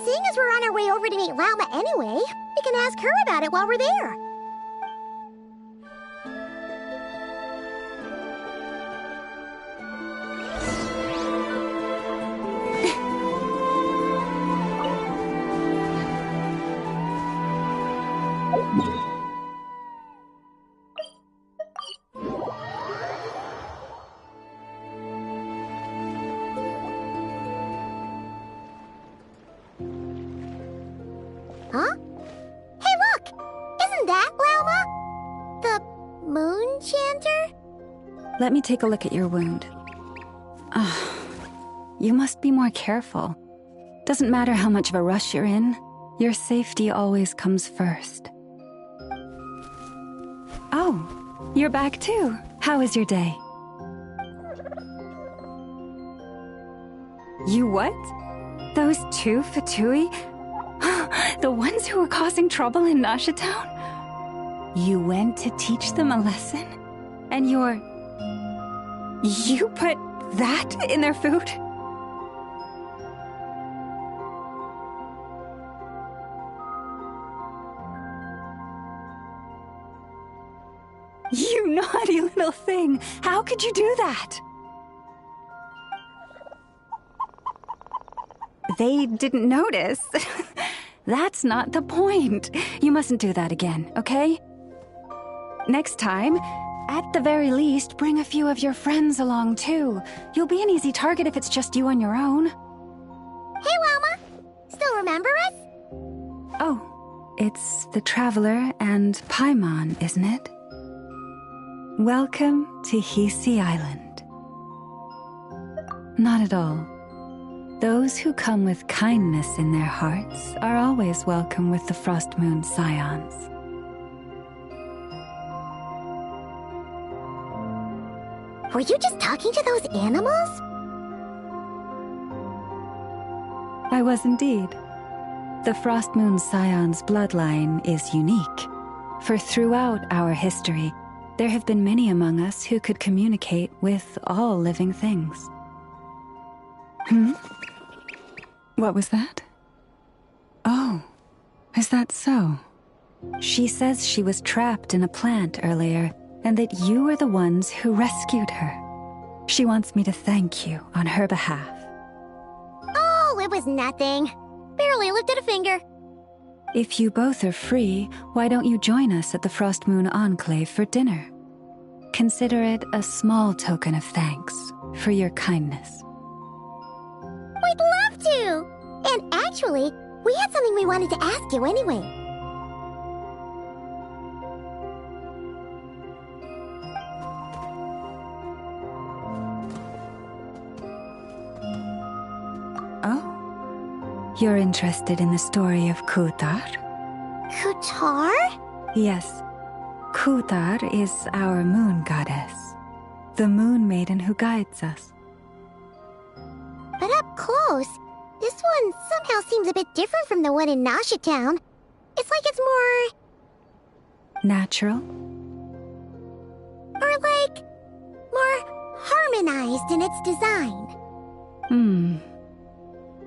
Seeing as we're on our way over to meet Lauma anyway, we can ask her about it while we're there. Huh? Hey, look! Isn't that Lauma? The moon chanter? Let me take a look at your wound. You must be more careful. Doesn't matter how much of a rush you're in, your safety always comes first. Oh, you're back too. How was your day? You what? Those two Fatui? The ones who were causing trouble in Nasha Town? You went to teach them a lesson? And you put that in their food? You naughty little thing! How could you do that? They didn't notice. That's not the point. You mustn't do that again, okay? Next time, at the very least, bring a few of your friends along too. You'll be an easy target if it's just you on your own. Hey, Lauma! Still remember us? Oh, it's the Traveler and Paimon, isn't it? Welcome to Hisi Island. Not at all. Those who come with kindness in their hearts are always welcome with the Frost Moon Scions. Were you just talking to those animals? I was indeed. The Frost Moon Scion's bloodline is unique, for throughout our history, there have been many among us who could communicate with all living things. What was that? Oh, is that so? She says she was trapped in a plant earlier, and that you were the ones who rescued her. She wants me to thank you on her behalf. Oh, it was nothing. Barely lifted a finger. If you both are free, why don't you join us at the Frost Moon Enclave for dinner? Consider it a small token of thanks for your kindness. We'd love to! And actually, we had something we wanted to ask you anyway. You're interested in the story of Kutar? Kutar? Yes. Kutar is our moon goddess. The moon maiden who guides us. But up close, this one somehow seems a bit different from the one in Nasha Town. It's like it's more... Natural? Or like... more harmonized in its design.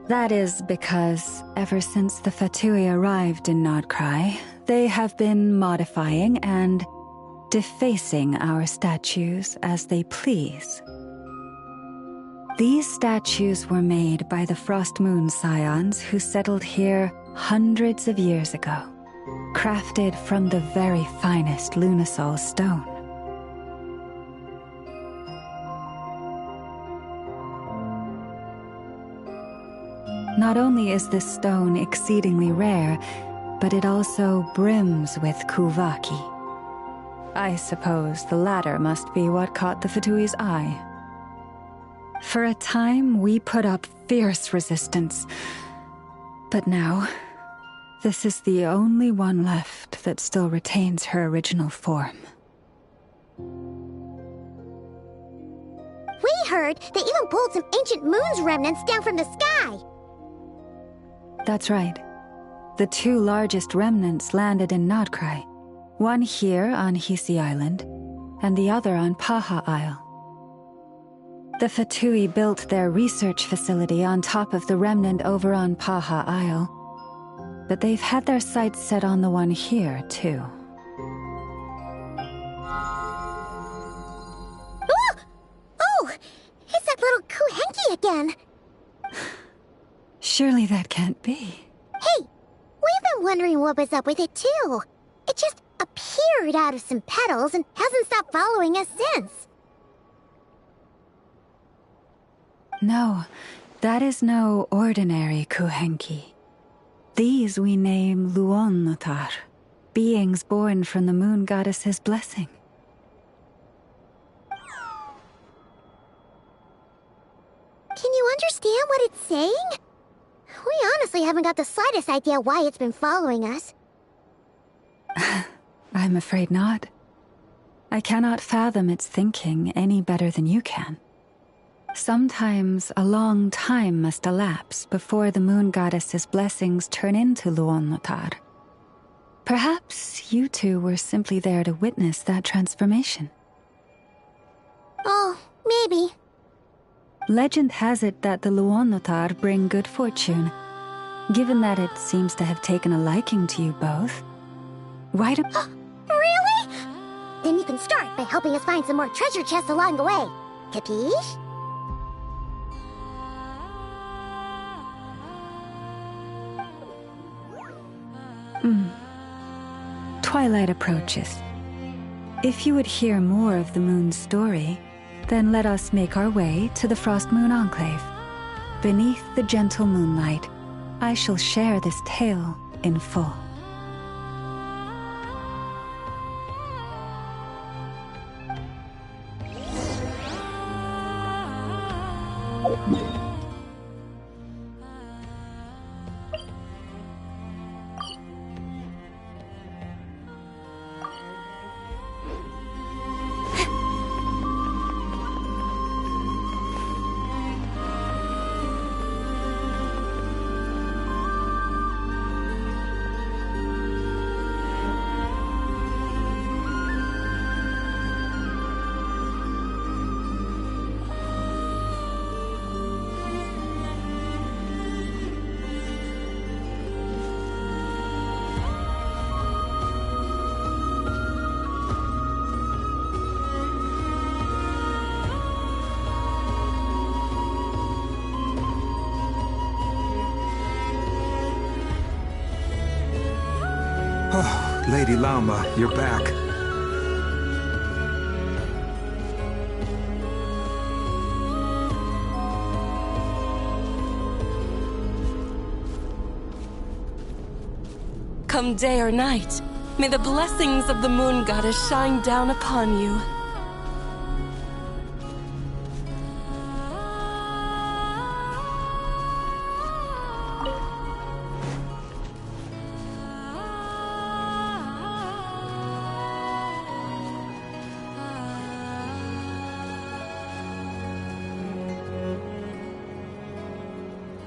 That is because ever since the Fatui arrived in Nod-Krai, they have been modifying and defacing our statues as they please. These statues were made by the Frost Moon Scions who settled here hundreds of years ago, crafted from the very finest Lunasol stone. Not only is this stone exceedingly rare, but it also brims with Kuvaki. I suppose the latter must be what caught the Fatui's eye. For a time, we put up fierce resistance. But now, this is the only one left that still retains her original form. We heard they even pulled some ancient moon's remnants down from the sky. That's right. The two largest remnants landed in Nod-Krai. One here on Hisi Island, and the other on Paha Isle. The Fatui built their research facility on top of the remnant over on Paha Isle, but they've had their sights set on the one here, too. Oh! It's that little Kuhenki again! Surely that can't be. Hey! We've been wondering what was up with it, too. It just appeared out of some petals and hasn't stopped following us since. No, that is no ordinary Kuhenki. These we name Luon-Notar, beings born from the moon goddess's blessing. Can you understand what it's saying? We honestly haven't got the slightest idea why it's been following us. I'm afraid not. I cannot fathom its thinking any better than you can. Sometimes a long time must elapse before the moon goddess's blessings turn into Luon-Notar. Perhaps you two were simply there to witness that transformation. Oh, maybe. Legend has it that the Luon-Notar bring good fortune. Given that it seems to have taken a liking to you both, why do... Really? Then you can start by helping us find some more treasure chests along the way. Capiche? Twilight approaches. If you would hear more of the moon's story, then let us make our way to the Frost Moon Enclave. Beneath the gentle moonlight, I shall share this tale in full. Oh, Lady Lama, you're back. Come day or night, may the blessings of the moon goddess shine down upon you.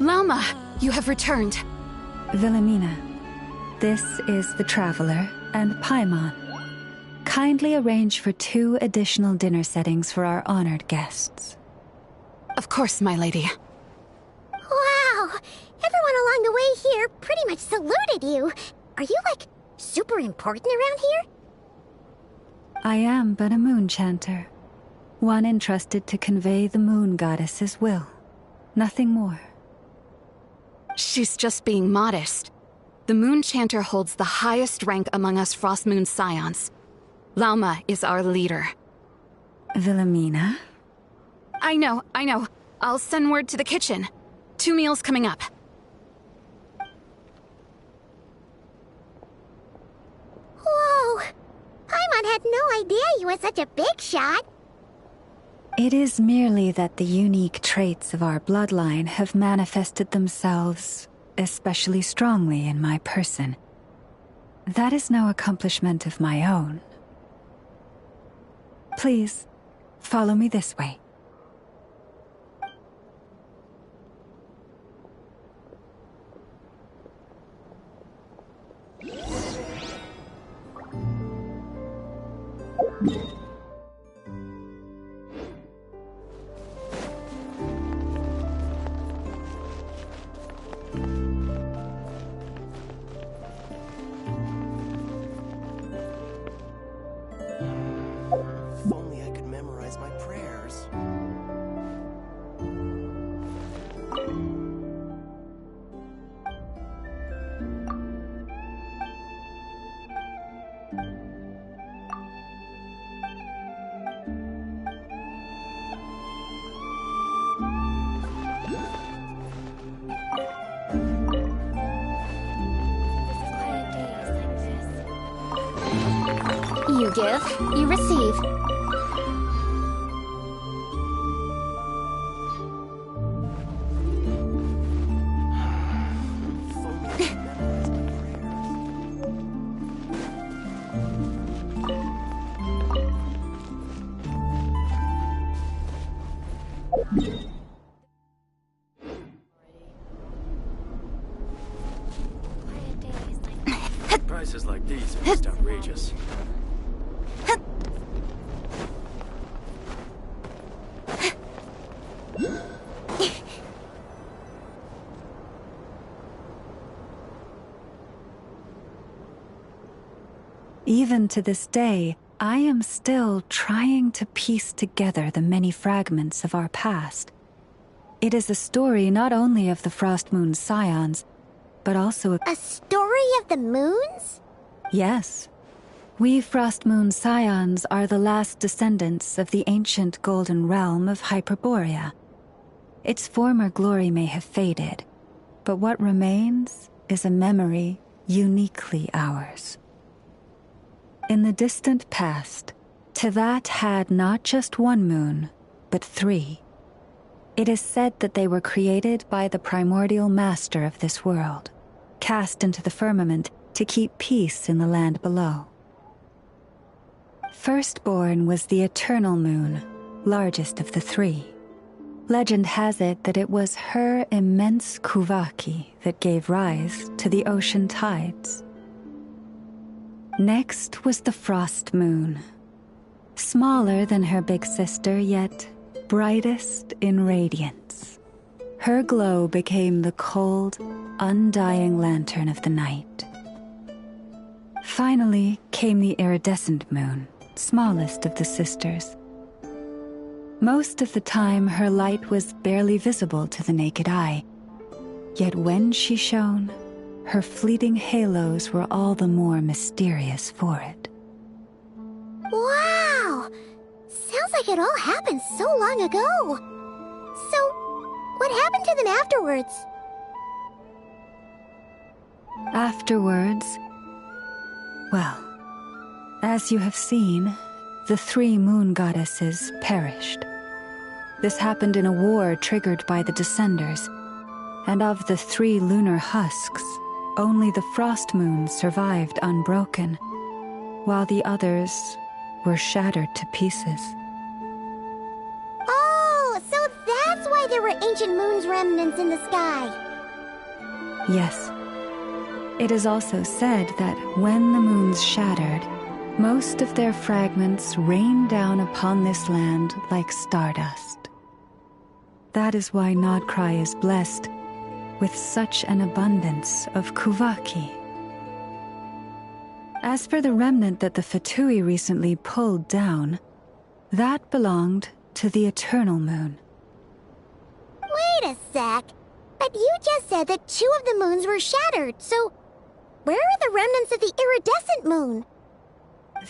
Lauma, you have returned. Wilhelmina, this is the Traveler and Paimon. Kindly arrange for 2 additional dinner settings for our honored guests. Of course, my lady. Wow! Everyone along the way here pretty much saluted you. Are you, like, super important around here? I am but a moon chanter. One entrusted to convey the moon goddess's will. Nothing more. She's just being modest. The Moon Chanter holds the highest rank among us Frost Moon Scions. Lauma is our leader. Wilhelmina? I know. I'll send word to the kitchen. 2 meals coming up. Whoa! Paimon had no idea you were such a big shot. It is merely that the unique traits of our bloodline have manifested themselves especially strongly in my person. That is no accomplishment of my own. Please, follow me this way. If only I could memorize my prayers. You give, you receive. Prices like these are just outrageous. Even to this day, I am still trying to piece together the many fragments of our past. It is a story not only of the Frost Moon Scions, but also a story of the moons? Yes. We Frost Moon Scions are the last descendants of the ancient golden realm of Hyperborea. Its former glory may have faded, but what remains is a memory uniquely ours. In the distant past, Teyvat had not just 1 moon, but 3. It is said that they were created by the primordial master of this world, cast into the firmament to keep peace in the land below. Firstborn was the eternal moon, largest of the 3. Legend has it that it was her immense kuvaki that gave rise to the ocean tides. Next was the Frost Moon. Smaller than her big sister, yet brightest in radiance. Her glow became the cold, undying lantern of the night. Finally came the iridescent moon, smallest of the sisters. Most of the time, her light was barely visible to the naked eye. Yet when she shone, her fleeting halos were all the more mysterious for it. Wow! Sounds like it all happened so long ago. So, what happened to them afterwards? Afterwards, well, as you have seen, the 3 moon goddesses perished. This happened in a war triggered by the Descenders, and of the 3 lunar husks, only the Frost Moon survived unbroken, while the others were shattered to pieces. Oh, so that's why there were ancient moon's remnants in the sky. Yes. It is also said that when the moons shattered, most of their fragments rained down upon this land like stardust. That is why Nod-Kraj is blessed with such an abundance of Kuvaki. As for the remnant that the Fatui recently pulled down, that belonged to the Eternal Moon. Wait a sec. But you just said that 2 of the moons were shattered, so where are the remnants of the iridescent moon?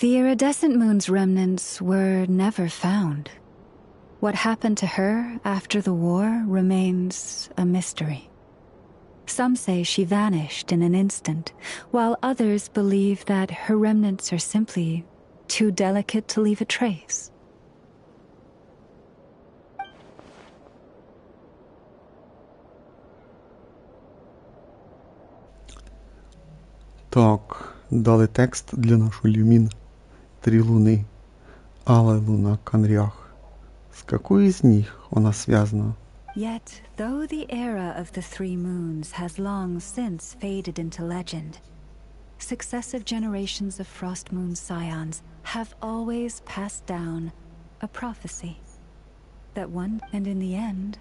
The iridescent moon's remnants were never found. What happened to her after the war remains a mystery. Some say she vanished in an instant, while others believe that her remnants are simply too delicate to leave a trace. Так, дали текст для нашої Люмін. 3 луни. Алая луна, Канрях. С какой из них она связана? Yet, though the era of the 3 moons has long since faded into legend, successive generations of Frost Moon Scions have always passed down a prophecy. That one, and in the end,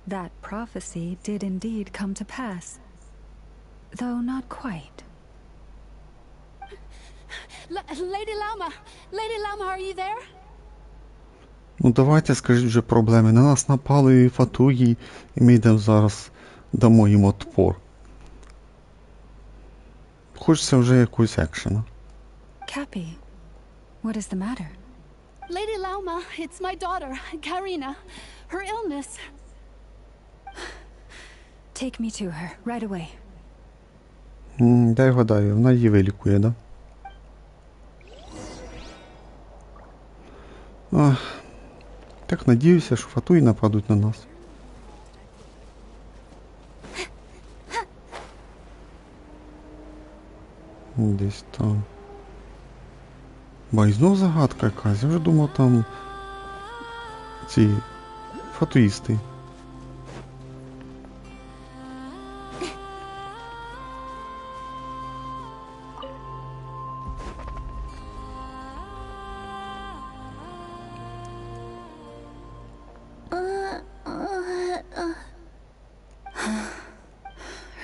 that prophecy did indeed come to pass. Though not quite. Lady Lama! Lady Lama, are you there? Ну давайте, скажіть вже проблеми. На нас напали фатуї, і ми йдемо зараз, дамо їм отпор. Хочеться вже якогось екшена. Cappy, what is the matter? Lady Lama, it's my daughter, Karina. Her illness. Take me to her, right away. Дай гадаю, вона її вилікує, да? Ах, так надіюся, що фатуї нападуть на нас. Десь там. Ба, і знов загадка якась. Я вже думав, там ці фатуїсти.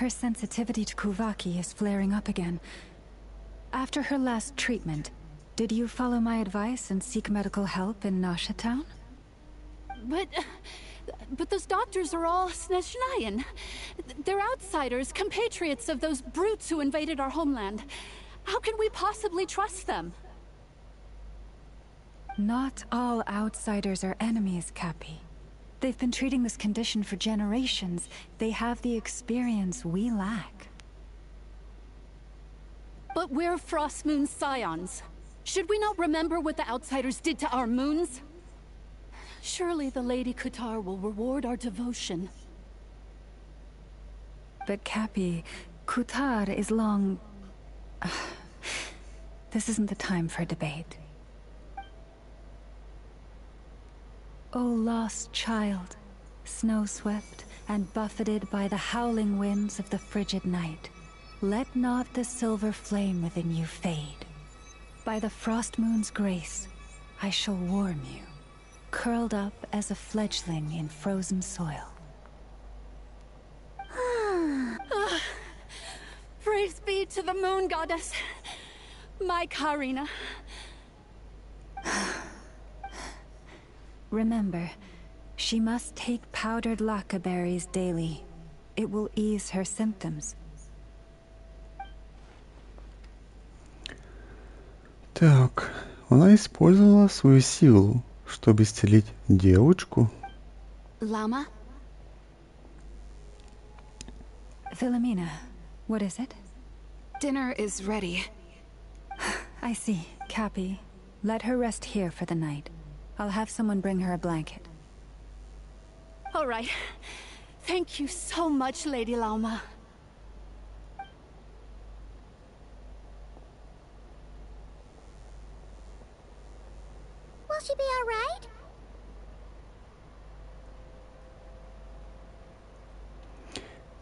Her sensitivity to Kuvaki is flaring up again. After her last treatment, did you follow my advice and seek medical help in Nasha Town? But those doctors are all Snezhnayan. They're outsiders, compatriots of those brutes who invaded our homeland. How can we possibly trust them? Not all outsiders are enemies, Cappy. They've been treating this condition for generations. They have the experience we lack. But we're Frost Moon Scions. Should we not remember what the outsiders did to our moons? Surely the Lady Kutar will reward our devotion. But Cappy, Kutar is long... This isn't the time for debate. O lost child, snow-swept and buffeted by the howling winds of the frigid night, let not the silver flame within you fade. By the frost moon's grace, I shall warm you, curled up as a fledgling in frozen soil. Praise be to the moon goddess, my Karina. Remember, she must take powdered laka berries daily. It will ease her symptoms. Так, она использовала свою силу, чтобы исцелить девочку. Lama? Philomena, what is it? Dinner is ready. I see. Cappy, let her rest here for the night. I'll have someone bring her a blanket. All right. Thank you so much, Lady Lama. Will she be all right?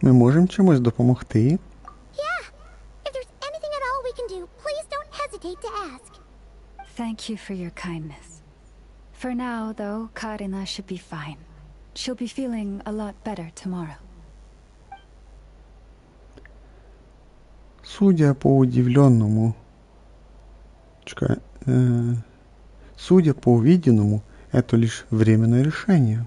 Ми можемо чимось допомогти? Yeah. If there's anything at all we can do, please don't hesitate to ask. Thank you for your kindness. For now, though, Karina should be fine. She'll be feeling a lot better tomorrow. Судя по удивленному... Судя по увиденному, это лишь временное решение.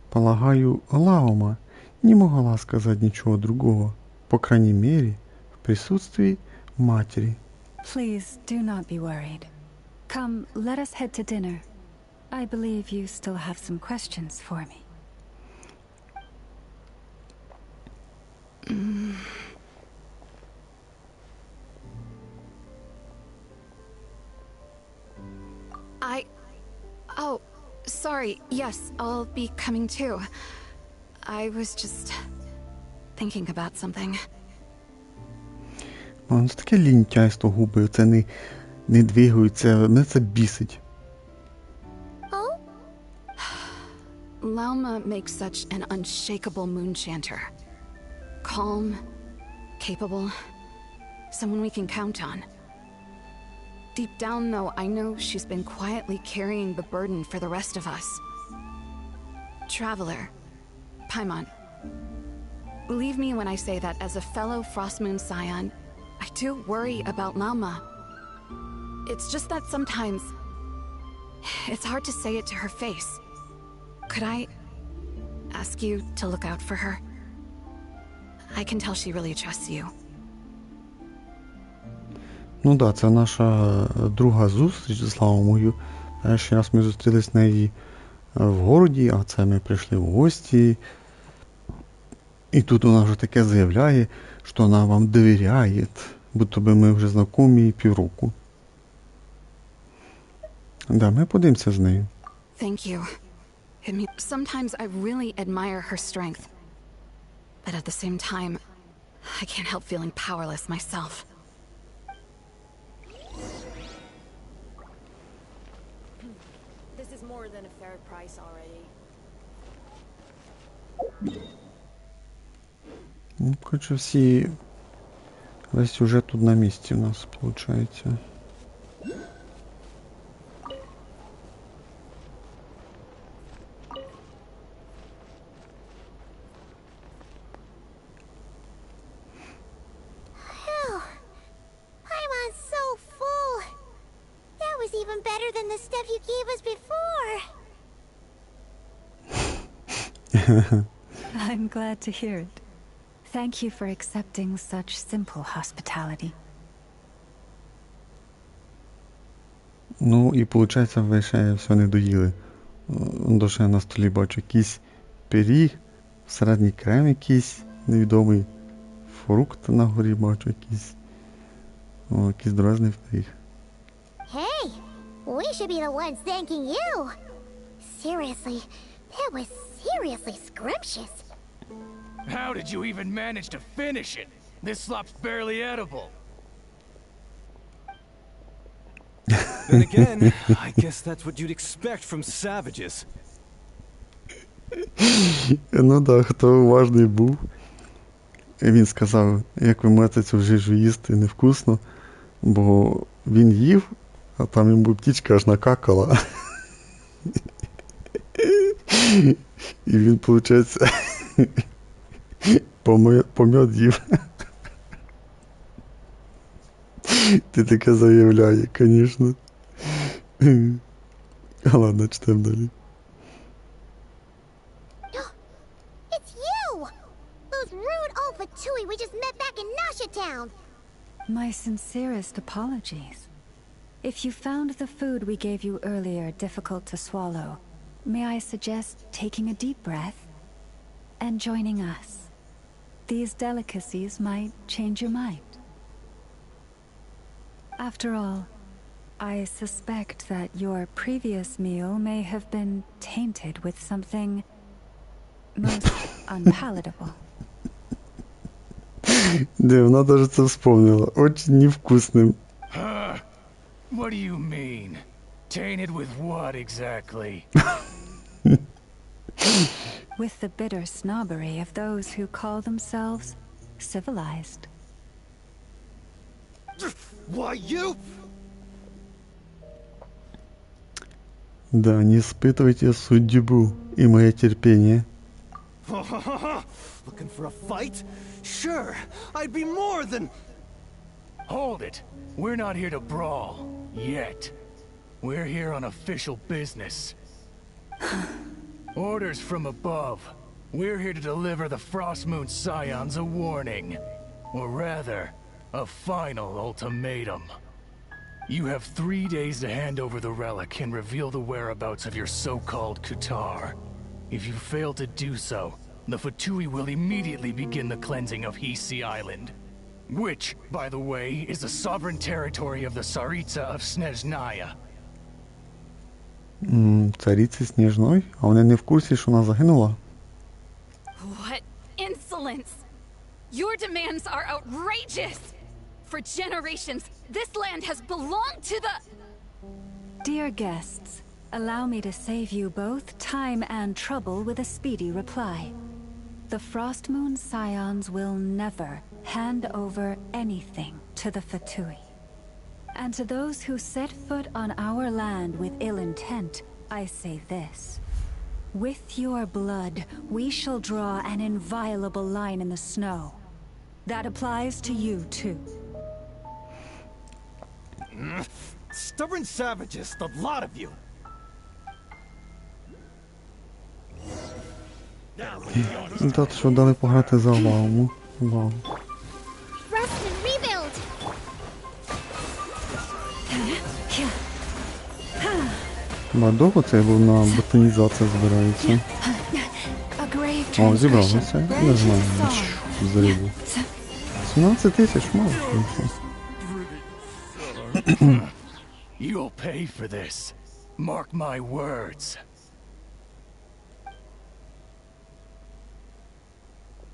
Полагаю, Лаума не могла сказать ничего другого, по крайней мере, в присутствии матери. Please do not be worried. Come, let us head to dinner. I believe you still have some questions for me. Oh, sorry. Yes, I'll be coming too. I was just thinking about something. Це таке лінтяйство губи, це не двигаються, мене це бісить. Lauma makes such an unshakable moon chanter. Calm, capable, someone we can count on. Deep down, though, I know she's been quietly carrying the burden for the rest of us. Traveler, Paimon, believe me when I say that as a fellow Frostmoon Scion, I do worry about Lauma. It's just that sometimes it's hard to say it to her face. Could I ask you to look out for her? I can tell she really trusts you. Ну так, це наша друга зустріч з Лаумою. Перший раз ми зустрілись з нею в городі, а це ми прийшли в гості. І тут вона вже таке заявляє, що вона вам довіряє, будто би ми вже знайомі півроку. Да, ми подивимося з нею. Thank you. I mean, sometimes I really admire her strength. But at the same time, I can't help feeling powerless myself. This is more than a fair price already. Ну, коротше, весь сюжет тут на місці у нас, виходить. Even better than the stuff you gave us before. I'm glad to hear it. Thank you for accepting such simple hospitality. Ну, і виходить, ви ще все не доїли. До ще на столі бачу якийсь пиріг, всередині крем якийсь невідомий, фрукт на горі бачу якийсь. О, якийсь дрозний пиріг. Hey, we should be the ones thanking you. Seriously, that was seriously scrumptious. How did you even manage to finish it? This slop's barely edible. Then again, I guess that's what you'd expect from savages. Ну так, хто уважний був. Він сказав, як ви можете цю жижу їсти невкусно, бо він їв, а там йому птічка аж накакала. І він, виходить, пом'ят їв. Ти таке заявляє, звісно. Ладно, читаємо далі. It's you! Those rude old Fatui we just met back in Nasha Town! My sincerest apologies. If you found the food we gave you earlier difficult to swallow, may I suggest taking a deep breath and joining us? These delicacies might change your mind. After all, I suspect that your previous meal may have been tainted with something most unpalatable. Да, вона даже це вспомнила. Очень невкусным. What do you mean? Tainted with what exactly? with the bitter snobbery of those who call themselves civilized. Why you? Да, не испытывайте судьбу и мое терпение. Looking for a fight? Sure, I'd be more than... Hold it. We're not here to brawl. Yet. We're here on official business. Orders from above. We're here to deliver the Frostmoon Scions a warning. Or rather, a final ultimatum. You have 3 days to hand over the relic and reveal the whereabouts of your so-called Kutar. If you fail to do so, the Fatui will immediately begin the cleansing of Hisi Island. Which, by the way, is the sovereign territory of the Tsaritsa of Snezhnaya. Цариці Сніжної? А вони не в курсі, що вона загинула? What insolence! Your demands are outrageous! For generations, this land has belonged to the... Dear guests, allow me to save you both time and trouble with a speedy reply. The Frostmoon Scions will never hand over anything to the Fatui. And to those who set foot on our land with ill intent, I say this. With your blood, we shall draw an inviolable line in the snow. That applies to you, too. Stubborn savages, the lot of you! Так, що дали пограти за Валму. Вау. Rustin, rebuild! Довго це був на ботанізацію збирається. О, зібралося. Не знаю, зрібу. 17 тисяч, мало. You'll pay for this. Mark my words.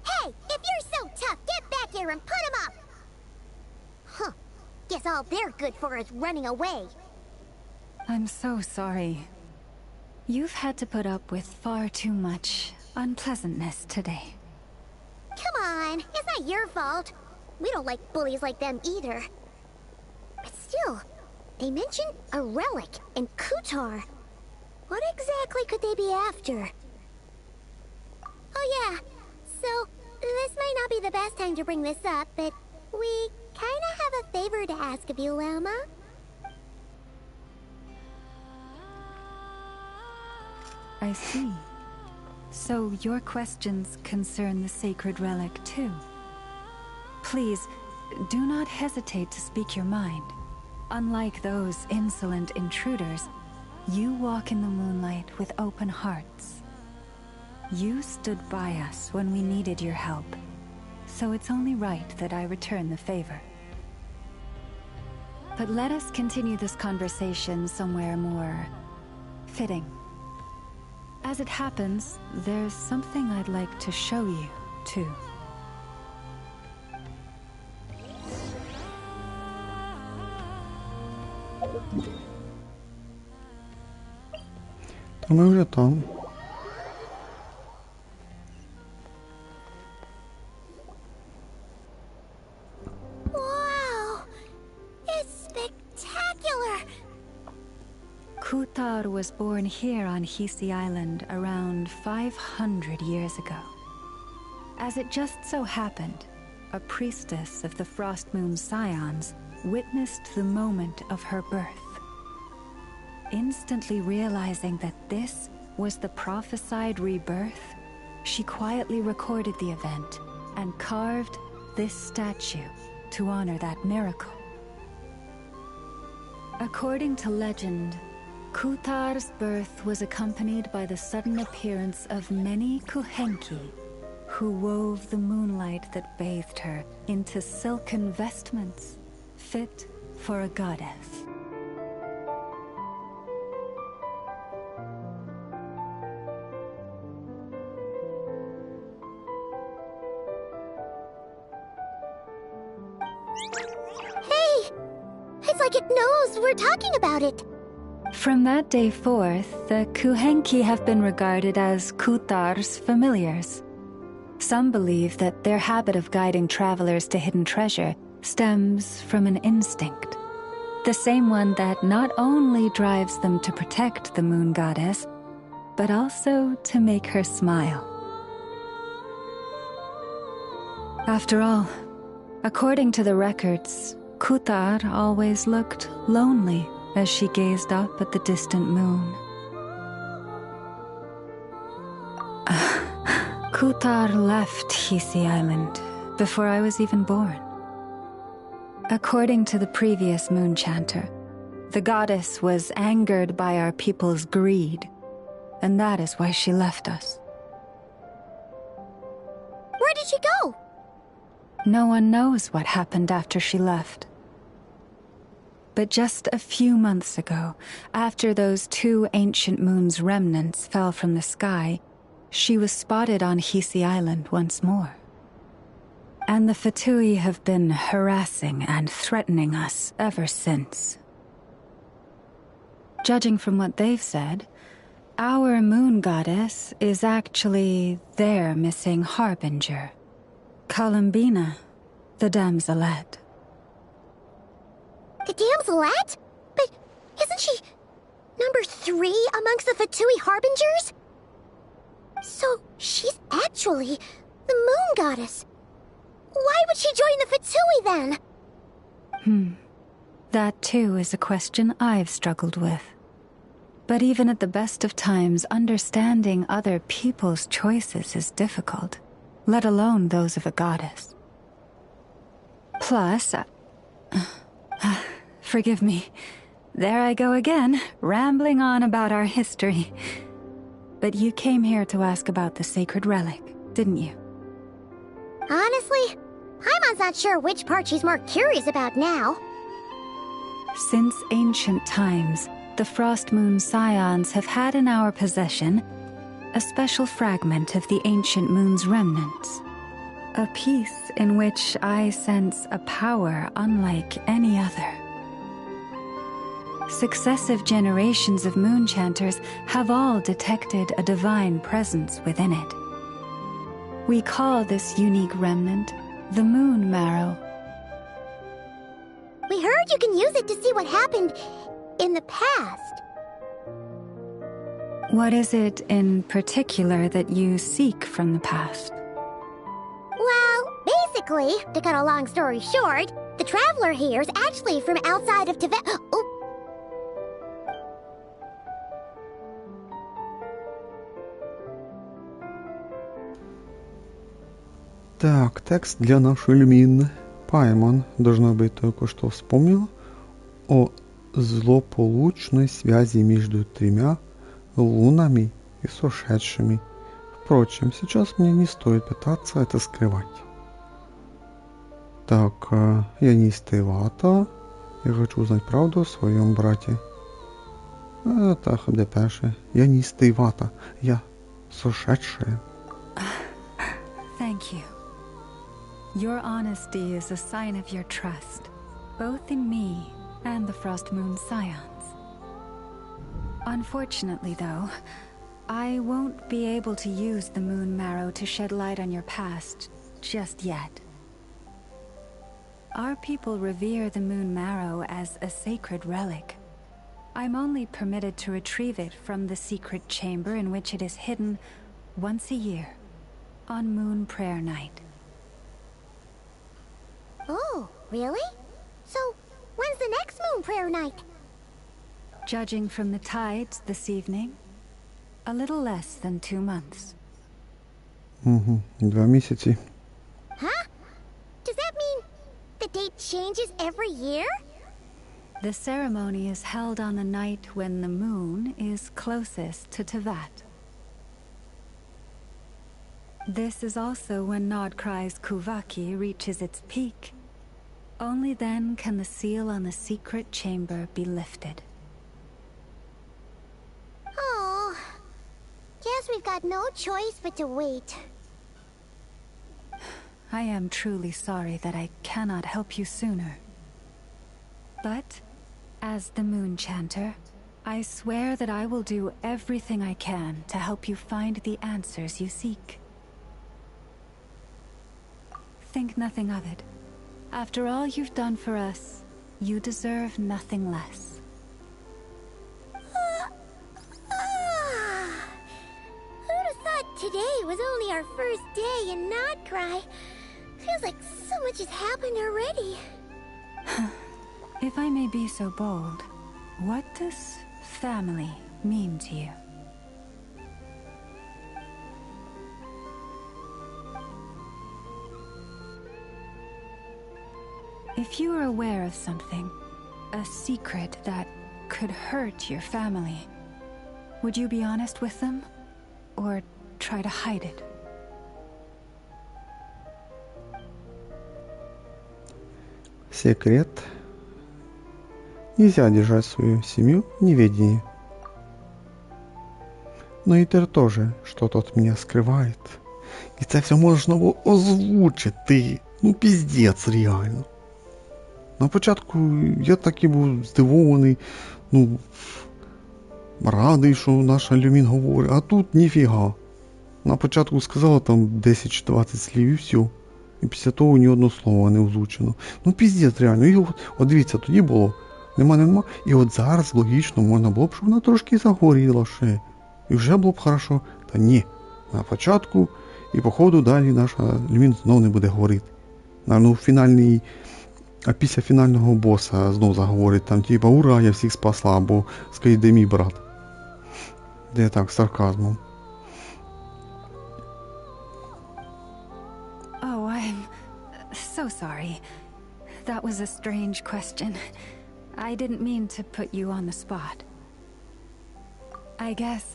Hey, if you're so tough, get back here and put him up! Huh. Guess all they're good for is running away. I'm so sorry. You've had to put up with far too much unpleasantness today. Come on, it's not your fault. We don't like bullies like them either. But still, they mentioned a relic and Kutar. What exactly could they be after? Oh yeah, so this might not be the best time to bring this up, but we kinda have a favor to ask of you, Lama. I see. So your questions concern the sacred relic too. Please, do not hesitate to speak your mind. Unlike those insolent intruders, you walk in the moonlight with open hearts. You stood by us when we needed your help, so it's only right that I return the favor. But let us continue this conversation somewhere more fitting. As it happens, there's something I'd like to show you, too. Та ми вже там. Wow! It's spectacular! Kutar was born here on Hisi Island around 500 years ago. As it just so happened, a priestess of the Frostmoon Scions witnessed the moment of her birth. Instantly realizing that this was the prophesied rebirth, she quietly recorded the event and carved this statue to honor that miracle. According to legend, Kutar's birth was accompanied by the sudden appearance of many Kuhenki, who wove the moonlight that bathed her into silken vestments fit for a goddess. Hey! It's like it knows we're talking about it. From that day forth, the Kuhenki have been regarded as Kutar's familiars. Some believe that their habit of guiding travelers to hidden treasure stems from an instinct. The same one that not only drives them to protect the moon goddess, but also to make her smile. After all, according to the records, Kutar always looked lonely as she gazed up at the distant moon. Kutar left Hisi Island before I was even born. According to the previous moon chanter, the goddess was angered by our people's greed, and that is why she left us. Where did she go? No one knows what happened after she left. But just a few months ago, after those 2 ancient moon's remnants fell from the sky, she was spotted on Hisi Island once more. And the Fatui have been harassing and threatening us ever since. Judging from what they've said, our moon goddess is actually their missing harbinger, Columbina, the damselette. The damselette? But isn't she number 3 amongst the Fatui harbingers? So she's actually the moon goddess. Why would she join the Fatui then? That too is a question I've struggled with. But even at the best of times, understanding other people's choices is difficult, let alone those of a goddess. Plus, forgive me, there I go again, rambling on about our history. But you came here to ask about the sacred relic, didn't you? Honestly, Paimon's not sure which part she's more curious about now. Since ancient times, the Frost Moon Scions have had in our possession a special fragment of the ancient moon's remnants. A piece in which I sense a power unlike any other. Successive generations of moon chanters have all detected a divine presence within it. We call this unique remnant the Moon Marrow. We heard you can use it to see what happened in the past. What is it in particular that you seek from the past? Well, basically, to cut a long story short, the traveler here is actually from outside of Tibet. Oh. Так, текст для нашей Люмины. Паймон, должно быть, только что вспомнил о злополучной связи между 3 лунами и сошедшими. Впрочем, сейчас мне не стоит пытаться это скрывать. Так, я не истывата. Я хочу узнать правду о своем брате. Так, депеше. Я не истывата. Я сошедшая. Thank you. Your honesty is a sign of your trust, both in me and the Frost Moon Scions. Unfortunately, though, I won't be able to use the Moon Marrow to shed light on your past just yet. Our people revere the Moon Marrow as a sacred relic. I'm only permitted to retrieve it from the secret chamber in which it is hidden once a year, on Moon Prayer Night. Oh, really? So, when's the next Moon Prayer Night? Judging from the tides this evening, a little less than 2 months. 2 місяці. Huh? Does that mean the date changes every year? The ceremony is held on the night when the moon is closest to Tevat. This is also when Nod-Krai's Kuvaki reaches its peak. Only then can the seal on the secret chamber be lifted. Oh, guess we've got no choice but to wait. I am truly sorry that I cannot help you sooner. But, as the Moon Chanter, I swear that I will do everything I can to help you find the answers you seek. Think nothing of it. After all you've done for us, you deserve nothing less. Who'd have thought today was only our first day in Nod-Crai? Feels like so much has happened already. If I may be so bold, what does family mean to you? If you were aware of something, a secret that could hurt your family, would you be honest with them? Or try to hide it? Секрет. Нельзя держать свою семью в неведении. Но Итер тоже что-то от меня скрывает. І це все можна було озвучити. Ну, піздець, реально. На початку я так і був здивований, ну, радий, що наша Люмін говорить, а тут ніфіга. На початку сказала там 10 чи 20 слів і все. І після того ні одного слова не озвучено. Ну, піздець, реально. І от дивіться, тоді було нема. І от зараз логічно можна було б, щоб вона трошки загоріла ще. І вже було б хорошо. Та ні, на початку і по ходу далі наша Люмін знов не буде говорити. Ну, фінальний... А після фінального боса знов заговорить там, типа, ура, я всіх спасла, або скажіть, де мій брат. Де так, з сарказмом. Oh, I'm so sorry. That was a strange question. I didn't mean to put you on the spot. I guess...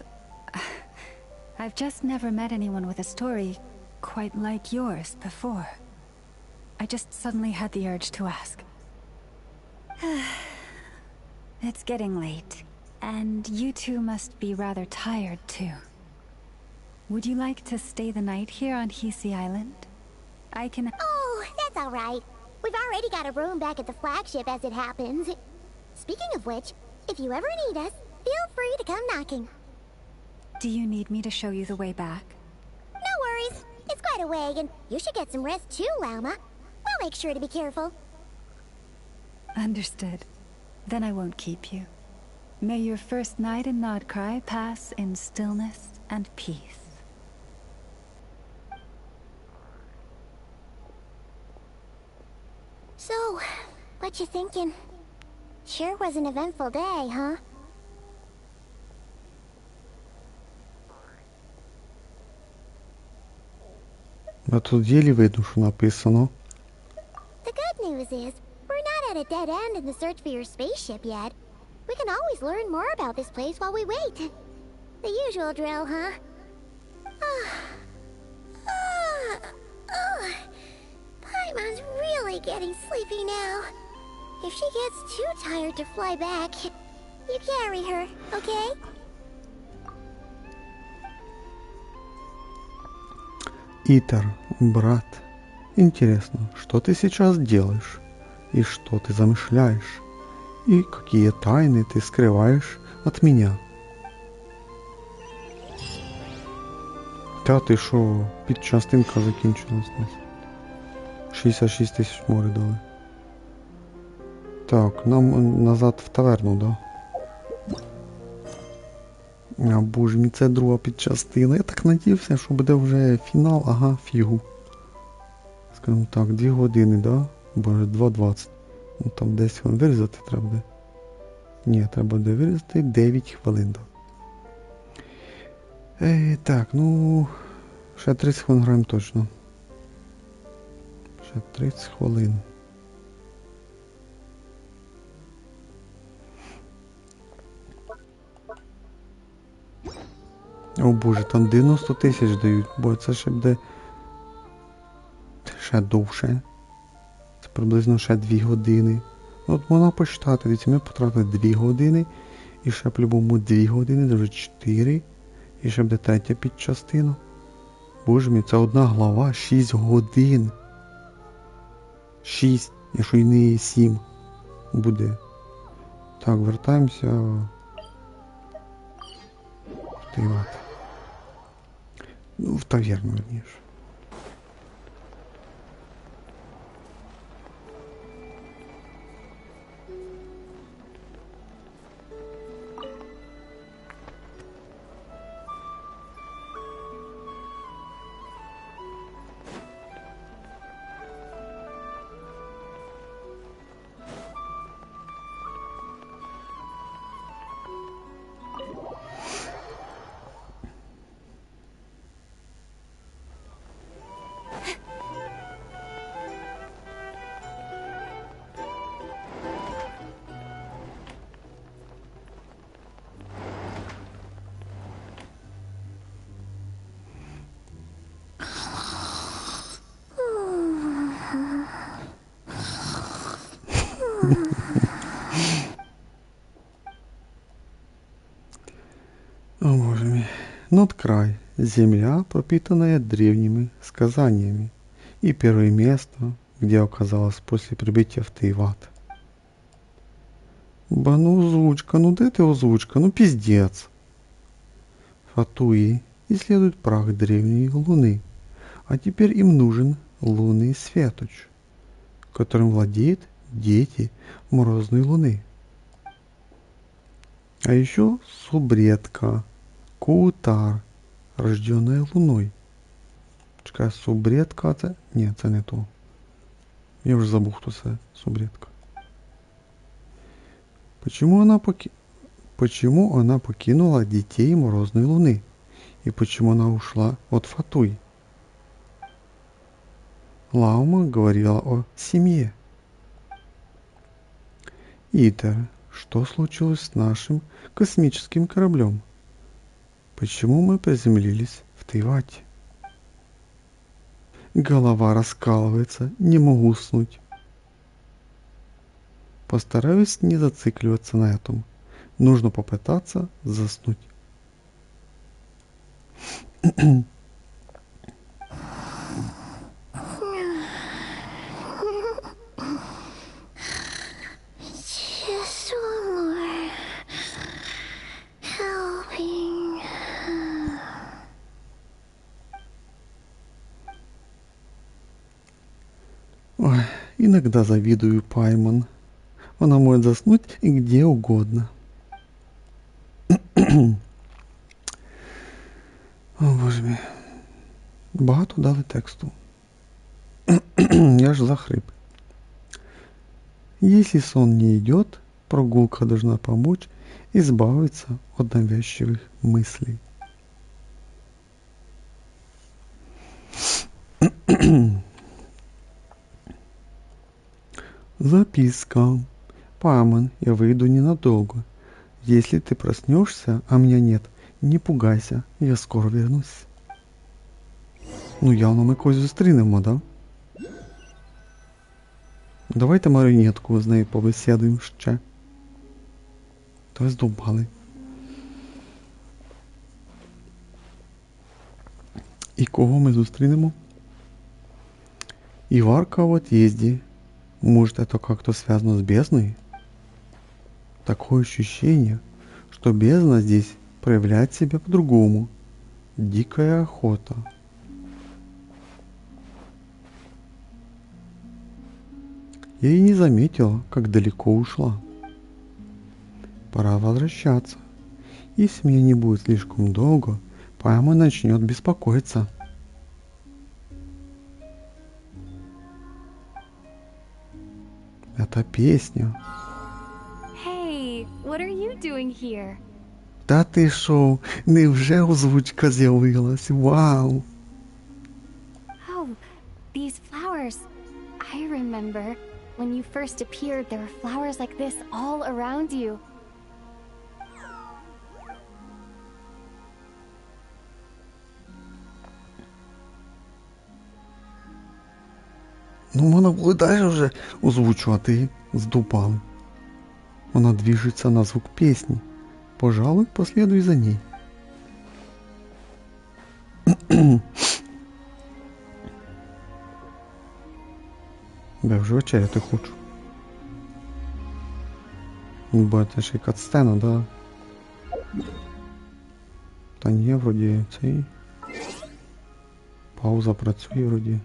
I've just never met anyone with a story quite like yours before. I just suddenly had the urge to ask. It's getting late, and you two must be rather tired too. Would you like to stay the night here on Hisi Island? I can... Oh, that's alright. We've already got a room back at the flagship as it happens. Speaking of which, if you ever need us, feel free to come knocking. Do you need me to show you the way back? No worries. It's quite a way, and you should get some rest too, Lauma. I'll make sure to be careful. Understood. Then I won't keep you. May your first night in Nod-Crai pass in stillness and peace. So, what you thinking? Sure was an eventful day, huh? А тут єлі видно, що написано. The good news is, we're not at a dead end in the search for your spaceship yet. We can always learn more about this place while we wait. The usual drill, huh? Paimon's really getting sleepy now. If she gets too tired to fly back, you carry her, okay? Итер, брат, интересно, что ты сейчас делаешь? И что ты замышляешь? И какие тайны ты скрываешь от меня? Та ти що, підчастинка закінчилась нас. 66 тисяч море дали. Так, нам назад в таверну, да? А боже мій, це друга підчастина. Я так надіявся, що буде вже фінал, ага, фігу. Скажімо так, 2 години, да? Боже, 2:20. Ну там 10 хвилин вирізати треба буде. Ні, треба буде вирізати 9 хвилин, да. Так, ну... Ще 30 хвилин граємо точно. Ще 30 хвилин. О боже, там 90 тисяч дають, бо це ще буде ще довше. Це приблизно ще 2 години. От можна посчитати, дивіться, ми потратили 2 години, і ще по-любому 2 години, це вже 4, і ще буде третя підчастина. Боже мій, це одна глава, 6 годин. 6, якщо й не 7 буде. Так, вертаємося Тиват. Ну, в таверну, верніше. О, боже мой. Нод-Край. Земля, пропитанная древними сказаниями. И первое место, где оказалась после прибытия в Тейват. Ну озвучка, ну де ти озвучка, ну пиздец. Фатуи исследуют прах древней луны, а теперь им нужен лунный светоч, которым владеют дети морозной луны. А еще субредка Куутар, рожденная луной. Чекай, субредка це? Ні, це не то. Я вже забув, хто це субредка. Почему она покинула детей морозной луны? И почему она ушла от Фатуи? Лаума говорила о семье. Итер, что случилось с нашим космическим кораблем? Почему мы приземлились в Тейвате? Голова раскалывается, не могу уснуть. Постараюсь не зацикливаться на этом. Нужно попытаться заснуть. Just one more helping. Ой, иногда завидую Пайман. Она может заснуть и где угодно. О, боже мій. Багато дали тексту. Я ж захрип. Если сон не идет, прогулка должна помочь избавиться от навязчивых мыслей. Записка. Пайман, я выйду ненадолго. Если ты проснешься, а меня нет, не пугайся, я скоро вернусь. Ну, явно ми когось зустрінемо, да? Давайте маріонетку з нею побесідуємо ще. То здобали. І кого ми зустрінемо? Иварка в отъезде. Может, это как-то связано с бездной? Такое ощущение, что бездна здесь проявляет себя по-другому. Дикая охота. Я и не заметила, как далеко ушла. Пора возвращаться. Если меня не будет слишком долго, Пайма начнет беспокоиться. Это песня. Hey, what are you doing here? Та ти шо, невже озвучка з'явилась? Вау! Oh, these flowers. I remember when you first appeared, there were flowers like this all around you. Ну, можна було далі вже озвучувати, здупали. Вона движется на звук песни. Пожалуй, последуй за ней. Да, вже вечеряти хочу. Бо це ще й катсцена, да? Та ні, вроді цей. Пауза працює вроді.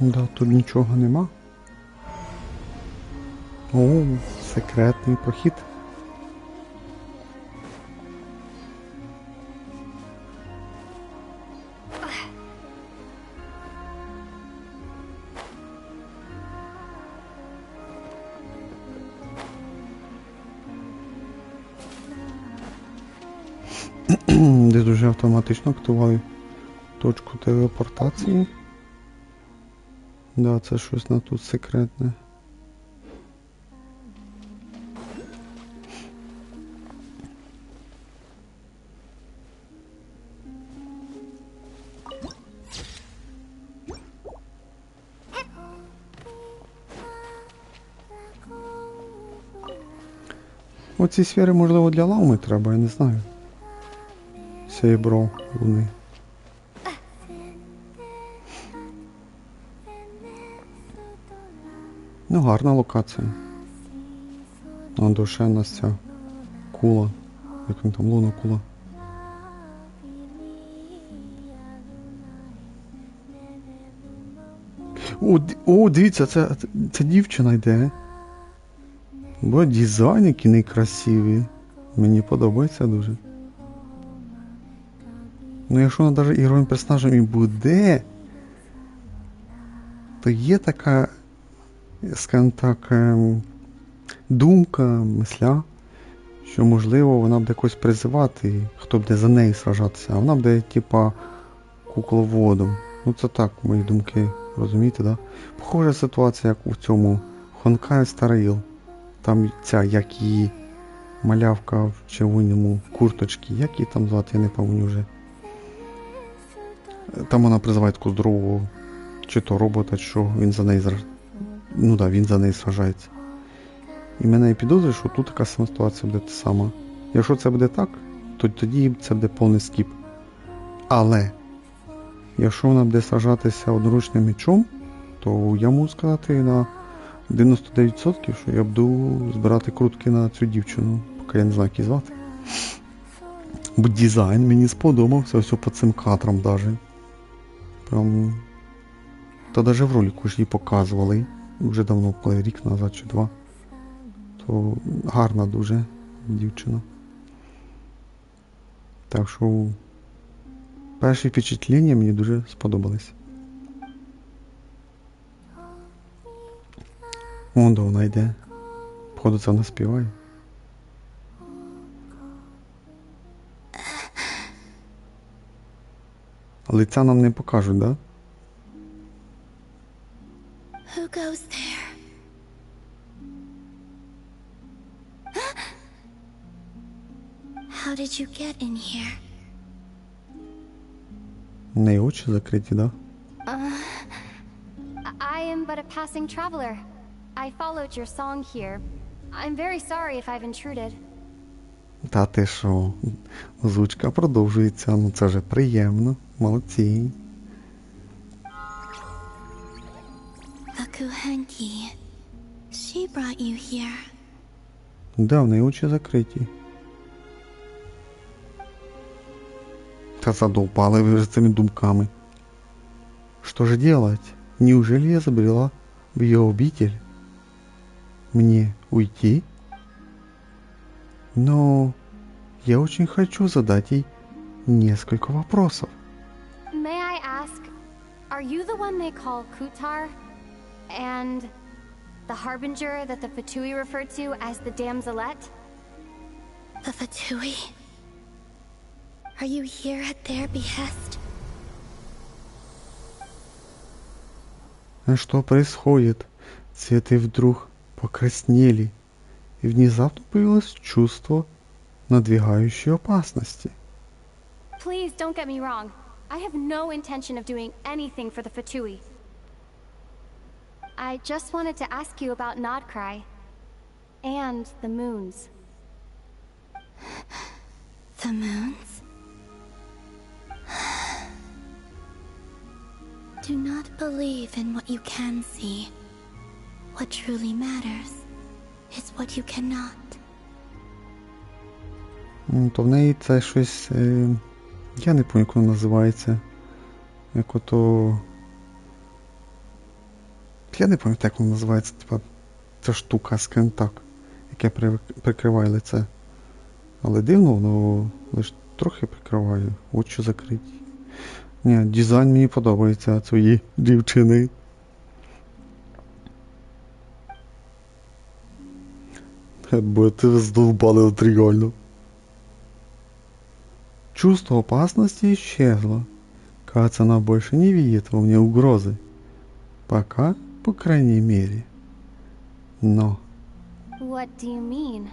Да, тут нічого нема. О, секретний прохід. Десь уже автоматично активую точку телепортації. Да, це щось на тут секретне. Оці сфери, можливо, для лауми треба, я не знаю. Сейбро, вони. Ну, гарна локація. На душе у нас ця кула. Як він там, луна кула. О, дивіться, це дівчина йде. Бо дизайн який найкрасивий. Мені подобається дуже. Ну, якщо вона навіть ігровим персонажем і буде, то є така, скажімо так, думка, мисля, що можливо вона буде якось призивати, хто буде за неї сражатися, а вона буде типа кукловодом. Ну це так, мої думки, розумієте, да? Похожа ситуація, як у цьому Honkai Star Rail. Там ця, як її малявка в червоному курточці, як її там звати, я не пам'ятаю вже. Там вона призиває таку здорову, чи то робота, що він за неї ну да, він за неї сражається. І мене підозрює, що тут така сама ситуація буде та сама. Якщо це буде так, то тоді це буде повний скіп. Але, якщо вона буде сражатися одноручним мечом, то я можу сказати на 99%, що я буду збирати крутки на цю дівчину, поки я не знаю, як її звати. Бо дизайн мені сподобався, все по цим кадрам даже. Прям... Та даже в ролику ж її показували, вже давно, коли рік назад чи два. То гарна дуже дівчина. Так що перші впечатлення мені дуже сподобались. Вон до вона йде. Походу це вона співає. Лиця нам не покажуть, да? Who goes there? How did you get in here? В неї очі закриті, да? I I am but a passing traveler. I followed your song here. I'm very sorry if I've intruded. Та ти що? Озвучка продовжується, ну це вже приємно. Молодці. Bakuhanki. She brought you here. Да, в неї очі закриті. Та задолбали вы уже цими думками. Что же делать? Неужели я забрела в ее обитель? Мне уйти? Но я очень хочу задать ей несколько вопросов. May I ask, are you the one they call Kutar? And the harbinger that the Fatui referred to as the Damselette? The Fatui? Are you here at their behest? А что происходит? Цветы вдруг покраснели, и внезапно появилось чувство надвигающей опасности. Please don't get me wrong. I have no intention of doing anything for the Fatui. I just wanted to ask you about Nod-Crai and the moons. The moons? Do not believe in what you can see. What truly matters is what you cannot. То в неї це щось, я не пам'ятаю, як воно називається. Як ото... Я не пам'ятаю, як воно називається, типа, ця штука, скажімо так, яке прикриває лице. Але дивно, воно лише трохи прикриває, очі закриті. Ні, дизайн мені подобається цієї дівчини. Бо ти здолбали от реально. Чувство опасности исчезло. Кажется, она больше не видит во мне угрозы. Пока, по крайней мере. Но... What do you mean?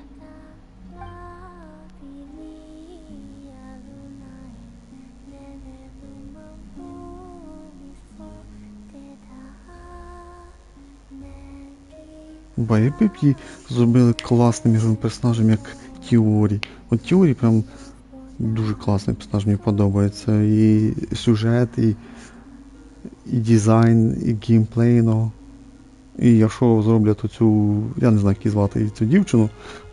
Байпепі зробили класним персонажем, як Тіорі. От Тіорі прям дуже класний персонаж, мені подобається. І сюжет, і дизайн, і геймплей, ну. І якщо зроблять оцю, я не знаю, як її звати, цю дівчину,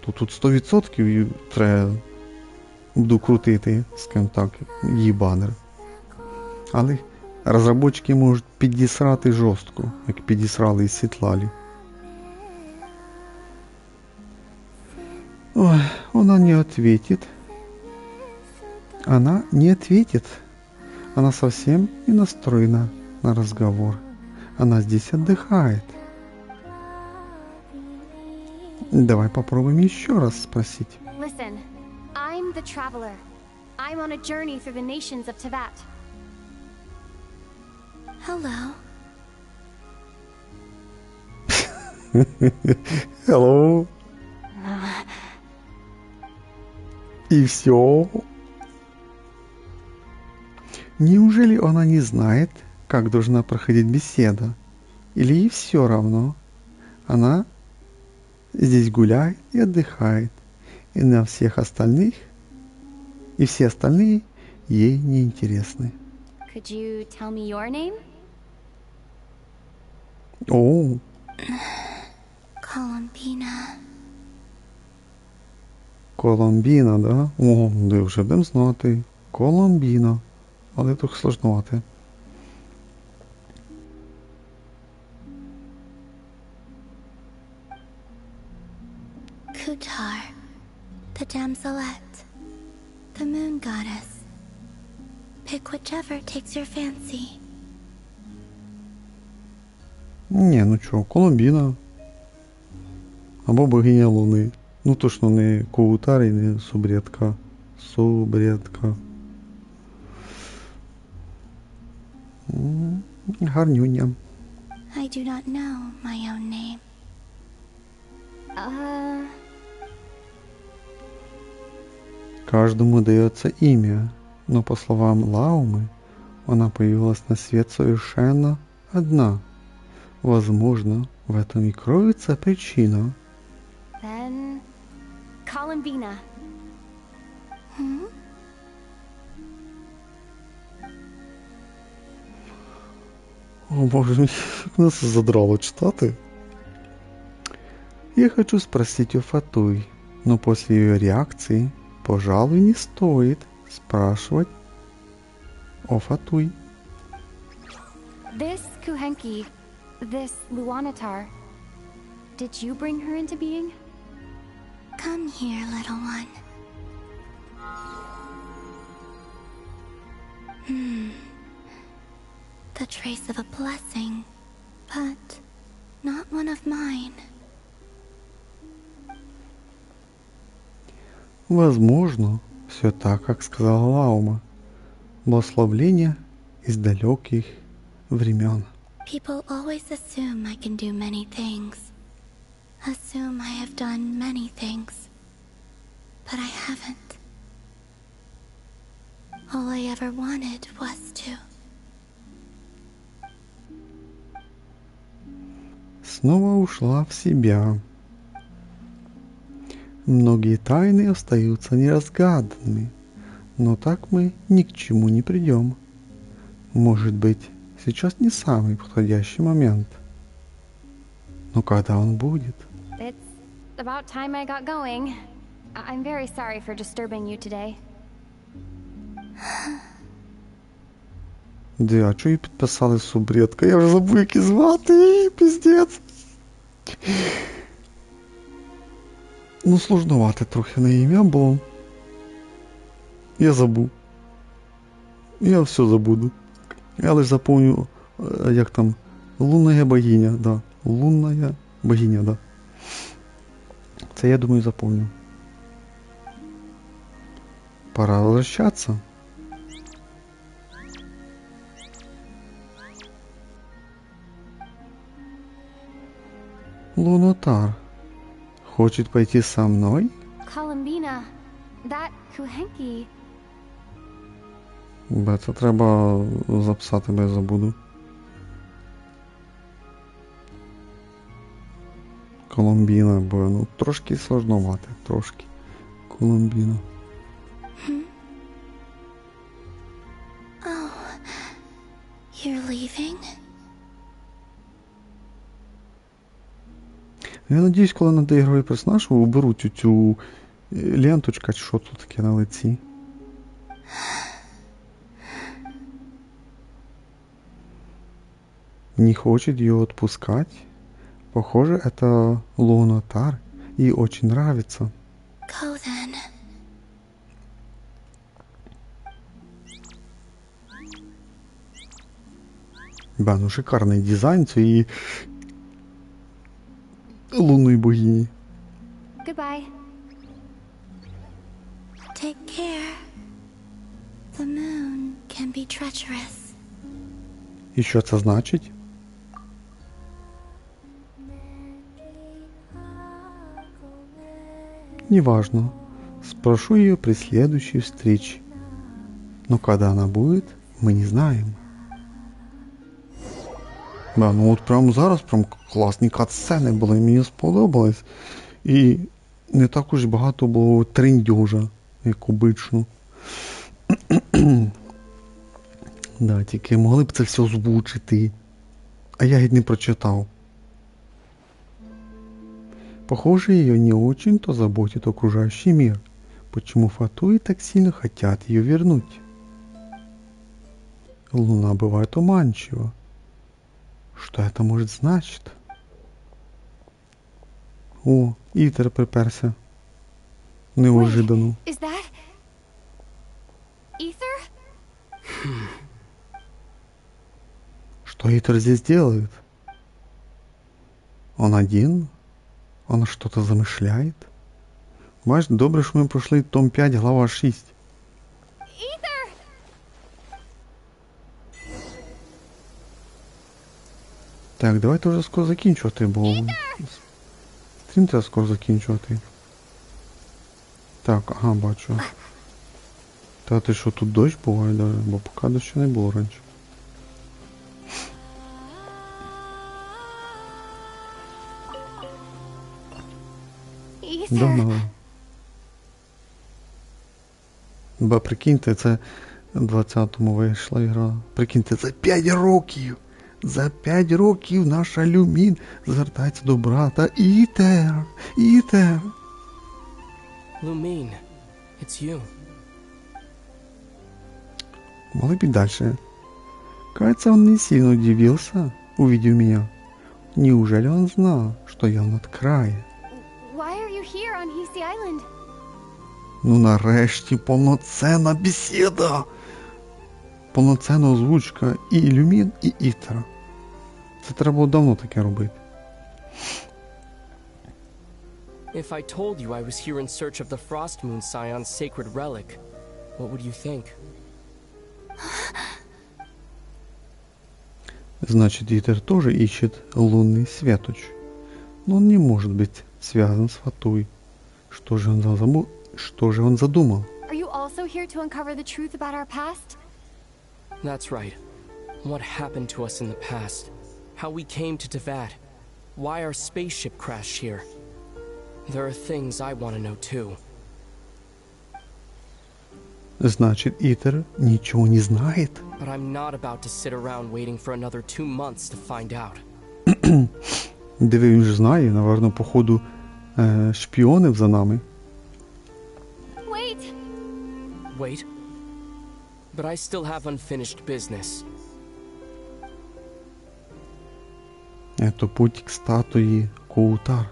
то тут 100% треба буду крутити, скажімо так, її банер. Але розробники можуть підісрати жорстко, як підісрали і Світлалі. Ой, она не ответит. Она не ответит. Она совсем не настроена на разговор. Она здесь отдыхает. Давай попробуем еще раз спросить. Listen, I'm the traveler. I'm on a journey through the nations of Teyvat. Hello. Hello. И все. Неужели она не знает, как должна проходить беседа? Или ей все равно? Она здесь гуляет и отдыхает, и на всех остальных, и все остальные ей не интересны. Could you tell me your name? О. Columbina. Коломбіна, да? О, де вже будемо знати. Коломбіна. Але трохи сложнувати. Kutar, the Damselette, the moon goddess. Pick whichever takes your fancy. Ні, ну чого, Коломбіна. Або богиня Луни. Ну точно не Коутар і не Субредка. Субредка. Гарнюня. I do not know my own name. Каждому дается имя, но по словам Лаумы, она появилась на свет совершенно одна. Возможно, в этом и кроется причина. Then... Columbina. О боже мій, як нас задрало читати. Я хочу спросить у Фатуй, но после ее реакции, пожалуй, не стоит спрашивать о Фатуй. This Kuhenki, this Luanatar, did you bring her into being? Come here, little one. The trace of a blessing, but not one of mine. Возможно, все так, как сказала Лаума. Благословление из далеких времен. People always assume I can do many things. Assume I have done many things. But I haven't. All I ever wanted was to. Снова ушла в себя. Многие тайны остаются неразгаданными, но так мы ни к чему не придем. Может быть, сейчас не самый подходящий момент. Но когда он будет? It's about time I got going. I'm very sorry for disturbing you today. Де, а чого її підписали субредка? Я вже забув, як її звати, піздець. Ну, сложновате трохи на ім'я було. Я забув. Я все забуду. Я лише запомню, як там, лунная богиня, да. Лунная богиня, да. Це, я думаю, запомню. Пора возвращаться. Лунотар хочет пойти со мной? Columbina, that Kuhenki. Це треба записати, бо я забуду. Колумбіна, бо ну трошки сложновато, трошки. Колумбіна. Oh, you're leaving? Я надіюсь, коли над ігровий персонаж уберуть цю ленточку, чи що тут таке на лиці. Не хочет ее отпускать. Похоже, это Лунотар. Ей очень нравится. Go then. Да, ну шикарний дизайн цієї лунної богині. Goodbye. Take care. The moon can be treacherous. І що це значить? Неважно. Спрошу ее при следующей встрече. Но когда она будет, мы не знаем. Да, ну от прямо зараз прям класні кат-сцени були, мені сподобалось. І не так уж багато було трендьожа, як обично. Да, тільки могли б це все озвучити. А я геть не прочитав. Похоже, ее не очень-то заботит окружающий мир. Почему Фатуи так сильно хотят ее вернуть? Луна бывает обманчива. Что это может значить? О, Ітер приперся. Неожиданно. Is that... Ether? Что Итер здесь делает? Он один? Он что-то замышляет? Бач, добре, що ми пройшли том 5, глава 6. Ether! Так, давайте вже скоро закінчувати, бо... Стрім треба скоро закінчувати. Так, ага, бачу. Та ти що, тут дощ буває даже, бо поки дощу не було раніше. Да, ну. Ба, прикиньте, це в 20-му вийшла ігра. Прикиньте, за 5 років! За 5 років наша Люмін звертається до брата Ітер. Ітер. Lumine, it's you. Могли бы дальше. Кажется, он не сильно удивился, увидев меня. Неужели он знал, что я в Нод-Крае? Why are you here on Hisi Island? Ну нарешті повноцінна бесіда. Повноцінна озвучка і Люмін, і Ітера. Це треба було давно таке робити. If I told you I was here in search of the Frost Moon Scion's sacred relic, what would you think? Значит, Итер тоже ищет лунный светоч. Но он не может быть связан с Фатуй. Что же он задумал? Are you also here to uncover the truth about our past? That's right. What happened to us in the past? How we came to Tevat? Why our spaceship crashed here? There are things I want to know too. Значит, Итер ничего не знает? But I'm not about to sit around waiting for another 2 months to find out. Диви, він ж знає, наверно, походу, шпіонив за нами. Wait! Wait? But I still have unfinished business. Это путь к статуе Коутар.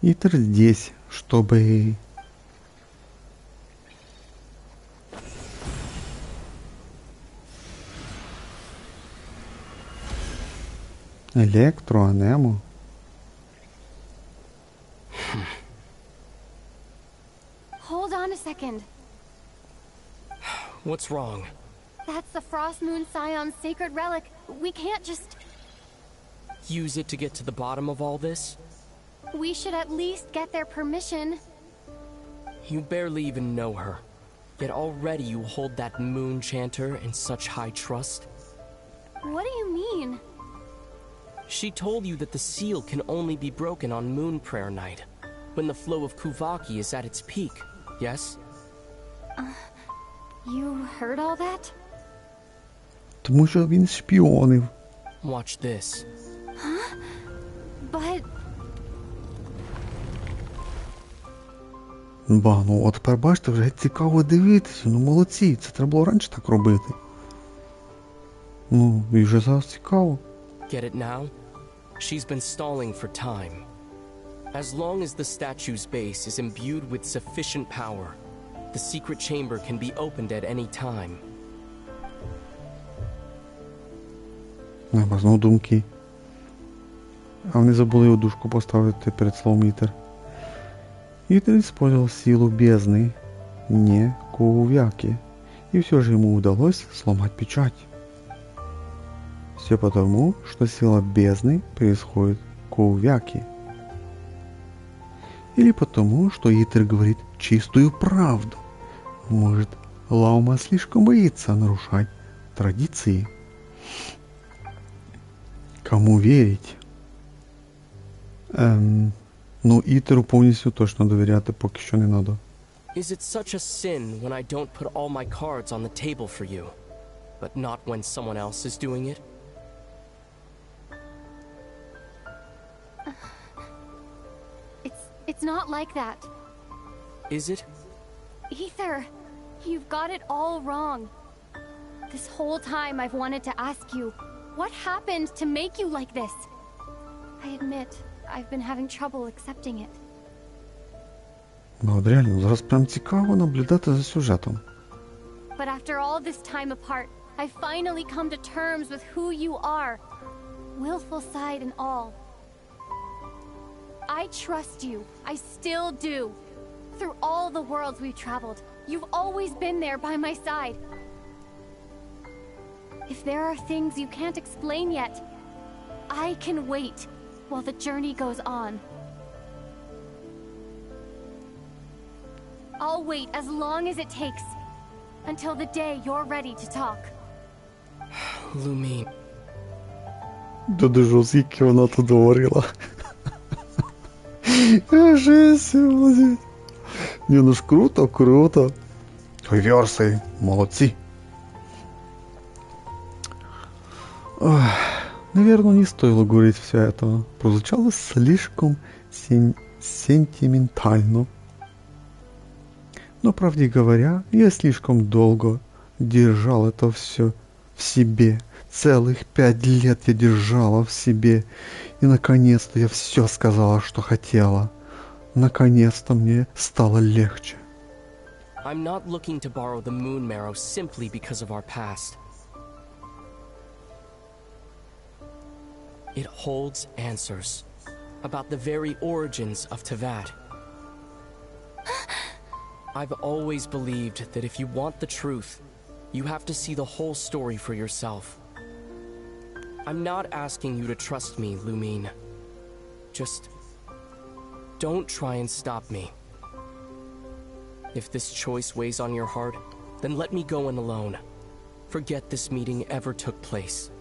Итер здесь, чтобы... Электроанему. Hold on a second. What's wrong? That's the Frost Moon Scion's sacred relic. We can't just... Use it to get to the bottom of all this? We should at least get their permission. You barely even know her. Yet already you hold that moon chanter in such high trust. What do you mean? She told you that the seal can only be broken on Moon Prayer Night, when the flow of Kuvaki is at its peak, yes? You heard all that? Тому що він шпіонив. Watch this. Huh? But... Ба, ну от тепер бачите, вже цікаво дивитися. Ну молодці, це треба було раніше так робити. Ну, і вже зараз цікаво. Get it now? She's been stalling for time. As long as the statue's base is imbued with sufficient power, the secret chamber can be opened at any time. Знову думки. А вони забули одушку поставити перед словом Итер. Итер использовал силу бездны, не Коувяки, и все же ему удалось сломать печать. Все потому, что сила бездны происходит Коувяки. Или потому, что Итер говорит чистую правду. Может, Лаума слишком боится нарушать традиции. Кому верить? Ну, Ітеру повністю точно довіряти поки що не надо. Is it such a sin when I don't put all my cards on the table for you, but not when someone else is doing it? It's not like that. Is it? Ether, you've got it all wrong. This whole time I've wanted to ask you, what happened to make you like this? I admit, I've been having trouble accepting it. Ну, от реально, зараз прям цікаво наблюдати за сюжетом. But after all this time apart, I've finally come to terms with who you are. Willful side and all. I trust you. I still do. Through all the worlds we've traveled, you've always been there by my side. If there are things you can't explain yet, I can wait while the journey goes on. I'll wait as long as it takes, until the day you're ready to talk. Lumine. Дуже скільки вона тут говорила. Жесть, молодець. Ні, ну ж круто, круто. Верси, молодці. Ох, наверное, не стоило говорить все это. Прозвучало слишком сентиментально. Но, правде говоря, я слишком долго держал это все в себе. Целых 5 лет я держала в себе. И, наконец-то, я все сказала, что хотела. Наконец-то мне стало легче. I'm not looking to borrow the moon marrow simply because of our past. It holds answers about the very origins of Teyvat. I've always believed that if you want the truth, you have to see the whole story for yourself. I'm not asking you to trust me, Lumine. Just don't try and stop me. If this choice weighs on your heart, then let me go in alone. Forget this meeting ever took place.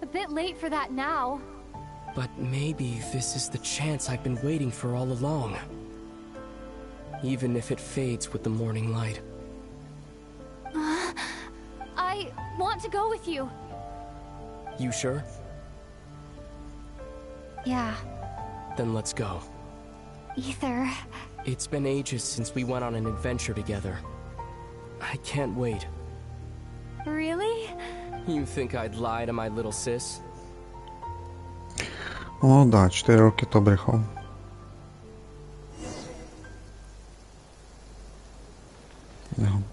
A bit late for that now. But maybe this is the chance I've been waiting for all along. Even if it fades with the morning light. I want to go with you. You sure? Yeah. Then let's go. Ether. It's been ages since we went on an adventure together. I can't wait. Really? You think I'd lie to my little sis? О, да, 4 роки то брехав.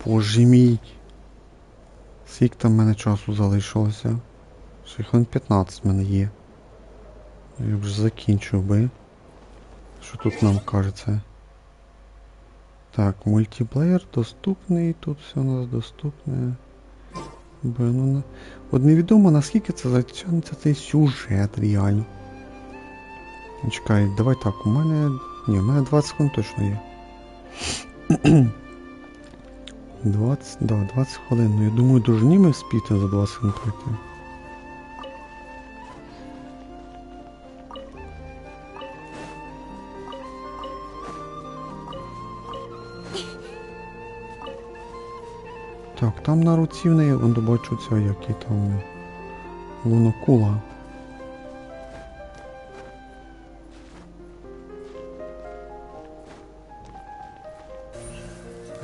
Боже мій. Скільки там в мене часу залишилося? Ще хвилин 15 в мене є. Я вже закінчив би. Що тут нам кажеться? Так, мультиплеєр доступний, тут все у нас доступне. Ну, от невідомо наскільки це затягнеться цей сюжет реально. Чекай, давай так, у мене... Ні, у мене 20 хвилин точно є. 20 хвилин. Ну я думаю, должны ми спіти за 20 хвилин пройти. Так, там на руці в неї, вон добачуться, які там лунокула.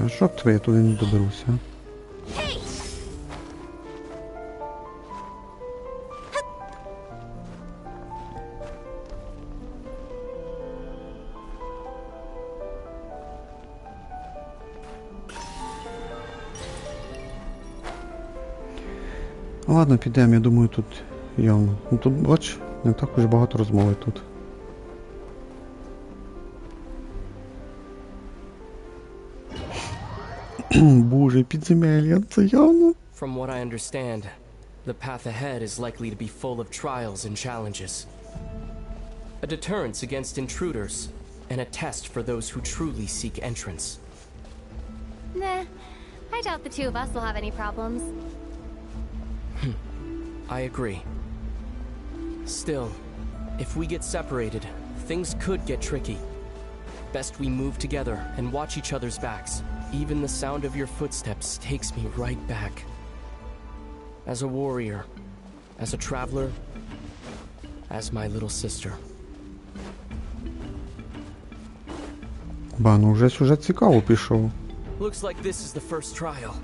А що б тебе, я туди не доберуся? Ладно, підемо, я думаю, тут явно. Ну тут, бач, не так уж багато розмови тут. Боже, підземелля, це явно. From what I understand, the path ahead is likely to be full of trials and challenges. A deterrence against intruders, and a test for those who truly seek entrance. Nah, I doubt the two of us will have any problems. I agree. Still, if we get separated, things could get tricky. Best we move together and watch each other's backs. Even the sound of your footsteps takes me right back. As a warrior, as a traveler, as my little sister. Ба, ну вже сюжет цікаво пішов. Looks like this is the first trial.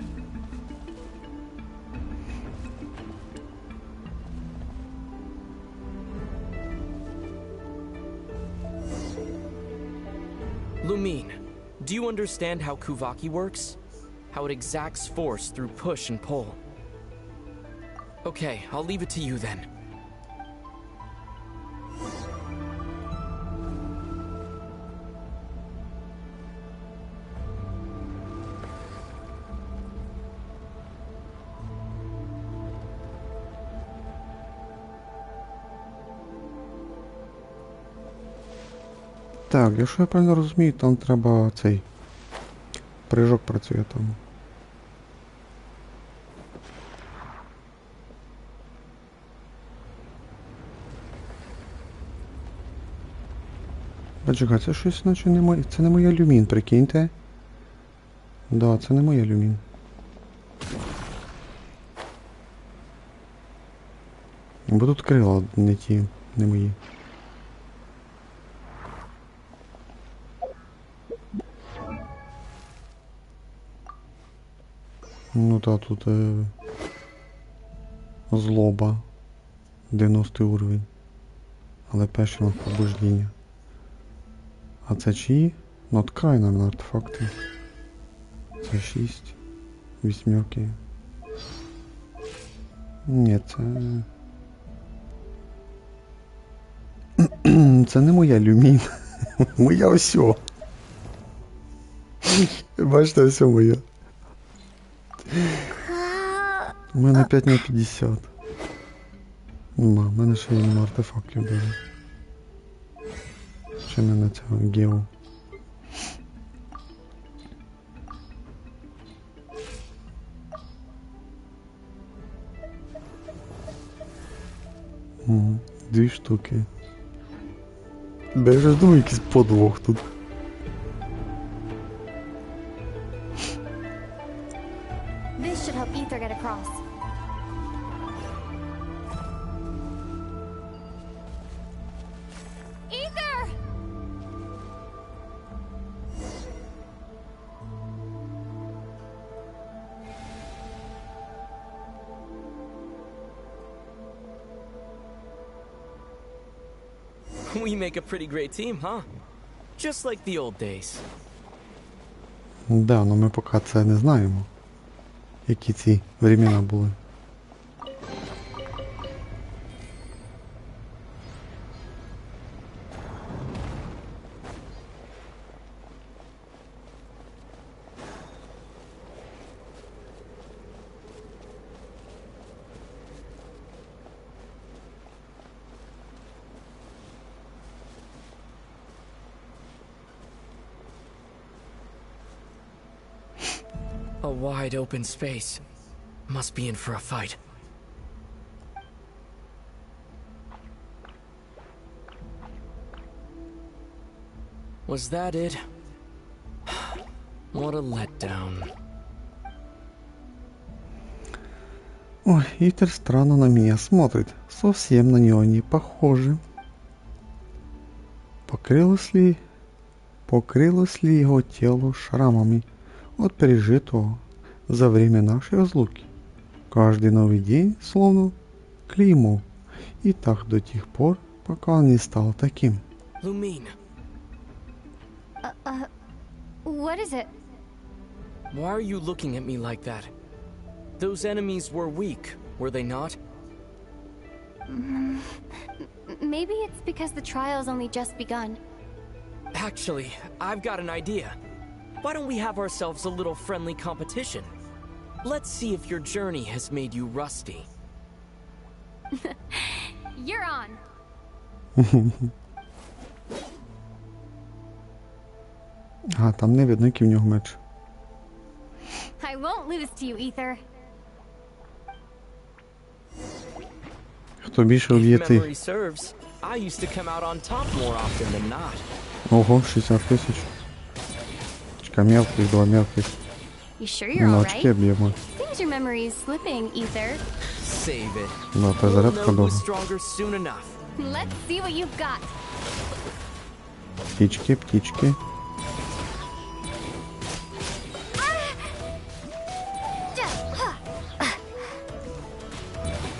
Lumine, do you understand how Kuvaki works? How it exacts force through push and pull? Okay, I'll leave it to you then. Так, якщо я правильно розумію, там треба цей прыжок працює там. Почекай, це щось наче не моє. Це не моя люмін, прикиньте. Да, це не моя люмін. Бо тут крила не ті, не мої. Ну та тут злоба. 90 уровень. Але перший на пробуждіння. А це чиї? Нод-Край, наверное, артефакти. Це 6. Вісьмерки. Ні, це... Це не моя люмін. Моя осьо. Бачите, осьо моя. У мене 5 на 50. Нема, в мене ще нема артефактів даже. Ще не на цього гео. Дві штуки. Да я ж думаю, якийсь подвох тут. This should help Ether get across. Ether! We make a pretty great team, huh? Just like the old days. Да, но ми поки це не знаємо. Які ці времена були. A wide open space. Must be in for a fight. Was that it? What a letdown. Ой, Итер странно на меня смотрит. Совсем на него не похоже. Покрылось ли его тело шрамами от пережитого за время нашей разлуки? Каждый новый день словно клеймо. И так до тех пор, пока он не стал таким. Lumine. What is it? Why are you looking at me like that? Those enemies were weak, were they not? Maybe it's because the trial's only just begun. Actually, I've got an idea. Why don't we have ourselves a little friendly competition? Let's see if your journey has made you rusty. You're on. А, там не видно, який в нього меч. I won't lose to you, Ether. Хто більше вб'є If цих? memory serves, I used to come out on top more often than not. Ого, 60 тисяч. Чекай, мелких, два мелких. You sure you're На all очки right? б'ємо. Seems your memory is slipping, Ether. Save it. Да, та We'll зарядка know who's довго. stronger soon enough. Let's see what you've got. Птички, птички.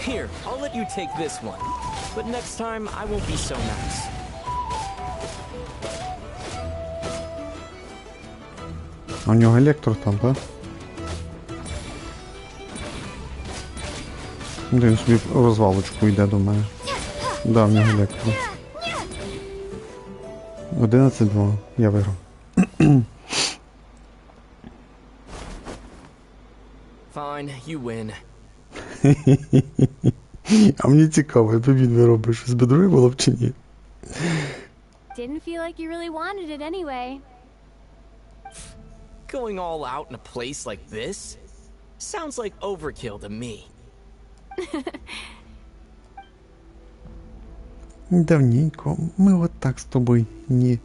Here, I'll let you take this one. But next time, I won't be so nice. А у нього електро там, так? Да, він собі в розвалочку йде до мене. Да, в нього електро. 11-2. Я виграв. Fine, you win. А мені цікаво, якби він виробив щось би друге було б чи ні? Didn't feel like you really wanted it anyway. Going all out in a place like this? Sounds like overkill to me. Давненько мы вот так с тобой не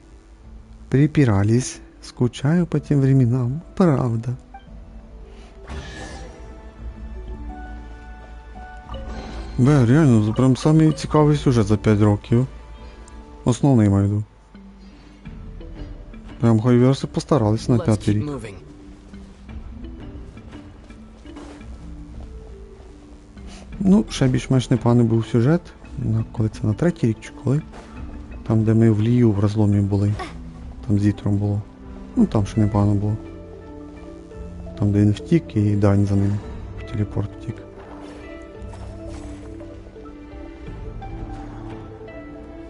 припирались. Скучаю по тем временам, правда. Реально, прям самий цікавий сюжет за 5 років. Основний маю в виду. Прям хайверси постарались на 5-й рік. Ну, ще більш-менш непоганий був сюжет. Коли це на 3-й рік чи коли? Там, де ми в Лію в розломі були. Там з Ітром було. Ну там ще непогано було. Там, де він втік і Дань за ним. В телепорт втік.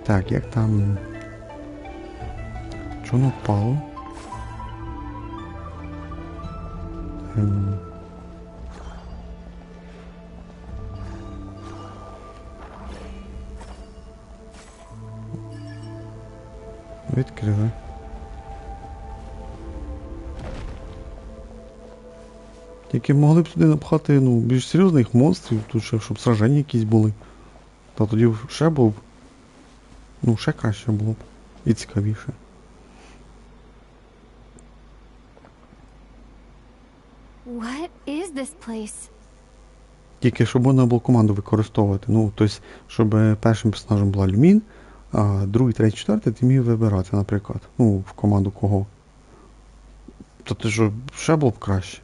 Так, як там... Чого воно впало? Відкрили. Тільки могли б сюди напхати, ну, більш серйозних монстрів, тут ще, щоб сраження якісь були. Та тоді ще було б, ну, ще краще було б. І цікавіше. What is this place? Тільки щоб можна було команду використовувати. Ну, тобто, щоб першим персонажем була Люмін, а другий, третій, четвертий ти міг вибирати, наприклад. Ну, в команду кого. Тобто, що ще було б краще.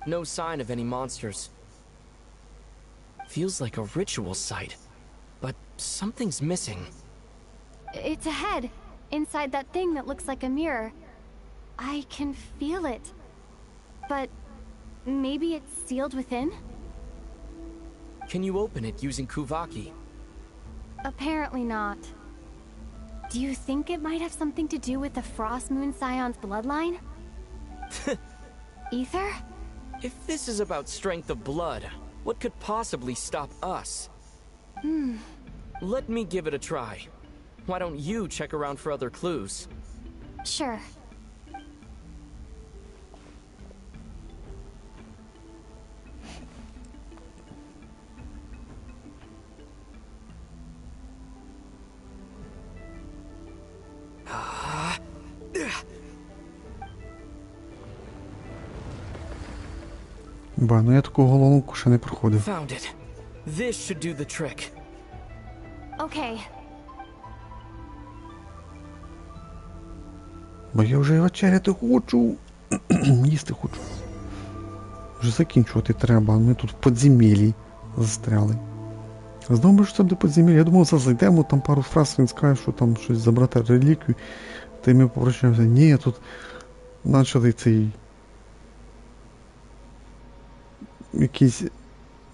No sign of any monsters. Feels like a ritual site, but something's missing. It's a head, inside that thing that looks like a mirror. I can feel it. But maybe it's sealed within? Can you open it using Kuvaki? Apparently not. Do you think it might have something to do with the Frost Moon Scion's bloodline? Ether? If this is about strength of blood, what could possibly stop us? Let me give it a try. Why don't you check around for other clues? Sure. Ба, ну я таку головоломку ще не проходив. Found it. This should do the trick. Okay. Бо я вже вечеряти хочу. Їсти хочу. Вже закінчувати треба, а ми тут в подземелі застряли. Знову ж це буде подземелля. Я думав, зараз зайдемо, там пару фраз він скаже, що там щось забрати реліквію. Та й ми попрощаємося. Ні, тут почали цей... якісь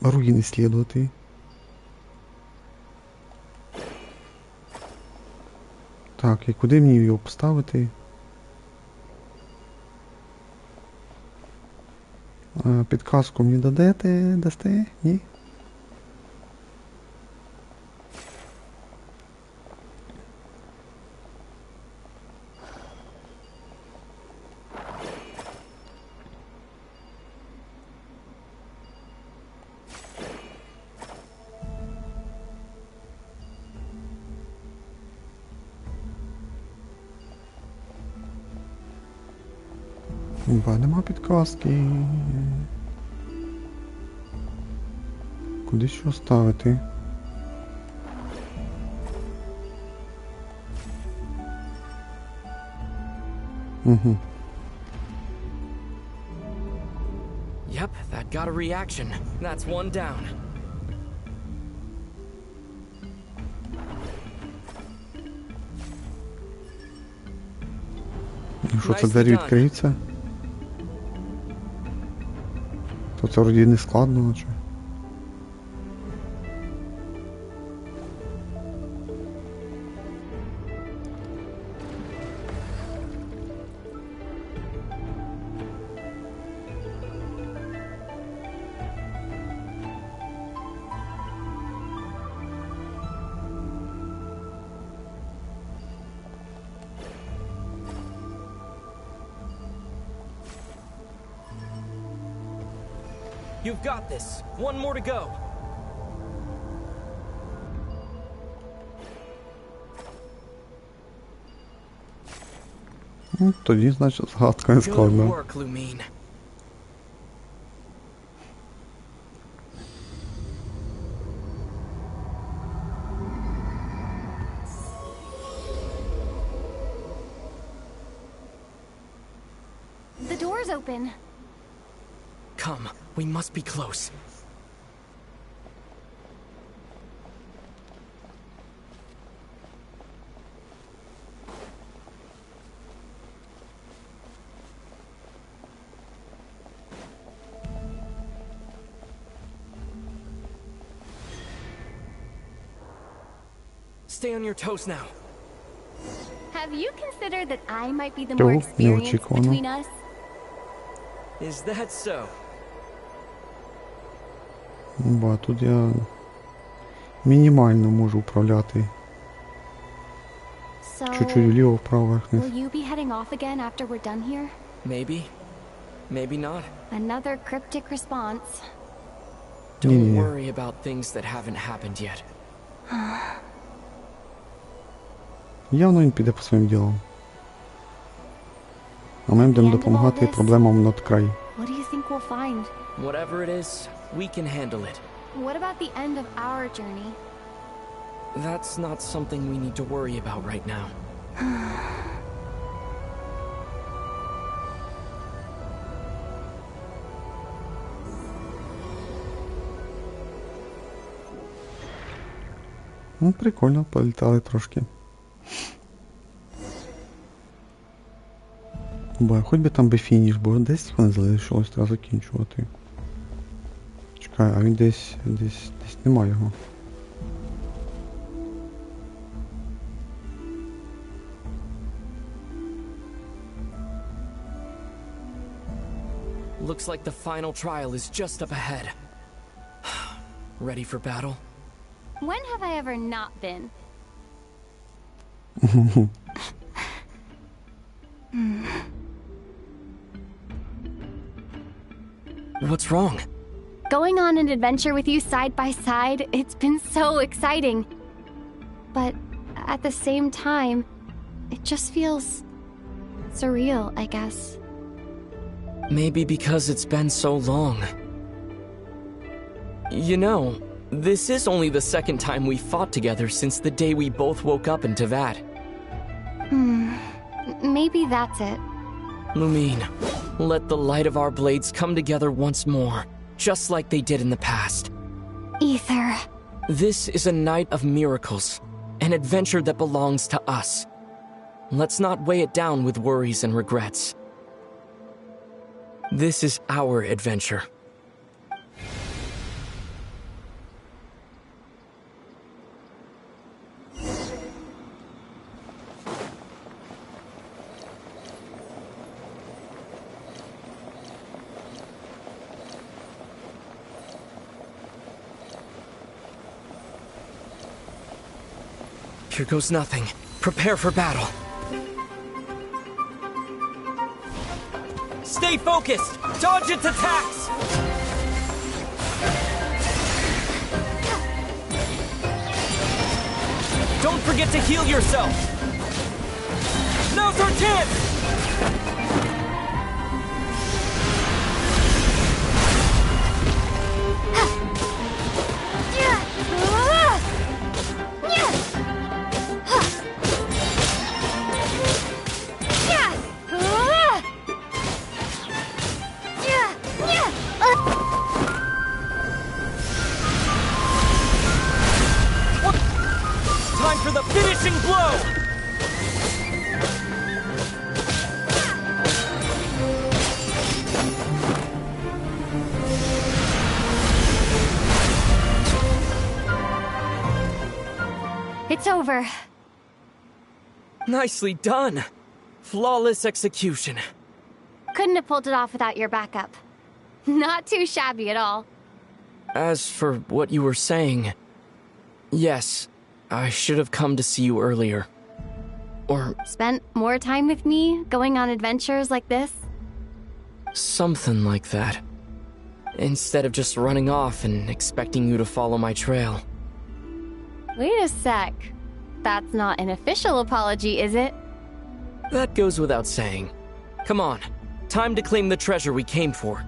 руїни слідувати. Так, і куди мені його поставити? Підказку мені дасте? Ні? Ба, нема підказки. Куди що ставити? Угу. Yep, that got a reaction. That's one down. Що це двері відкриються? То це вроді не складно, наче. You've got this. One more to go. Тоді, значить, згадка не складна. Good work, Lumine. The door's open. Come, we must be close. Stay on your toes now. Have you considered that I might be the more experienced between us? Is that so? Ба, тут я мінімально можу управляти. Чуть-чуть вліво, вправо, вверх-вниз. Will you be heading off again after we're done here? Maybe. Maybe not. Another cryptic response. Don't worry about things that haven't happened yet. Явно він піде по своїм ділам. А ми будемо допомагати проблемам в Нод-Край. What do you think we'll find? Whatever it is, we can handle it. What about the end of our journey? That's not something we need to worry about right now. Ну, прикольно, політали трошки. Бо хоч би там би фініш, бо десь вони залишилось, треба закінчувати. Чекай, а він десь немає його. Looks like the final trial is just up ahead. Ready for battle? When have I ever not been? What's wrong? Going on an adventure with you side by side, it's been so exciting. But at the same time, it just feels surreal, I guess. Maybe because it's been so long. You know, this is only the second time we fought together since the day we both woke up in Teyvat. Maybe that's it. Lumine, let the light of our blades come together once more, just like they did in the past. Ether. This is a night of miracles, an adventure that belongs to us. Let's not weigh it down with worries and regrets. This is our adventure. Here goes nothing. Prepare for battle. Stay focused! Dodge its attacks! Don't forget to heal yourself! Now's our chance! Time for the finishing blow! It's over. Nicely done. Flawless execution. Couldn't have pulled it off without your backup. Not too shabby at all. As for what you were saying, yes, I should have come to see you earlier. Or spent more time with me, going on adventures like this? Something like that. instead of just running off and expecting you to follow my trail. Wait a sec. That's not an official apology, is it? That goes without saying. Come on, time to claim the treasure we came for.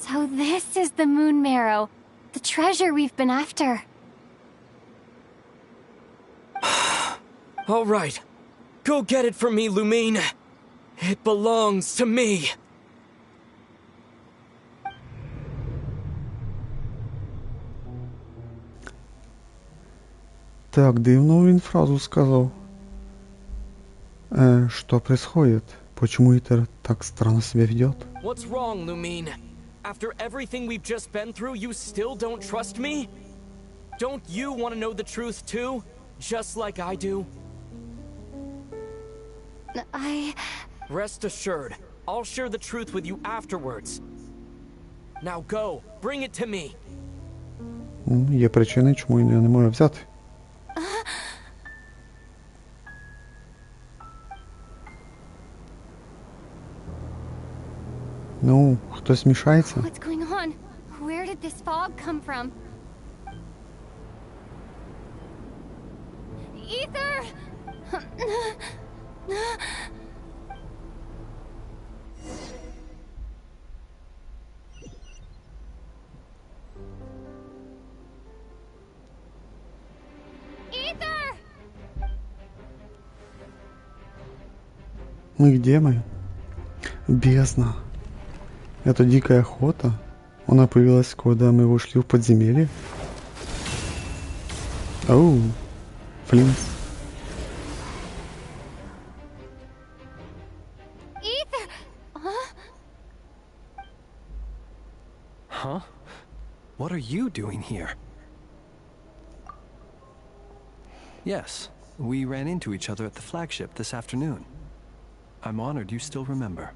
So this is the moon marrow, the treasure we've been after. All right, go get it for me, Lumine. It belongs to me. Так, дивно він фразу сказав. Что происходит? Почему Итер так странно себя ведет? What's wrong, Lumine? After everything we've just been through, you still don't trust me? Don't you want to know the truth too? Just like I do? Rest assured, I'll share the truth with you afterwards. Now go, bring it to me. Є причини, чому я не можу взяти. Ну, хтось мішається? What's going on? Where did this fog come from? Ether! Ether! Мы где мы? Бездна. Это дикая охота. Она появилась, когда мы вошли в подземелье. Оу, Флинс. Ether! Huh? What are you doing here? Yes, we ran into each other at the flagship this afternoon. I'm honored you still remember.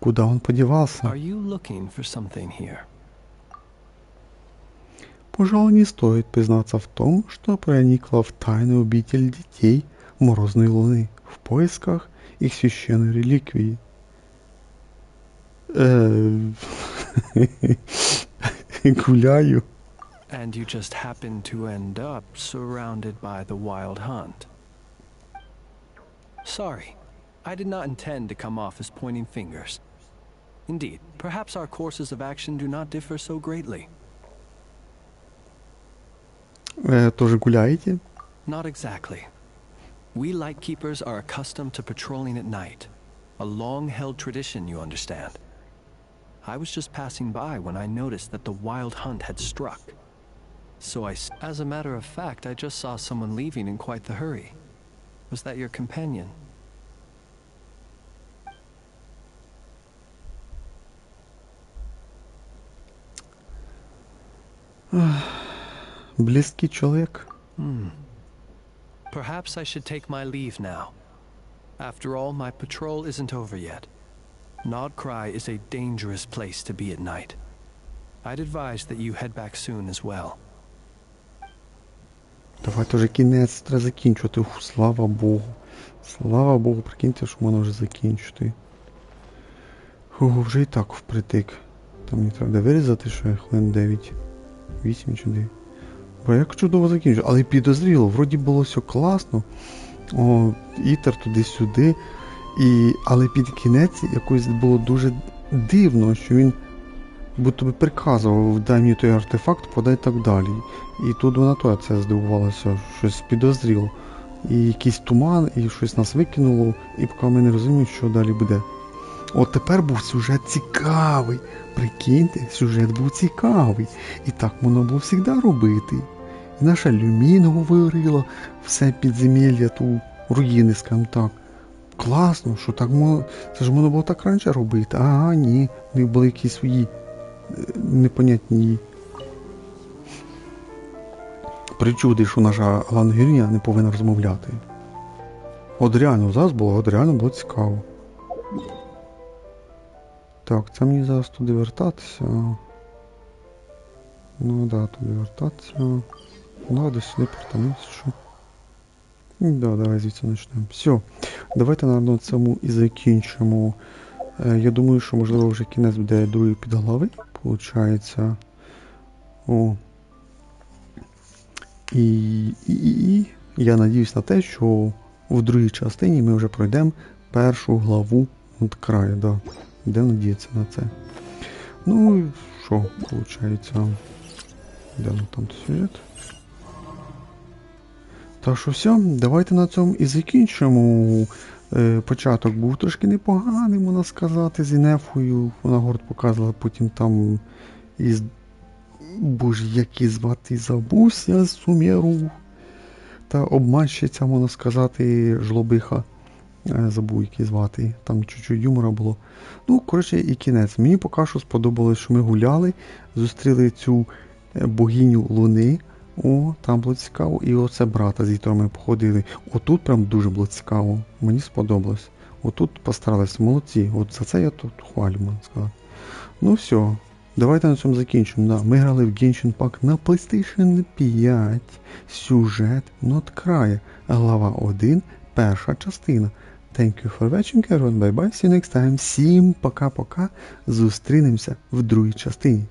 Куда он подевался? Are you looking for something here? Пожалуй, не стоит признаться в том, что проникла в тайную обитель детей Морозной Луны в поисках их священной реликвии. Гуляю. And you just happened to end up surrounded by the Wild Hunt. Sorry, I did not intend to come off as pointing fingers. Indeed, perhaps our courses of action do not differ so greatly. Тоже гуляете? Not exactly. We Lightkeepers are accustomed to patrolling at night. A long-held tradition, you understand. I was just passing by when I noticed that the Wild Hunt had struck. So as a matter of fact, I just saw someone leaving in quite the hurry. Was that your companion? Близкий человек. Perhaps I should take my leave now. After all, my patrol isn't over yet. Nod-Crai is a dangerous place to be at night. I'd advise that you head back soon as well. Давайте вже кінець, треба закінчувати. Слава Богу. Слава Богу, прикиньте, що можна вже закінчити. Вже і так впритик. Там мені треба вирізати ще хвилин 9. 8 чи 9. Бо як чудово закінчив. Але підозріло, вроді було все класно. Ітер туди-сюди. Але під кінець якось було дуже дивно, що він будто би приказував, дай мені той артефакт, подай так далі. І тут вона то це здивувалася, щось підозріло. І якийсь туман, і щось нас викинуло, і поки ми не розуміємо, що далі буде. От тепер був сюжет цікавий. Прикиньте, сюжет був цікавий. І так воно було завжди робити. І наша Люмін говорила, все підземелля, ту руїни, скажімо так. Класно, що так можна, це ж можна було так раніше робити. Ага, ні, в них були якісь свої непонятні причуди, що наша головна героїня не повинна розмовляти. От реально зараз було, от реально було цікаво. Так, це мені зараз туди вертатися. Ну да, туди вертатися. Ну, десь сюди повертатися, що. Да, давай звідси почнемо. Все, давайте, наверное, цьому і закінчимо. Я думаю, що, можливо, вже кінець буде другої підглави, получається. О. І я надіюсь на те, що в другій частині ми вже пройдемо першу главу Нод-Краю, да. Де надіятися на це. Ну, і що, виходить, де там сюжет. Так що все, давайте на цьому і закінчимо. Початок був трошки непоганий, можна сказати, з Інефою. Вона горд показувала, потім там із... Боже, як її звати, забувся, Сумеру. Та обманщиця, можна сказати, жлобиха. Забув, як її звати. Там чуть-чуть юмора було. Ну, коротше, і кінець. Мені поки що сподобалось, що ми гуляли, зустріли цю богиню Луни. О, там було цікаво. І оце брата, з яким ми походили. Отут прям дуже було цікаво. Мені сподобалось. Отут постаралися, молодці. От за це я тут хвалю, можна сказати. Ну все, давайте на цьому закінчимо. Да, ми грали в Genshin Impact на PlayStation 5. Сюжет Нод-Края. Глава 1, перша частина. Thank you for watching, everyone. Bye bye. See you next time. Всім пока-пока. Зустрінемося в другій частині.